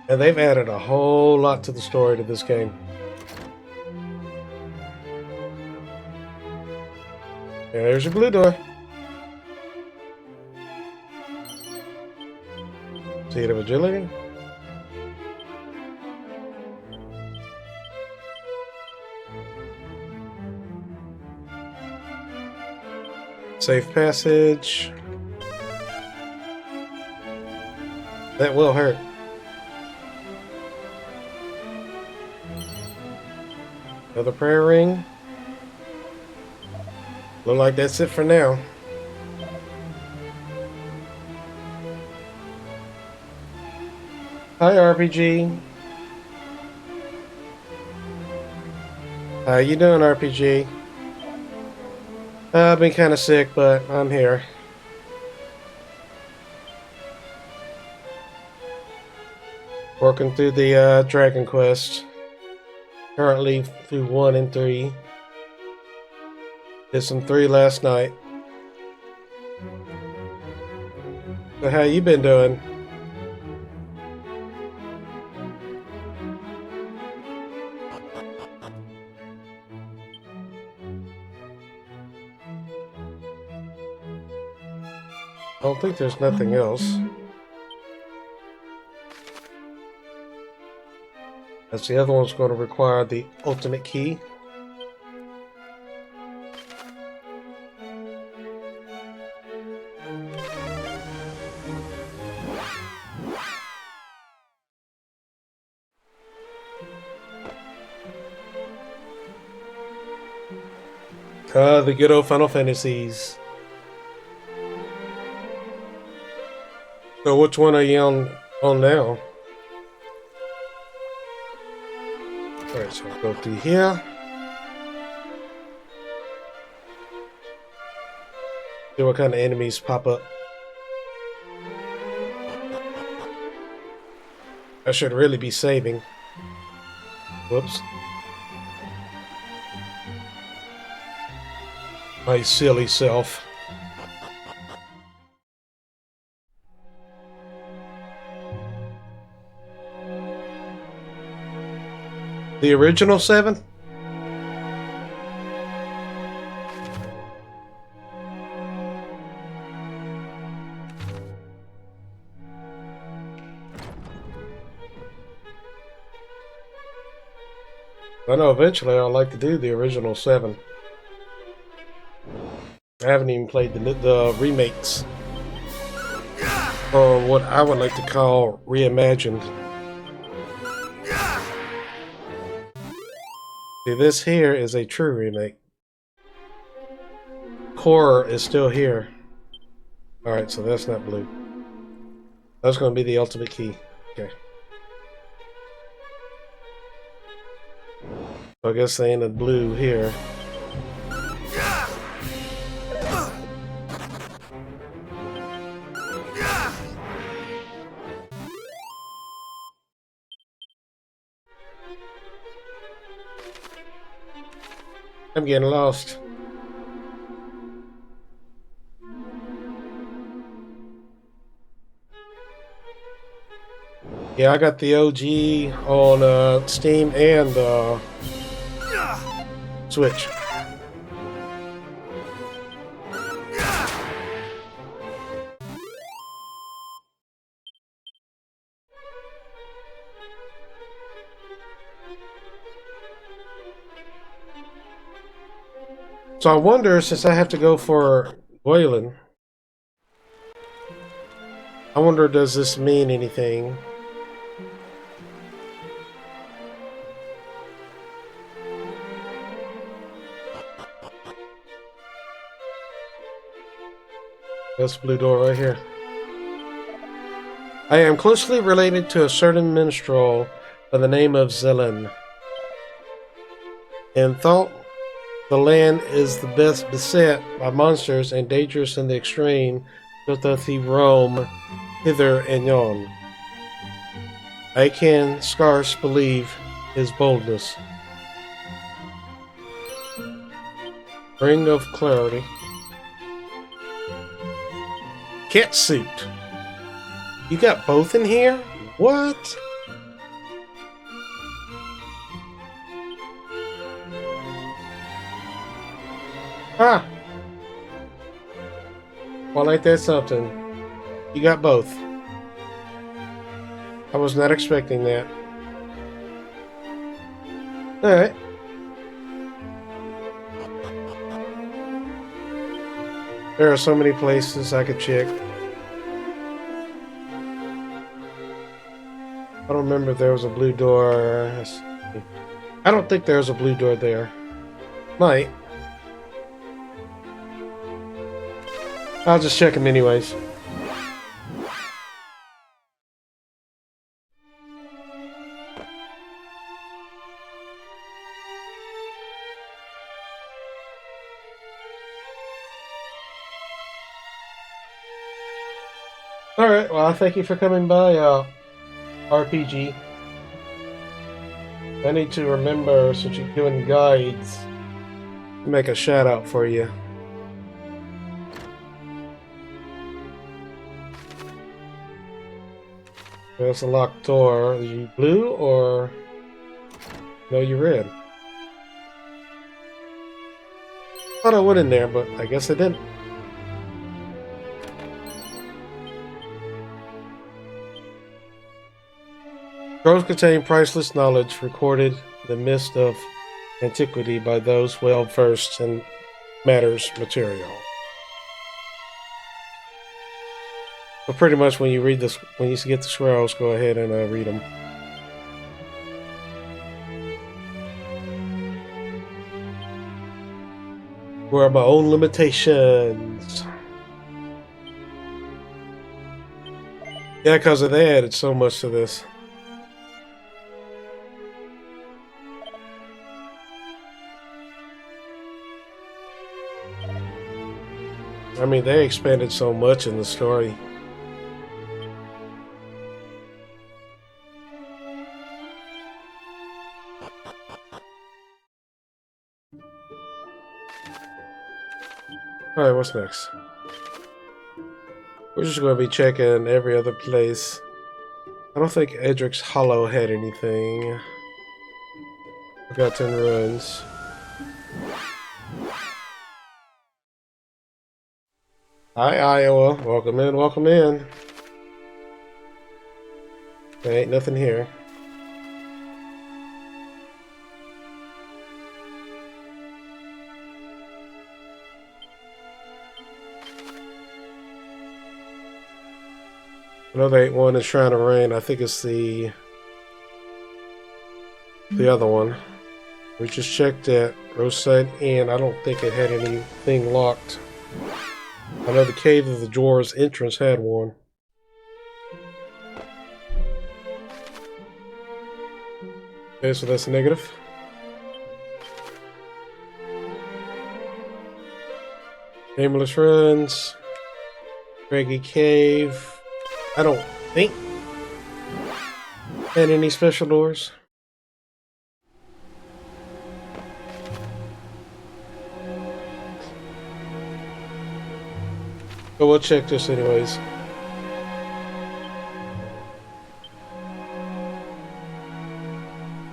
And they've added a whole lot to the story to this game. And there's your blue door. Seed of Agility. Safe passage. That will hurt. Another prayer ring. Look like that's it for now. Hi RPG. How you doing, RPG? I've been kind of sick, but I'm here. Working through the Dragon Quest. Currently through 1 and 3. Did some 3 last night. So how you been doing? I don't think there's nothing else. As the other one's going to require the ultimate key. The good old Final Fantasies. So which one are you on now? Alright, so I'll go through here. See what kind of enemies pop up. I should really be saving. Whoops. My silly self. The original 7? I know eventually I'd like to do the original 7. I haven't even played the remakes. Or what I would like to call reimagined. See, this here is a true remake. Core is still here. Alright, so that's not blue. That's going to be the ultimate key. Okay. So I guess they ain't a blue here. I'm getting lost. Yeah, I got the OG on Steam and Switch. So I wonder, since I have to go for Gwaelin, I wonder, does this mean anything? That's the blue door right here. I am closely related to a certain minstrel by the name of Zelin. In thought, the land is the best beset by monsters and dangerous in the extreme, so doth he roam hither and yon. I can scarce believe his boldness. Ring of Clarity. Cat suit. You got both in here? What? Ah! Well, ain't that something? You got both. I was not expecting that. Alright. There are so many places I could check. I don't remember if there was a blue door. I don't think there's a blue door there. Might. I'll just check them anyways. Alright, well, I thank you for coming by, RPG. I need to remember, since you're doing guides, to make a shout out for you. There's a locked door. Are you blue or... No, you're red. Thought I went in there, but I guess I didn't. Scrolls contain priceless knowledge recorded in the mist of antiquity by those well versed in matters material. But pretty much when you read this, when you get the scrolls, go ahead and read them. Where are my own limitations? Yeah, because of that, it's so much to this. I mean, they expanded so much in the story. Alright, what's next? We're just going to be checking every other place. I don't think Erdrick's Hollow had anything. Forgotten Ruins. Hi, Iowa. Welcome in, welcome in. There ain't nothing here. Another 8-1 is Shrine of Rain. I think it's the other one. We just checked that Roadside Inn. I don't think it had anything locked. I know the Cave of the Dwarves entrance had one. Okay, so that's a negative. Nameless Ruins. Craggy Cave. I don't think had any special doors. But we'll check this anyways.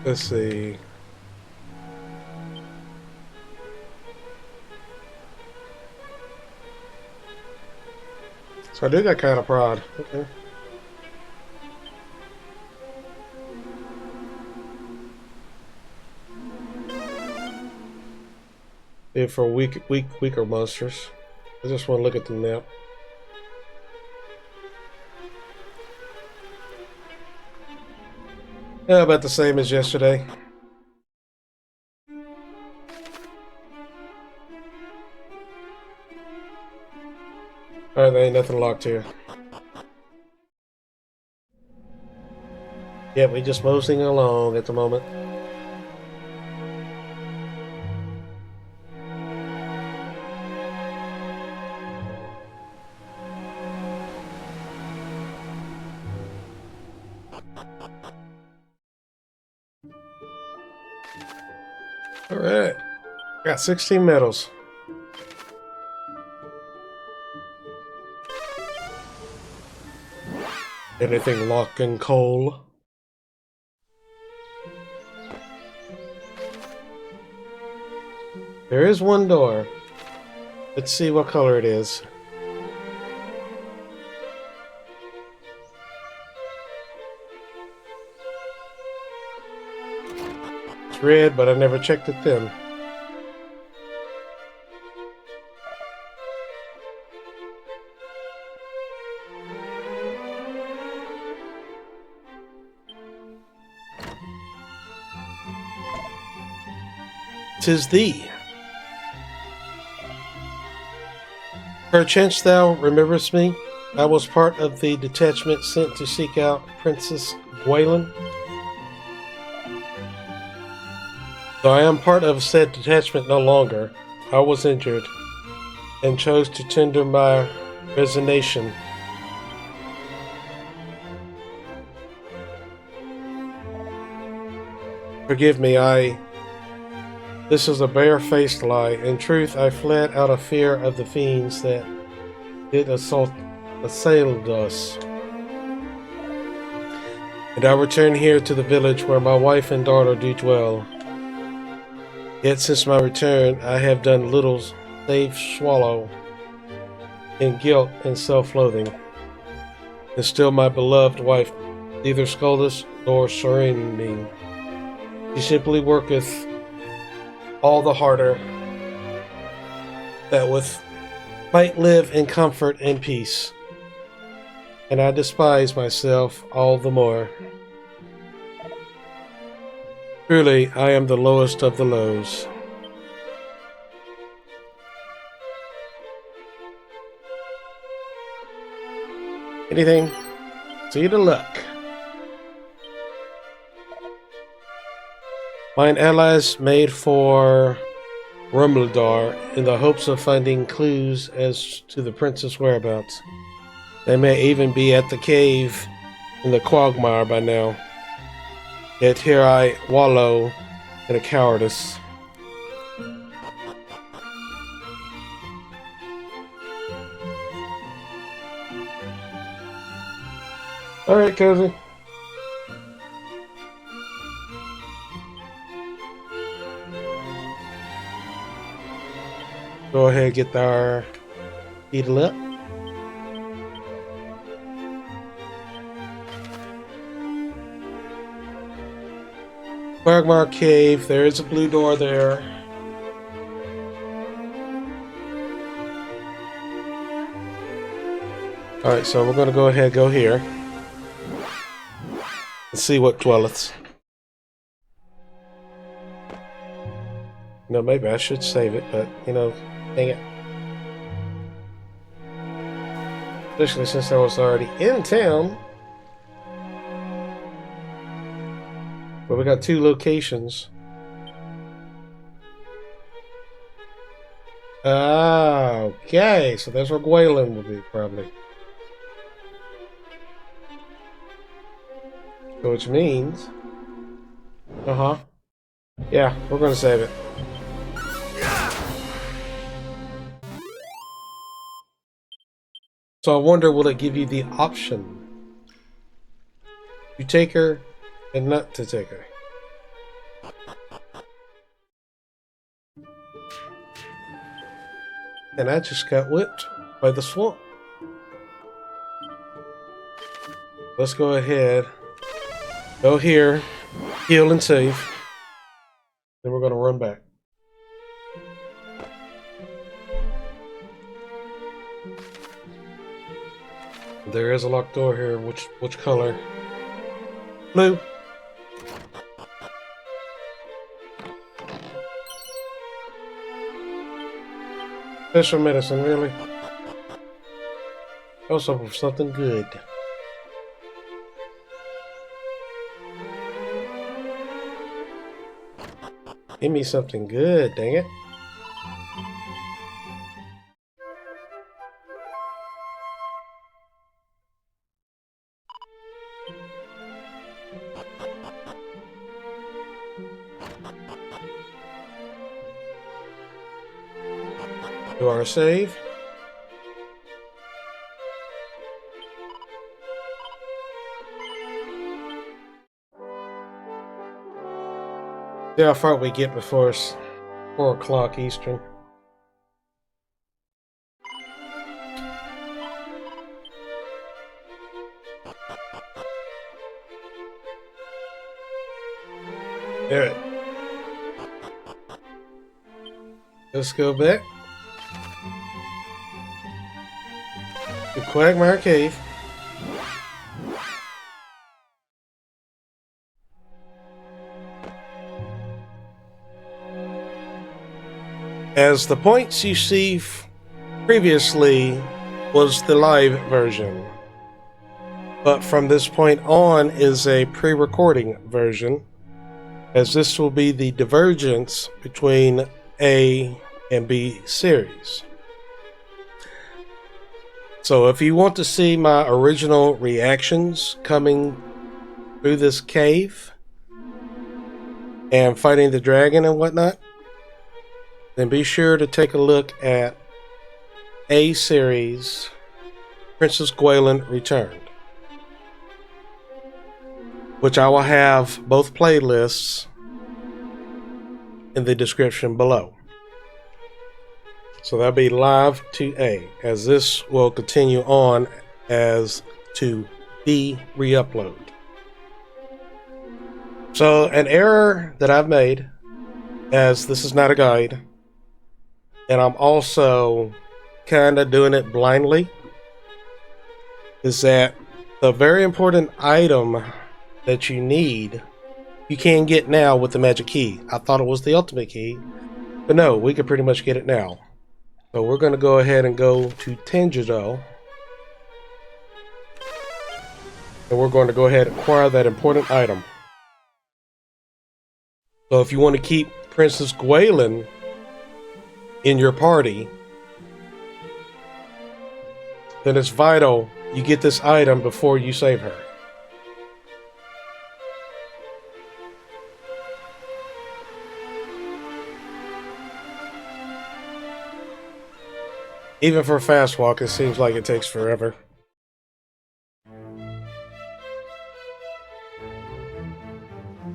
Let's see. So I do got kind of pride. Okay. Yeah, for weaker monsters. I just want to look at the map. Yeah, about the same as yesterday. Alright, there ain't nothing locked here. Yeah, we just moseying along at the moment. Alright. Got 16 medals. Anything lock and coal? There is one door. Let's see what color it is. It's red, but I never checked it then. "'Tis thee. Perchance thou rememberest me? I was part of the detachment sent to seek out Princess Gwaelin. Though I am part of said detachment no longer, I was injured, and chose to tender my resignation. Forgive me, This is a bare-faced lie. In truth, I fled out of fear of the fiends that did assail us. And I return here to the village where my wife and daughter do dwell. Yet since my return, I have done little save swallow in guilt and self-loathing. And still my beloved wife neither scoldeth nor serene me. She simply worketh all the harder, that with might live in comfort and peace, and I despise myself all the more. Truly, I am the lowest of the lows. Anything? See the luck. Mine allies made for Rumildar in the hopes of finding clues as to the princess' whereabouts. They may even be at the cave in the quagmire by now. Yet here I wallow in a cowardice. Alright, Cozy. Go ahead and get our beetle up. Quagmire Cave, there is a blue door there. Alright, so we're going to go ahead and go here. and see what dwelleth. No, maybe I should save it, but you know, dang it. Especially since I was already in town. But we got 2 locations. Ah, okay. So that's where Gwaelin would be, probably. So which means... Uh-huh. Yeah, we're gonna save it. So I wonder, will it give you the option to take her and not to take her? And I just got whipped by the swamp. Let's go ahead, go here, heal and save. Then we're gonna run back. There is a locked door here. Which color? Blue. Special medicine, really? I was hoping for something good. Give me something good, dang it. Do our save. See how far we get before it's 4 o'clock Eastern. Alright. Let's go back to Quagmire Cave. As the points you see previously was the live version, but from this point on is a pre-recording version, as this will be the divergence between A and B series. So if you want to see my original reactions coming through this cave and fighting the dragon and whatnot, then be sure to take a look at A series Princess Gwaelin Returned, which I will have both playlists in the description below. So that'll be live to A, as this will continue on as to B re-upload. So an error that I've made, as this is not a guide, and I'm also kind of doing it blindly, is that the very important item that you need, you can get now with the magic key. I thought it was the ultimate key, but no, we can pretty much get it now. So we're going to go ahead and go to Tangido, and we're going to go ahead and acquire that important item. So if you want to keep Princess Gwaelin in your party, then it's vital you get this item before you save her. Even for a fast walk, it seems like it takes forever.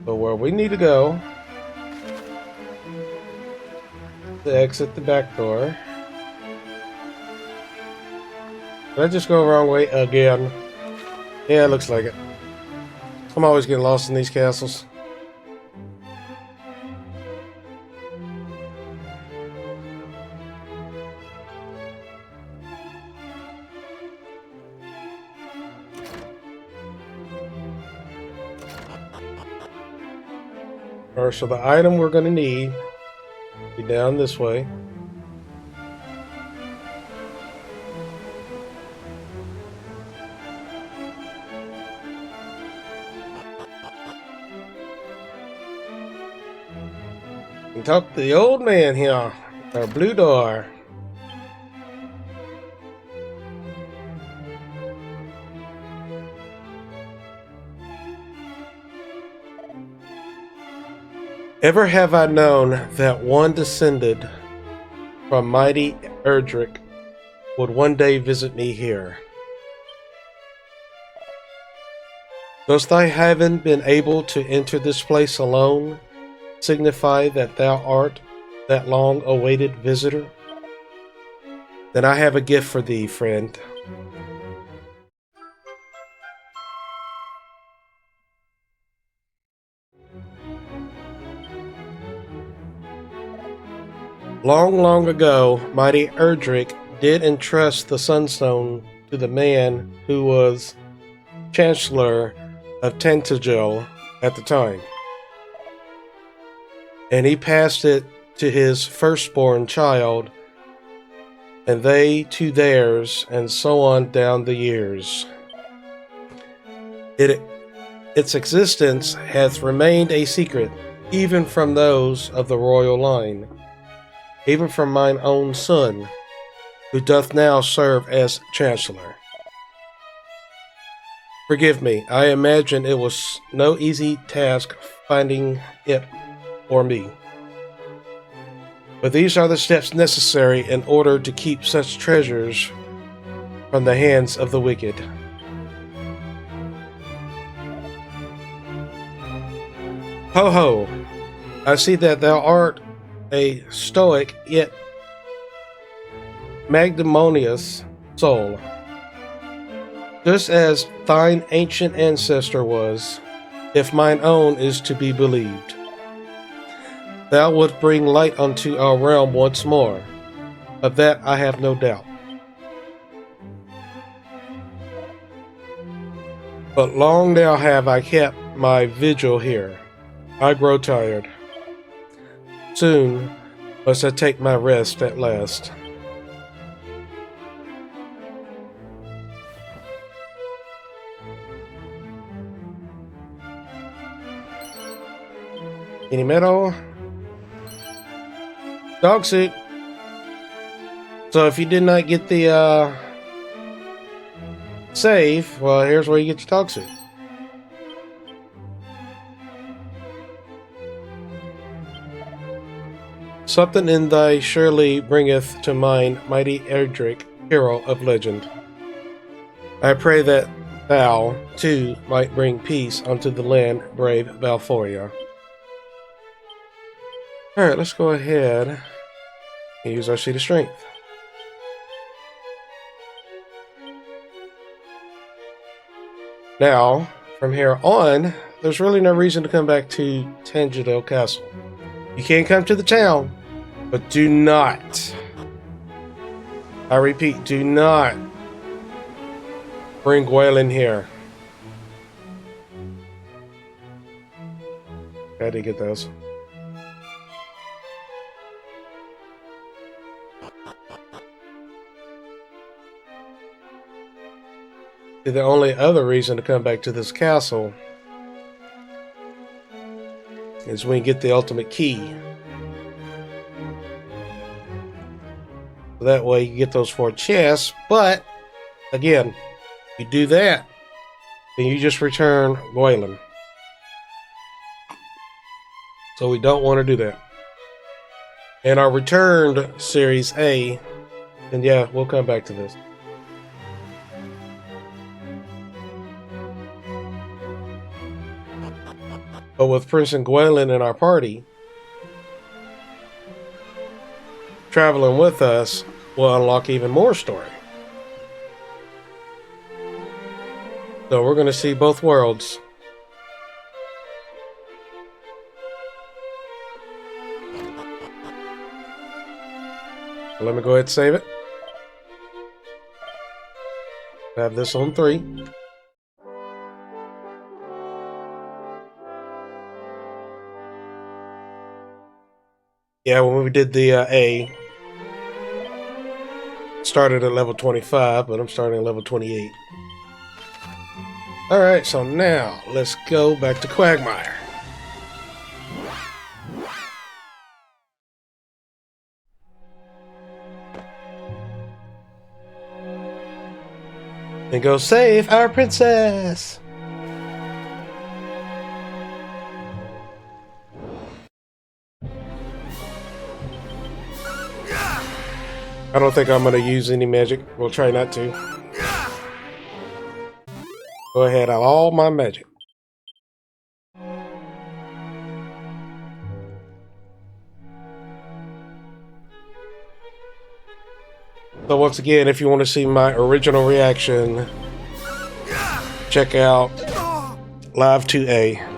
But where we need to go to exit the back door. Did I just go the wrong way again? Yeah, it looks like it. I'm always getting lost in these castles. Alright, so the item we're going to need be down this way. And talk to the old man here, our blue door. Ever have I known that one descended from mighty Erdrick would one day visit me here. Dost thy having been able to enter this place alone signify that thou art that long-awaited visitor? Then I have a gift for thee, friend. Long, long ago, mighty Erdrick did entrust the Sunstone to the man who was Chancellor of Tantagel at the time. And he passed it to his firstborn child, and they to theirs, and so on down the years. Its existence hath remained a secret, even from those of the royal line, even from mine own son, who doth now serve as Chancellor. Forgive me, I imagine it was no easy task finding it or me. But these are the steps necessary in order to keep such treasures from the hands of the wicked. Ho ho! I see that thou art a stoic yet magnanimous soul, just as thine ancient ancestor was, if mine own is to be believed. Thou wilt bring light unto our realm once more, of that I have no doubt. But long now have I kept my vigil here. I grow tired. Soon must I take my rest at last. Any metal? Dog suit. So if you did not get the save, well, here's where you get your dog suit. Something in thy surely bringeth to mind mighty Erdrick, hero of legend. I pray that thou, too, might bring peace unto the land, brave Valforia. Alright, let's go ahead and use our Seed of Strength. Now, from here on, there's really no reason to come back to Tangedale Castle. You can come to the town, but do not, I repeat, do not bring Gwaelin here. How do you get those? The only other reason to come back to this castle is when you get the ultimate key. So that way you get those 4 chests, but again, you do that, then you just return Gwaelin. So we don't want to do that. And our returned Series A, and yeah, we'll come back to this. But with Prince and Gwaelin in our party, traveling with us will unlock even more story. So we're going to see both worlds. Let me go ahead and save it. I have this on 3. Yeah, when we did the A, started at level 25, but I'm starting at level 28. Alright, so now let's go back to Quagmire. And go save our princess! I don't think I'm going to use any magic. We'll try not to. Go ahead, I'll all my magic. So once again, if you want to see my original reaction, check out Live 2A.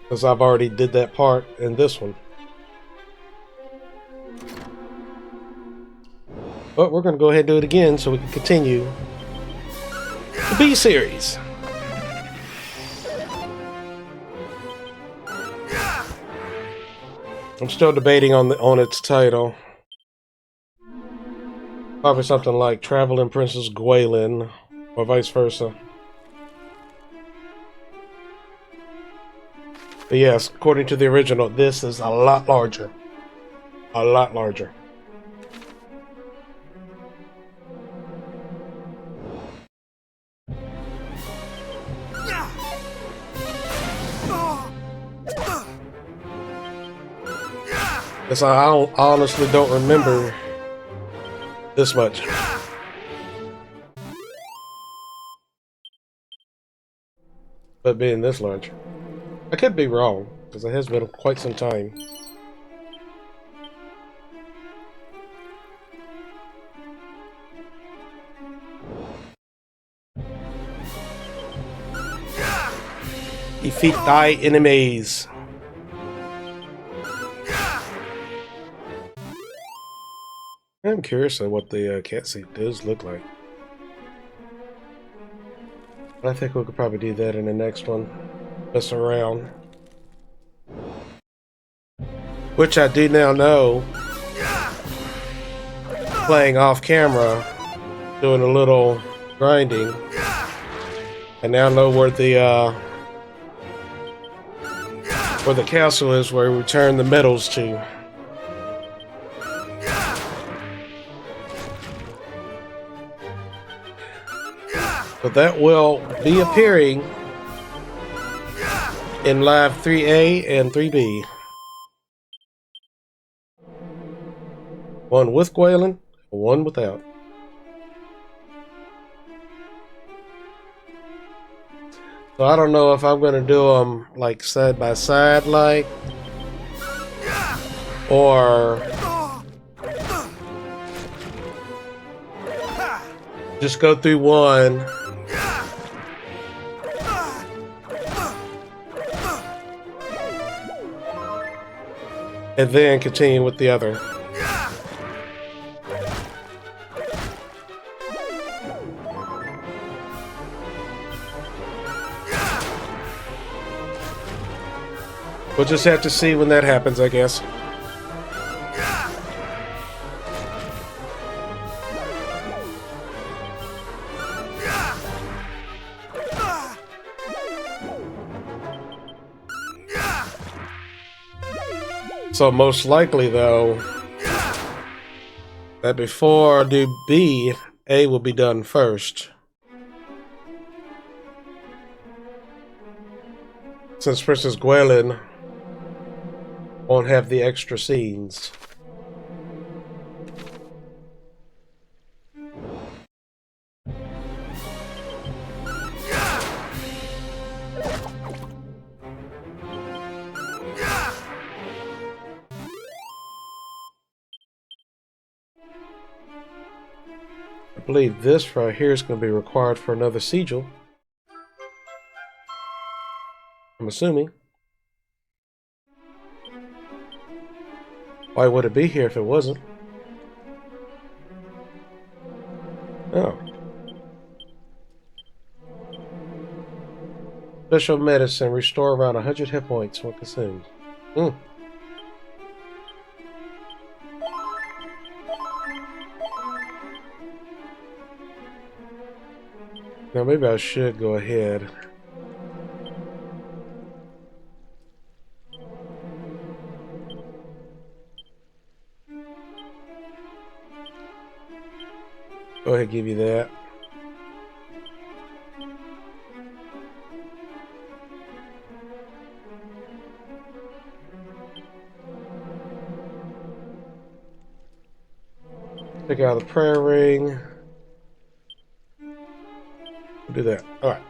Because I've already did that part in this one. But we're going to go ahead and do it again so we can continue the B series. I'm still debating on its title. Probably something like Traveling Princess Gwaelin, or vice versa. But yes, according to the original, this is a lot larger. A lot larger. Because I honestly don't remember this much. But being this large. I could be wrong, because it has been quite some time. Defeat thy enemies. I'm curious on what the cat suit does look like. I think we could probably do that in the next one. Mess around. Which I do now know, playing off camera, doing a little grinding. I now know where the castle is, where we return the medals to. But that will be appearing in Live 3A and 3B. One with Gwaelin, one without. So I don't know if I'm going to do them like side by side like, or just go through one and then continue with the other. We'll just have to see when that happens, I guess. So most likely, though, that before I do B, A will be done first. Since Princess Gwaelin won't have the extra scenes. I believe this right here is going to be required for another sigil. I'm assuming. Why would it be here if it wasn't? Oh. Special medicine. Restore around 100 hit points when consumed. Now maybe I should go ahead. Go ahead, give you that. Take out the prayer ring. We'll do that. Alright.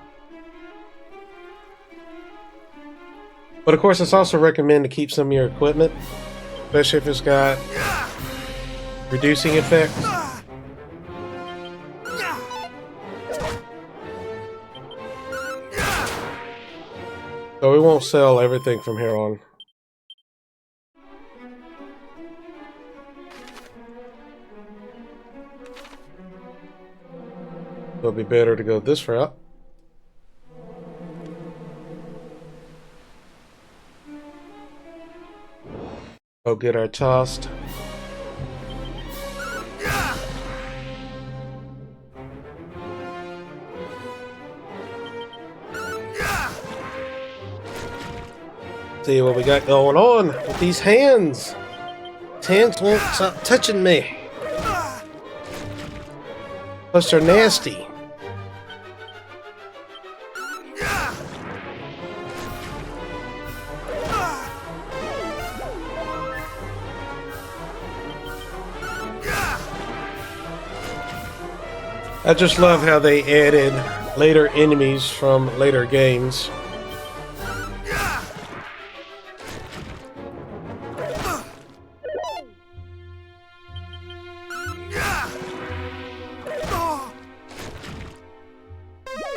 But of course, it's also recommended to keep some of your equipment, especially if it's got reducing effects. So we won't sell everything from here on. It'll be better to go this route. Go get our tossed. See what we got going on with these hands. These hands won't stop touching me. Plus they're nasty. I just love how they added later enemies from later games.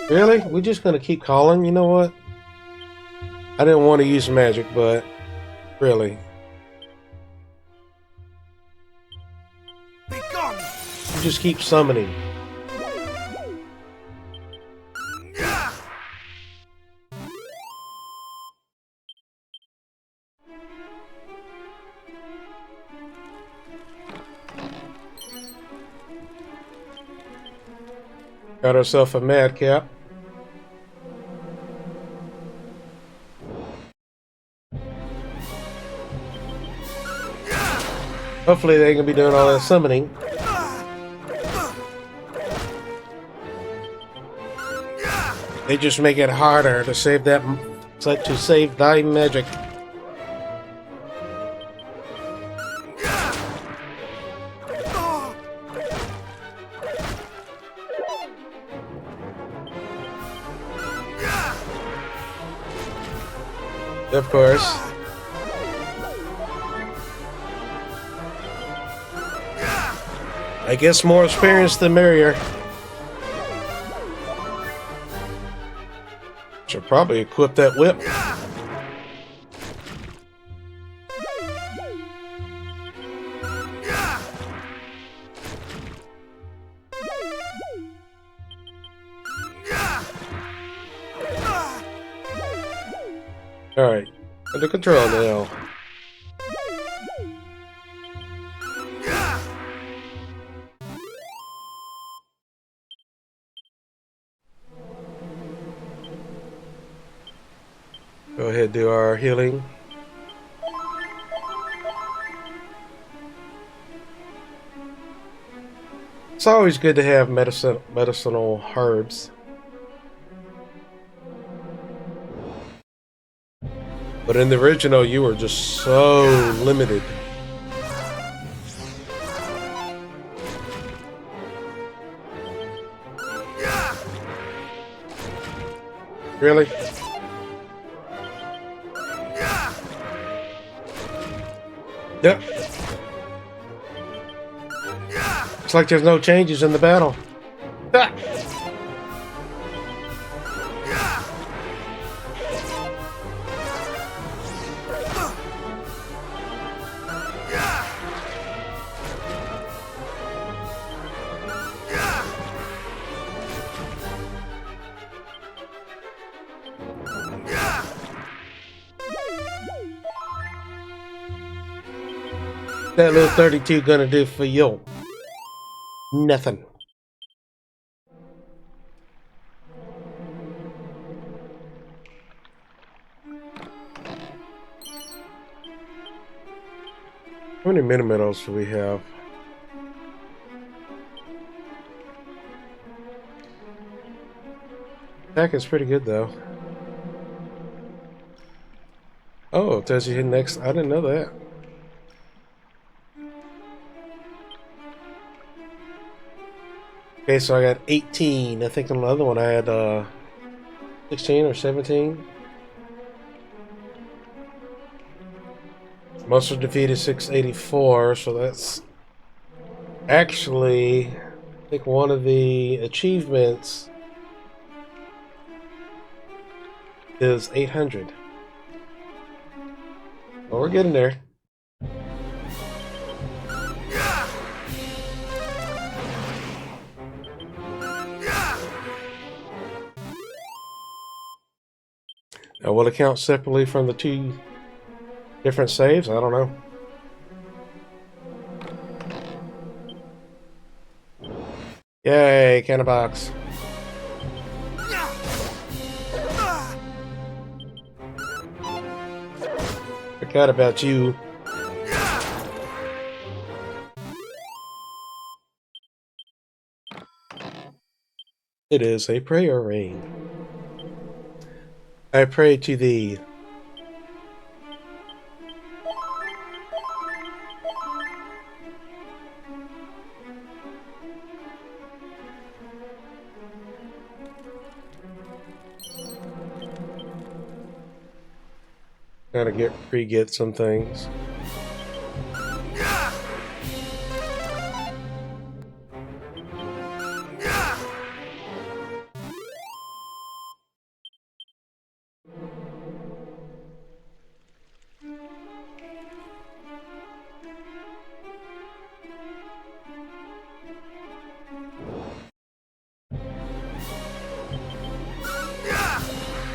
Really? We're just gonna keep calling? You know what? I didn't want to use magic, but really. You just keep summoning. Got ourselves a madcap. Hopefully they ain't gonna be doing all that summoning. They just make it harder to save that, to save thy magic. Of course. I guess more experience the merrier. Should probably equip that whip. Alright, under control now. Go ahead, do our healing. It's always good to have medicinal herbs. But in the original, you were just so limited. Really? Yep. It's like there's no changes in the battle. Ah. That little 32 gonna do for you? Nothing. How many mini medals do we have? Attack is pretty good though. Oh, it tells you hit next. I didn't know that. Okay, so I got 18. I think on the other one I had 16 or 17. Monster defeated 684, so that's actually, I think, one of the achievements is 800. Well, we're getting there. Now, will it count separately from the two different saves? I don't know. Yay, cannon box. Forgot about you. It is a prayer ring. I pray to thee. Gotta re-get some things.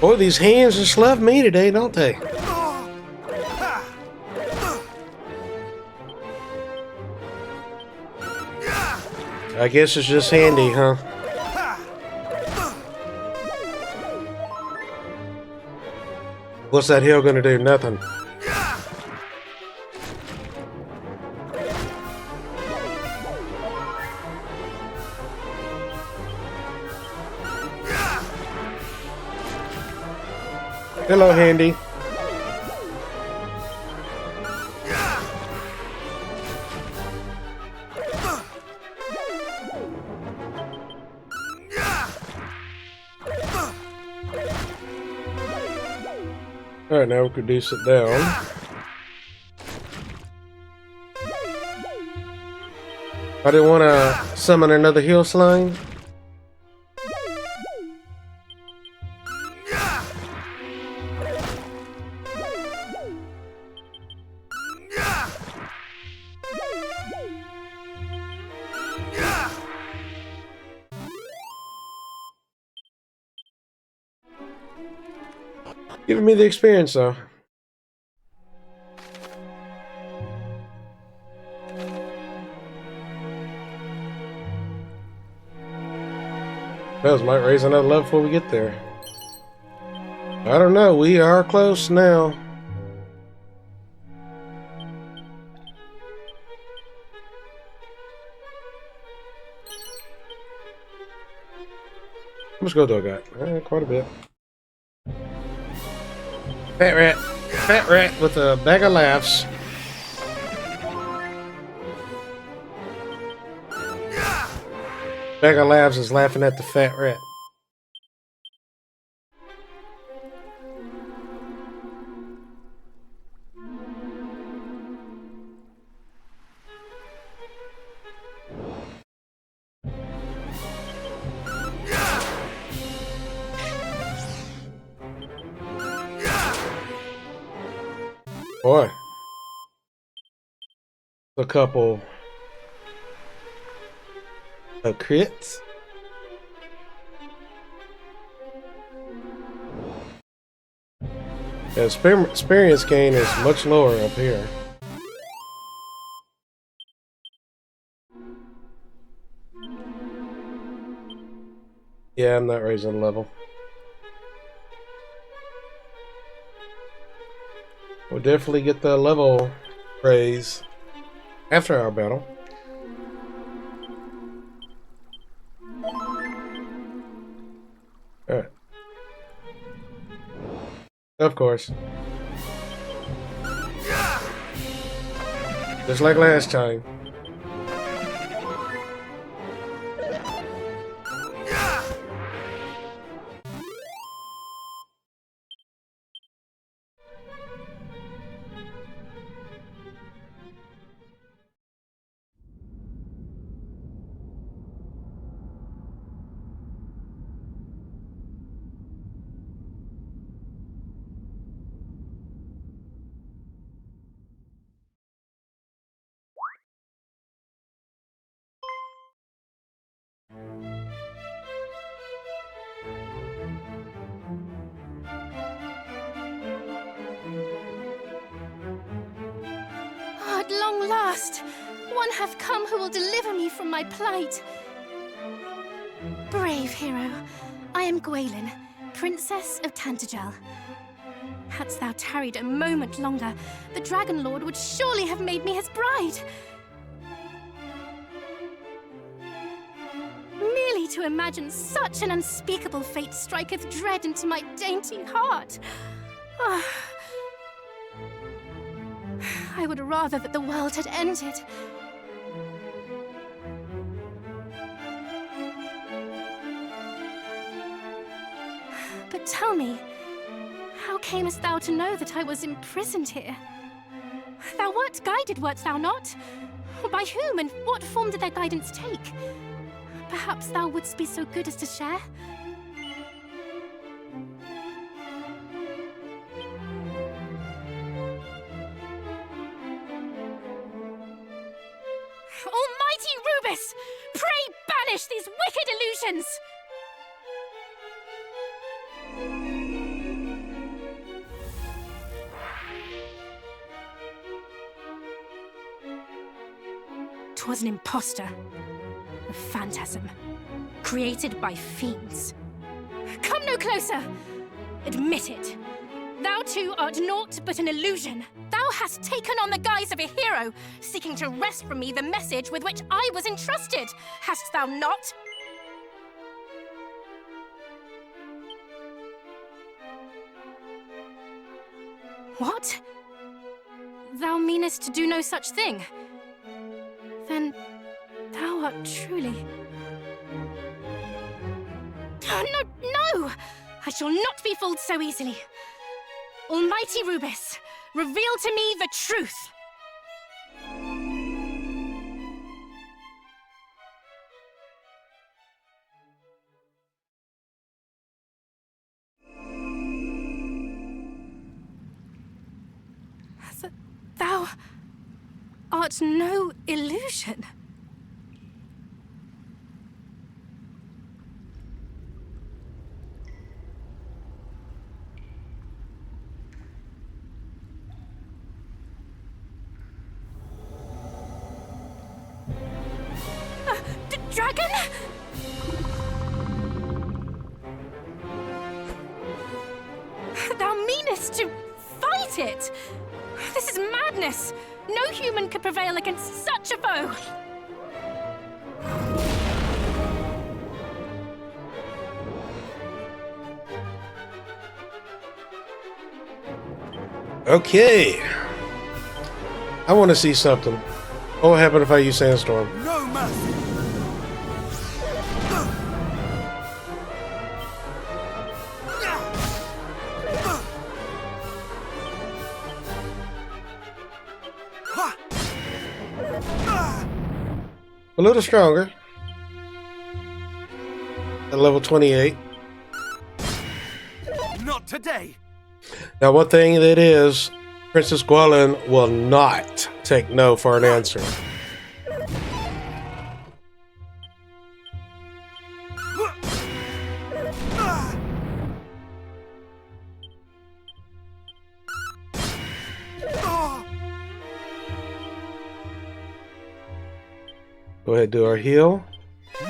Boy, these hands just love me today, don't they? I guess it's just handy, huh? What's that hill gonna do? Nothing. Hello, Handy. Alright, now we can reduce it down. I didn't want to summon another hill slime. Giving me the experience, though. Bells might raise another level before we get there. I don't know. We are close now. How much gold do I got? Quite a bit. Fat rat. Fat rat with a bag of laughs. Bag of laughs is laughing at the fat rat. Boy, a couple of crits. The experience gain is much lower up here. Yeah, I'm not raising the level. We'll definitely get the level raise after our battle. Alright. Of course. Just like last time. Oh, at long last, one hath come who will deliver me from my plight. Brave hero, I am Gwaelin, Princess of Tantagel. Hadst thou tarried a moment longer, the Dragonlord would surely have made me his bride. Merely to imagine such an unspeakable fate striketh dread into my dainty heart. Ah. I would rather that the world had ended. But tell me, how camest thou to know that I was imprisoned here? Thou wert guided, wert thou not? By whom and what form did their guidance take? Perhaps thou wouldst be so good as to share? Almighty Rubus! Pray banish these wicked illusions! Twas an impostor, a phantasm, created by fiends. Come no closer! Admit it. Thou too art naught but an illusion. Thou hast taken on the guise of a hero, seeking to wrest from me the message with which I was entrusted. Hast thou not? What? Thou meanest to do no such thing? Then thou art truly... Oh, no! I shall not be fooled so easily. Almighty Rubus, reveal to me the truth! Thou art no illusion. Dragon? Thou meanest to fight it? This is madness! No human could prevail against such a foe! Okay. I want to see something. What would happen if I use Sandstorm? No mercy. A little stronger. At level 28. Not today. Now, one thing that is, Princess Gwaelin will not take no for an answer. Go ahead, do our heal.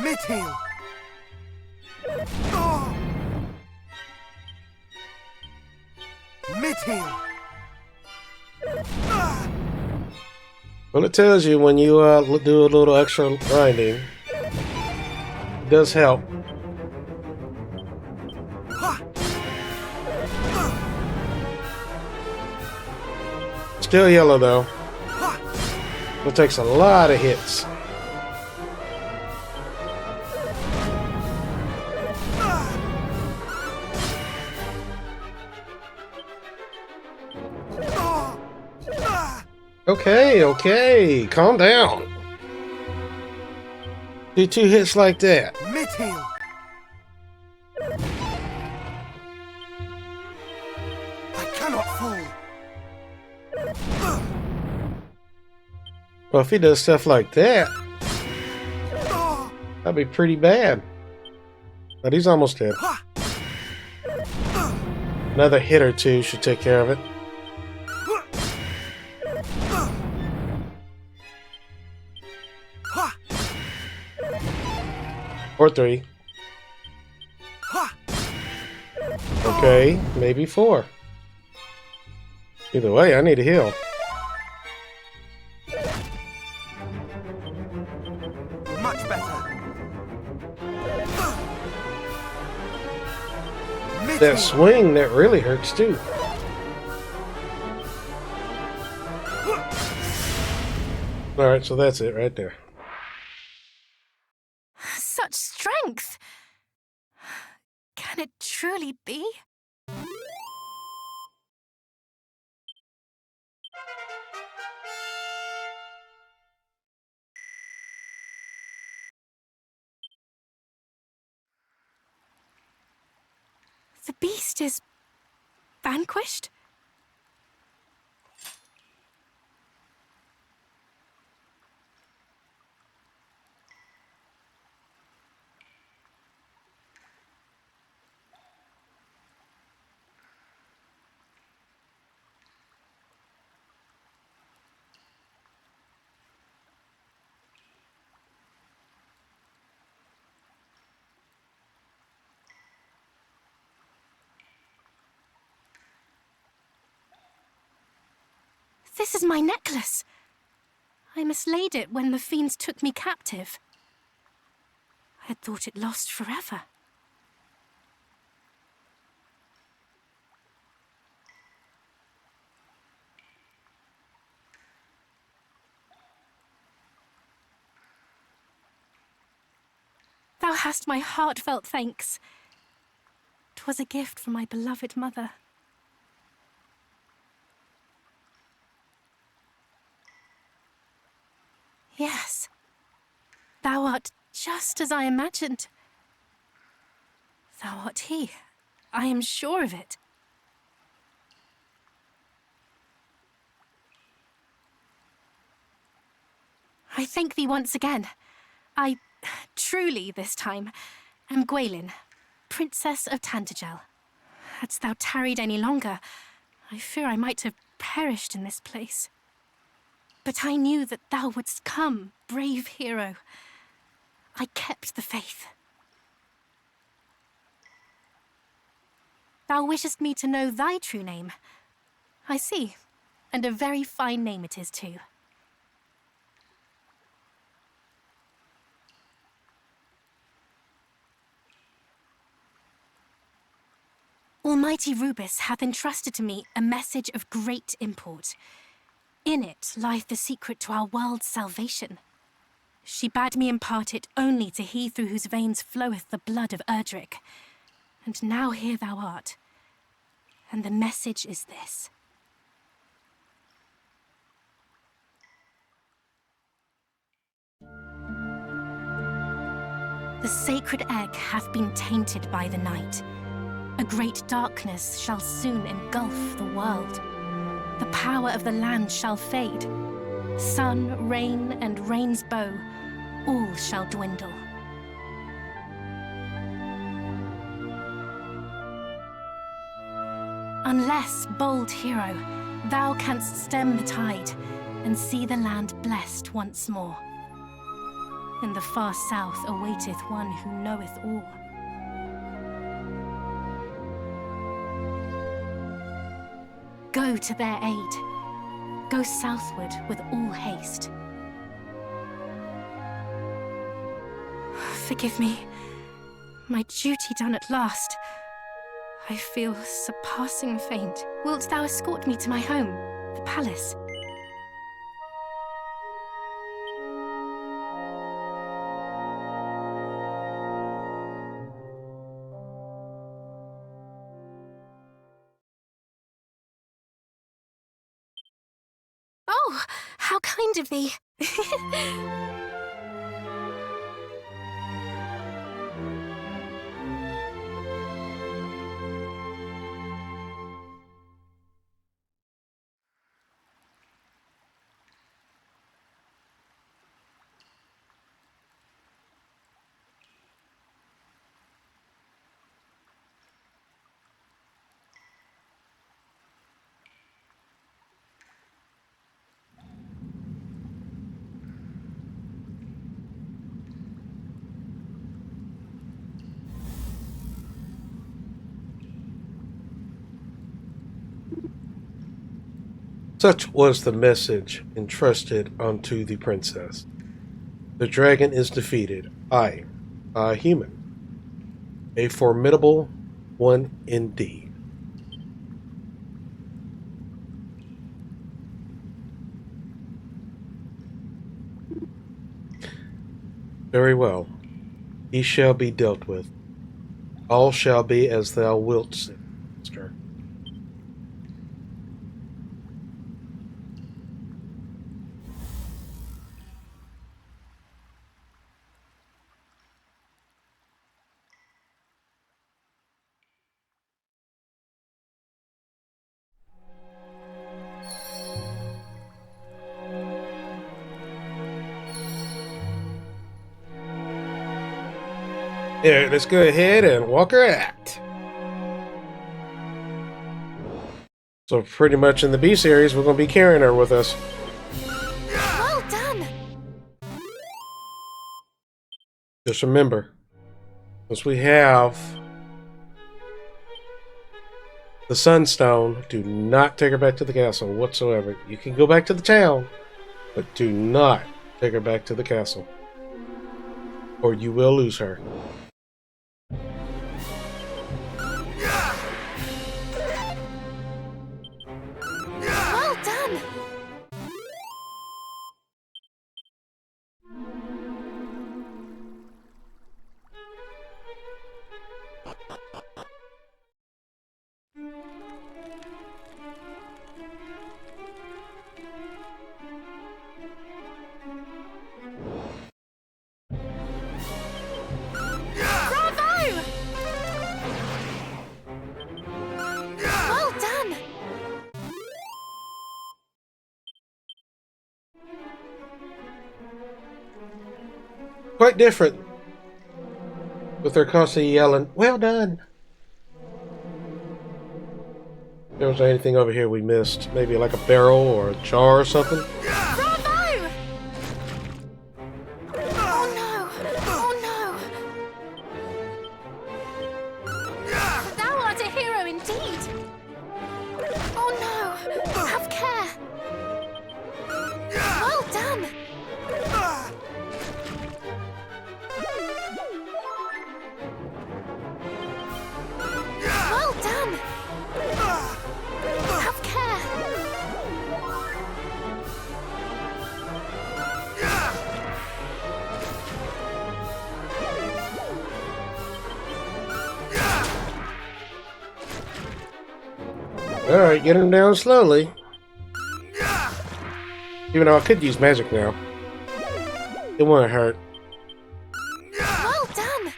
Mid-heal. Mid-heal. Well, it tells you when you do a little extra grinding. It does help. Still yellow though. It takes a lot of hits. Okay, calm down. Do 2 hits like that. Mid-heal. I cannot fall. Well, if he does stuff like that, that'd be pretty bad. But he's almost dead. Another hit or two should take care of it. Or 3. Okay, maybe 4. Either way, I need a heal. Much better. That swing, that really hurts too. Alright, so that's it right there. Such strength! Can it truly be? The beast is vanquished? This is my necklace. I mislaid it when the fiends took me captive. I had thought it lost forever. Thou hast my heartfelt thanks. 'Twas a gift from my beloved mother. Yes, thou art just as I imagined. Thou art he. I am sure of it. I thank thee once again. I truly, this time, am Gwaelin, Princess of Tantagel. Hadst thou tarried any longer, I fear I might have perished in this place. But I knew that thou wouldst come, brave hero. I kept the faith. Thou wishest me to know thy true name. I see, and a very fine name it is too. Almighty Rubis hath entrusted to me a message of great import. In it lieth the secret to our world's salvation. She bade me impart it only to he through whose veins floweth the blood of Erdrick. And now here thou art. And the message is this. The sacred egg hath been tainted by the night. A great darkness shall soon engulf the world. The power of the land shall fade. Sun, rain, and rain's bow, all shall dwindle. Unless, bold hero, thou canst stem the tide and see the land blessed once more. In the far south awaiteth one who knoweth all. go to their aid. Go southward with all haste. Forgive me. My duty done at last. I feel surpassing faint. Wilt thou escort me to my home, the palace? Oh, how kind of thee. Such was the message entrusted unto the princess. The dragon is defeated. I, a human. A formidable one indeed. Very well. He shall be dealt with. All shall be as thou wilt, sister. Yeah, let's go ahead and walk her out. So pretty much in the B series, we're going to be carrying her with us. Well done! Just remember, once we have the Sunstone, do not take her back to the castle whatsoever. You can go back to the town, but do not take her back to the castle, or you will lose her. Well done! Bravo! Well done! Quite different, with her constantly yelling, "Well done!" There was anything over here we missed? Maybe like a barrel or a jar or something? Bravo! Oh no! Oh no! Thou art a hero indeed. Oh no! Have care! Well done! Well done! Have care! Alright, get him down slowly. Even though I could use magic now. It won't hurt. Well done!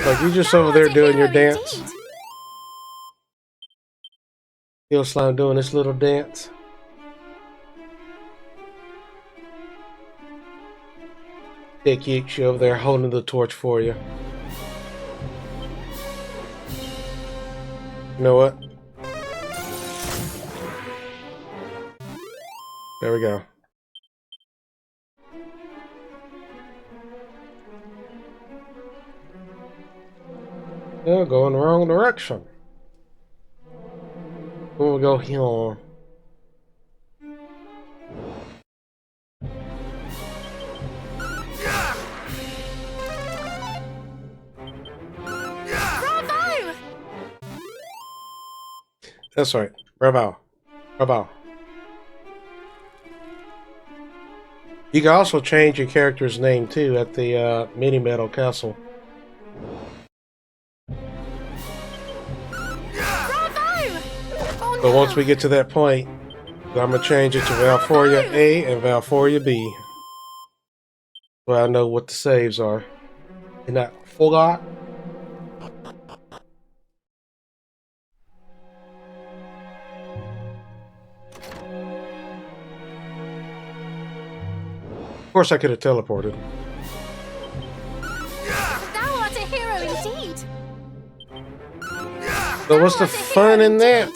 Like, you just Thou over there art a doing your hero dance. indeed. Hill Slime doing this little dance. Yeah, cute. She over there holding the torch for you. You know what? There we go. Yeah, going the wrong direction. We'll go here. Bravo! That's right. Bravo. Bravo. You can also change your character's name too at the Mini Meadow Castle. Bravo! Oh, But no. once we get to that point, I'm gonna change it to Valforia A and Valforia B. So I know what the saves are. And that forgot. Of course, I could have teleported. Thou art a hero indeed. So what's the fun in that?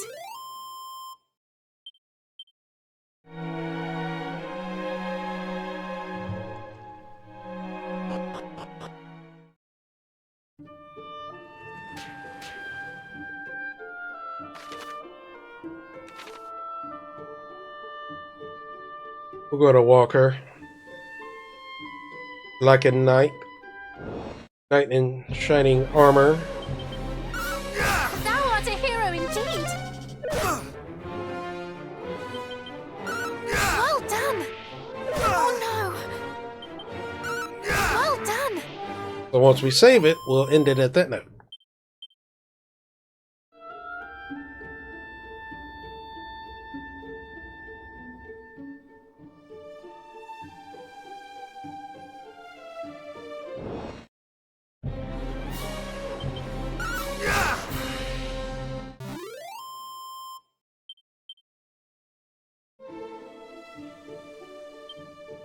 We're gonna walk her like a knight. Knight in shining armor. Thou art a hero indeed. Well done. Oh no. Well done. So once we save it, we'll end it at that note.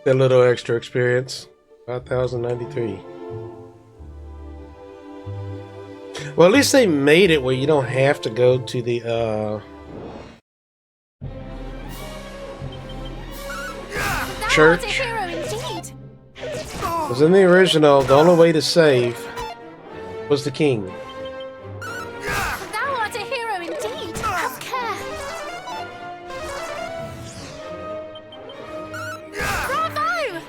That little extra experience. 5,093. Well, at least they made it where you don't have to go to the church. Thou art a hero indeed. Because in the original, the only way to save was the king. Thou art a hero indeed. Have care. Bravo!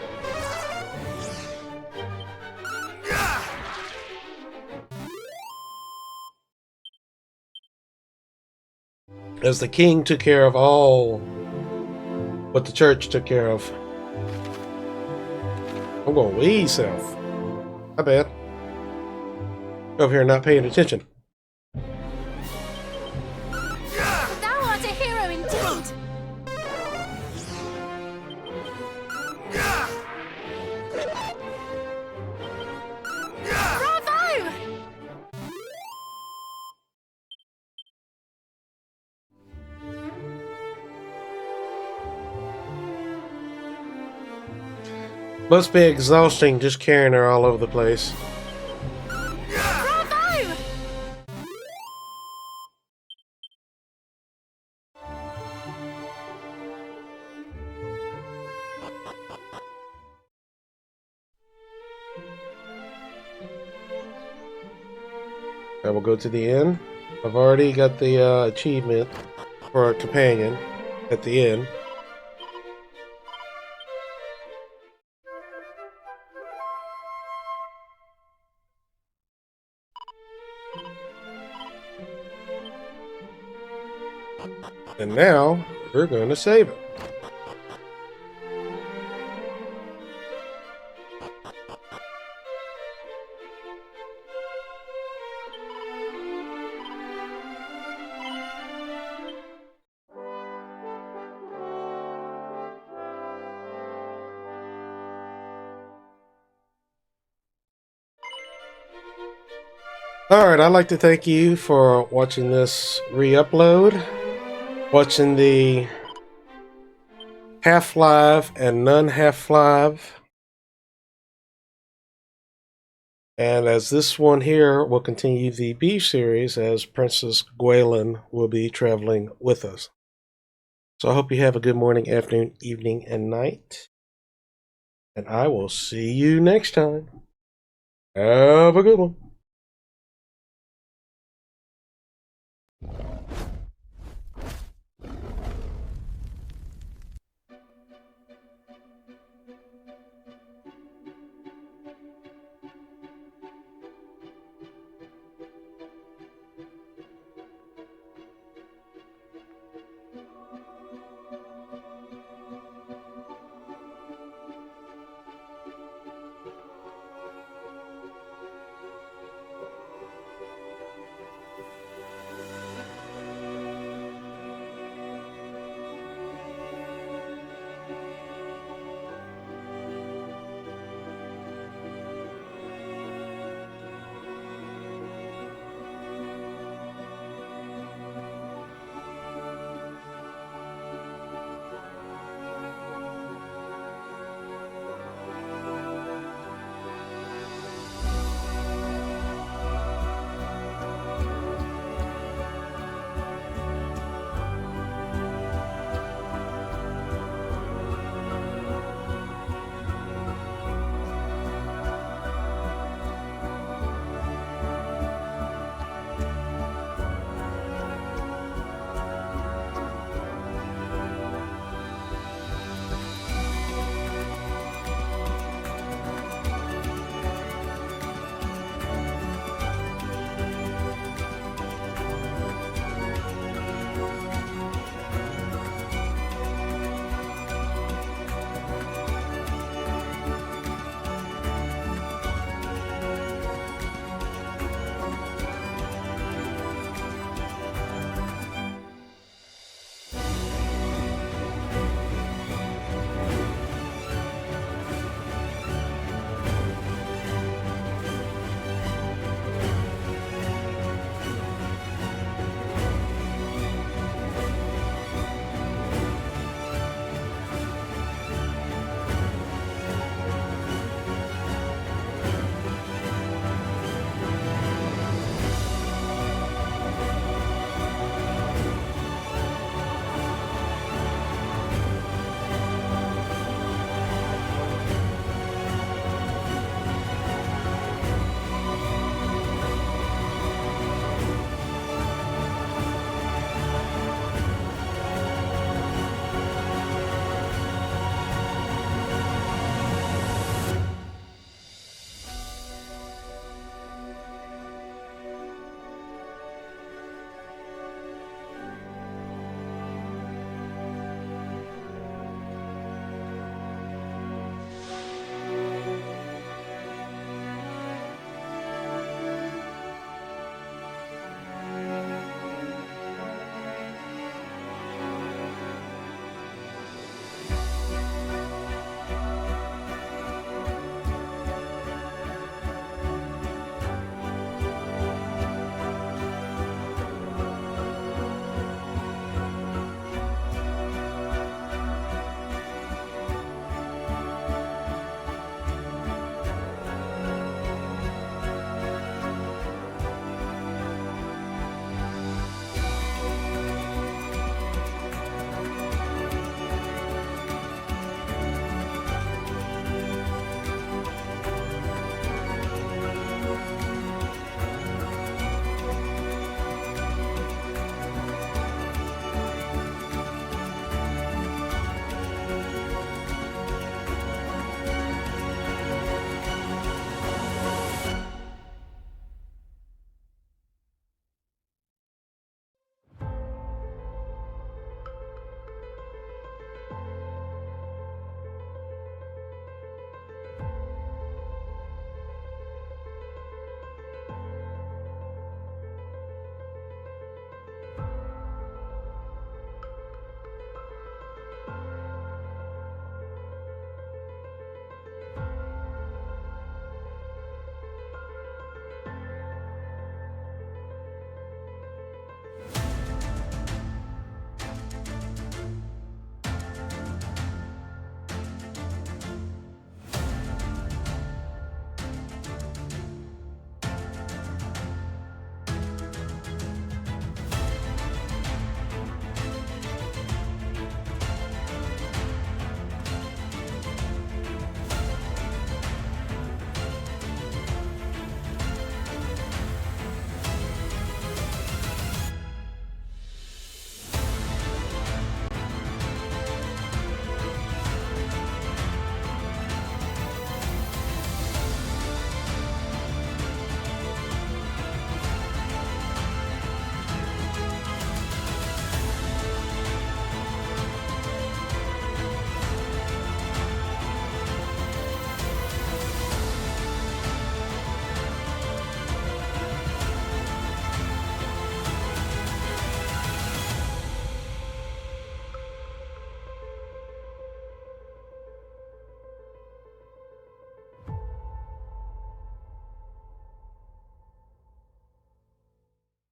As the king took care of all what the church took care of. I'm going way south. My bad. Over here not paying attention. Thou art a hero indeed. Bravo! Must be exhausting just carrying her all over the place. Bravo! I will go to the end. I've already got the achievement for a companion at the end. And now we're going to save it. Alright, I'd like to thank you for watching this re-upload, watching the Half-Life and non-Half-Life, and as this one here will continue the B series as Princess Gwaelin will be traveling with us. So I hope you have a good morning, afternoon, evening, and night, and I will see you next time. Have a good one. All